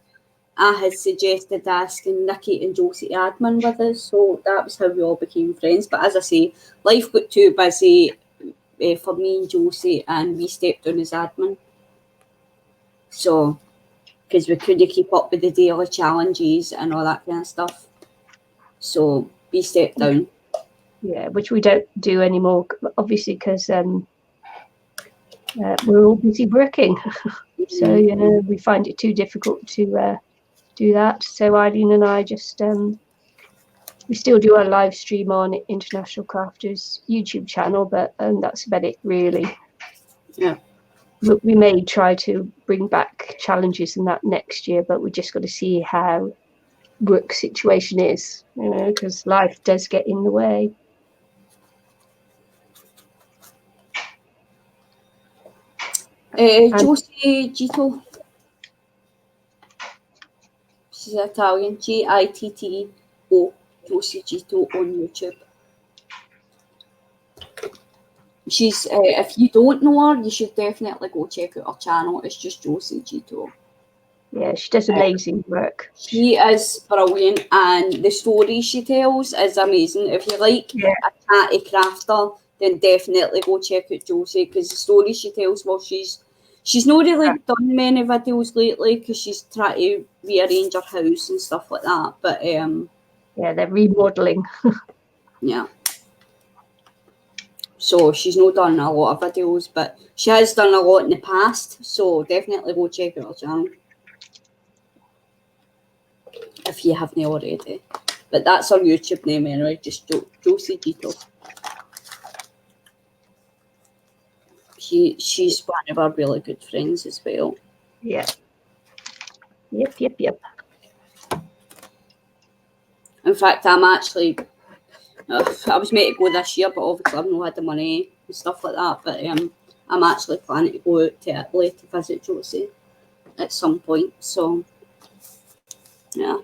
I had suggested asking Nicky and Josie to admin with us, so that was how we all became friends. But as I say, life got too busy for me and Josie, and we stepped down as admin. So, because we couldn't keep up with the daily challenges and all that kind of stuff. So, we stepped down. Yeah, which we don't do anymore, obviously, because we're all busy working. So, we find it too difficult to do that. So Eileen and I just, we still do our live stream on International Crafters YouTube channel, but that's about it, really. Yeah. We may try to bring back challenges and that next year, but we just got to see how work situation is, because life does get in the way. Josie Gito. She's Italian. Gitto. Josie Gito on YouTube. She's, if you don't know her, you should definitely go check out her channel. It's just Josie Gito. Yeah, she does amazing work. She is brilliant, and the stories she tells is amazing. If you like Yeah. a catty crafter, then definitely go check out Josie, because the stories she tells, well, she's not really done many videos lately because she's trying to rearrange her house and stuff like that. But Yeah, they're remodeling. yeah. So she's not done a lot of videos, but she has done a lot in the past. So definitely go check out her channel if you haven't already. But that's her YouTube name anyway, just Josie Gito. She's one of our really good friends as well. Yeah. Yep. In fact, I'm actually, I was meant to go this year, but obviously I've not had the money and stuff like that. But I'm actually planning to go out to Italy to visit Josie at some point. So, yeah.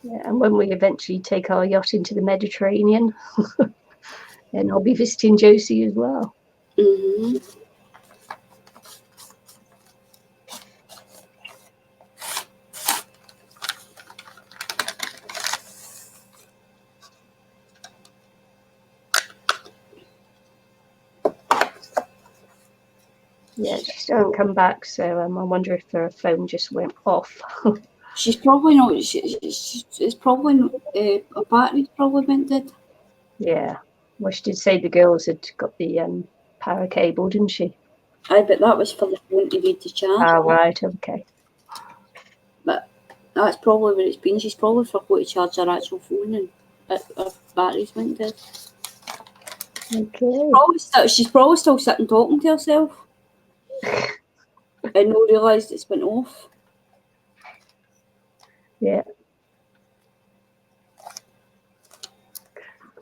Yeah, and when we eventually take our yacht into the Mediterranean, then I'll be visiting Josie as well. Mm-hmm. Yeah, she still hasn't come back, so I wonder if her phone just went off. She's probably not. It's probably not, her battery's probably went dead. Yeah. Well, she did say the girls had got the power cable, didn't she? Aye, but that was for the phone to read the charge. Ah, right, okay. But that's probably where it's been. She's probably forgot to charge her actual phone, and her batteries went dead. Okay. She's probably still sitting talking to herself and not realised it's been off. Yeah.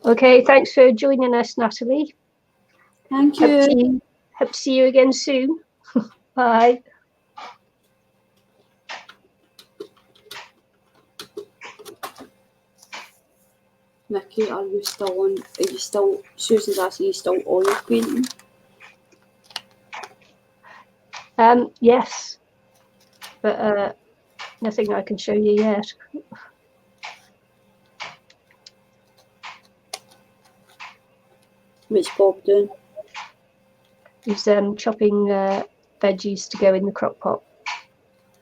Okay, thanks for joining us, Natalie. Thank Hope you. to see you again soon. Bye. Nicky, are you still on? Are you still? Susan's asking, are you still oil painting? Yes, but nothing I can show you yet. What's Bob doing? He's chopping veggies to go in the crock pot.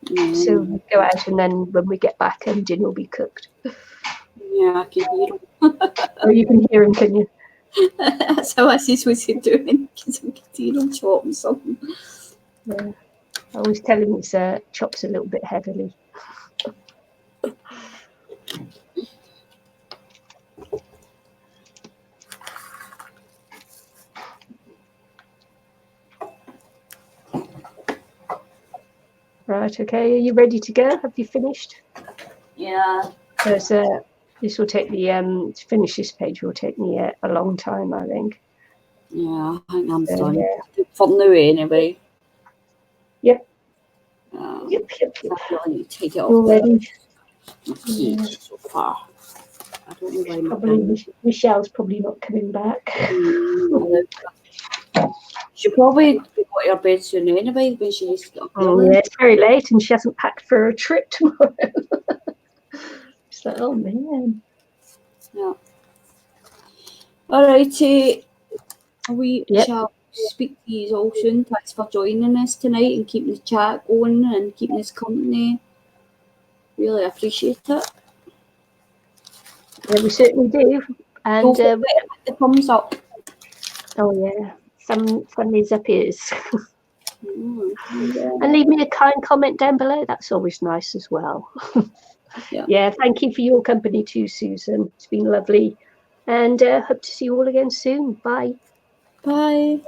Mm. So we go out, and then when we get back, dinner will be cooked. Yeah, I can hear him. Oh, you can hear him, can you? That's how I see what he's doing, because I can hear him chopping something. Yeah. I always tell him his chops a little bit heavily. Right, okay, are you ready to go? Have you finished? Yeah. Because this will take me, to finish this page will take me a long time, I think. Yeah, I think I'm done. Yeah. For now, anyway. Yep. Yep. I really need to take it off. You're ready? Yeah. So far. I don't know why Probably Michelle's probably not coming back. She'll probably go to her bed soon anyway when she needs to get up early. Yeah, it's very late and she hasn't packed for a trip tomorrow. It's like, oh man. Yeah. Alrighty. We shall speak to you all soon. Thanks for joining us tonight and keeping the chat going and keeping us company. Really appreciate it. Yeah, we certainly do. And don't forget the thumbs up. Oh yeah, some funnies appears. Yeah. And leave me a kind comment down below. That's always nice as well. Yeah, thank you for your company too, Susan. It's been lovely. And hope to see you all again soon. Bye. Bye.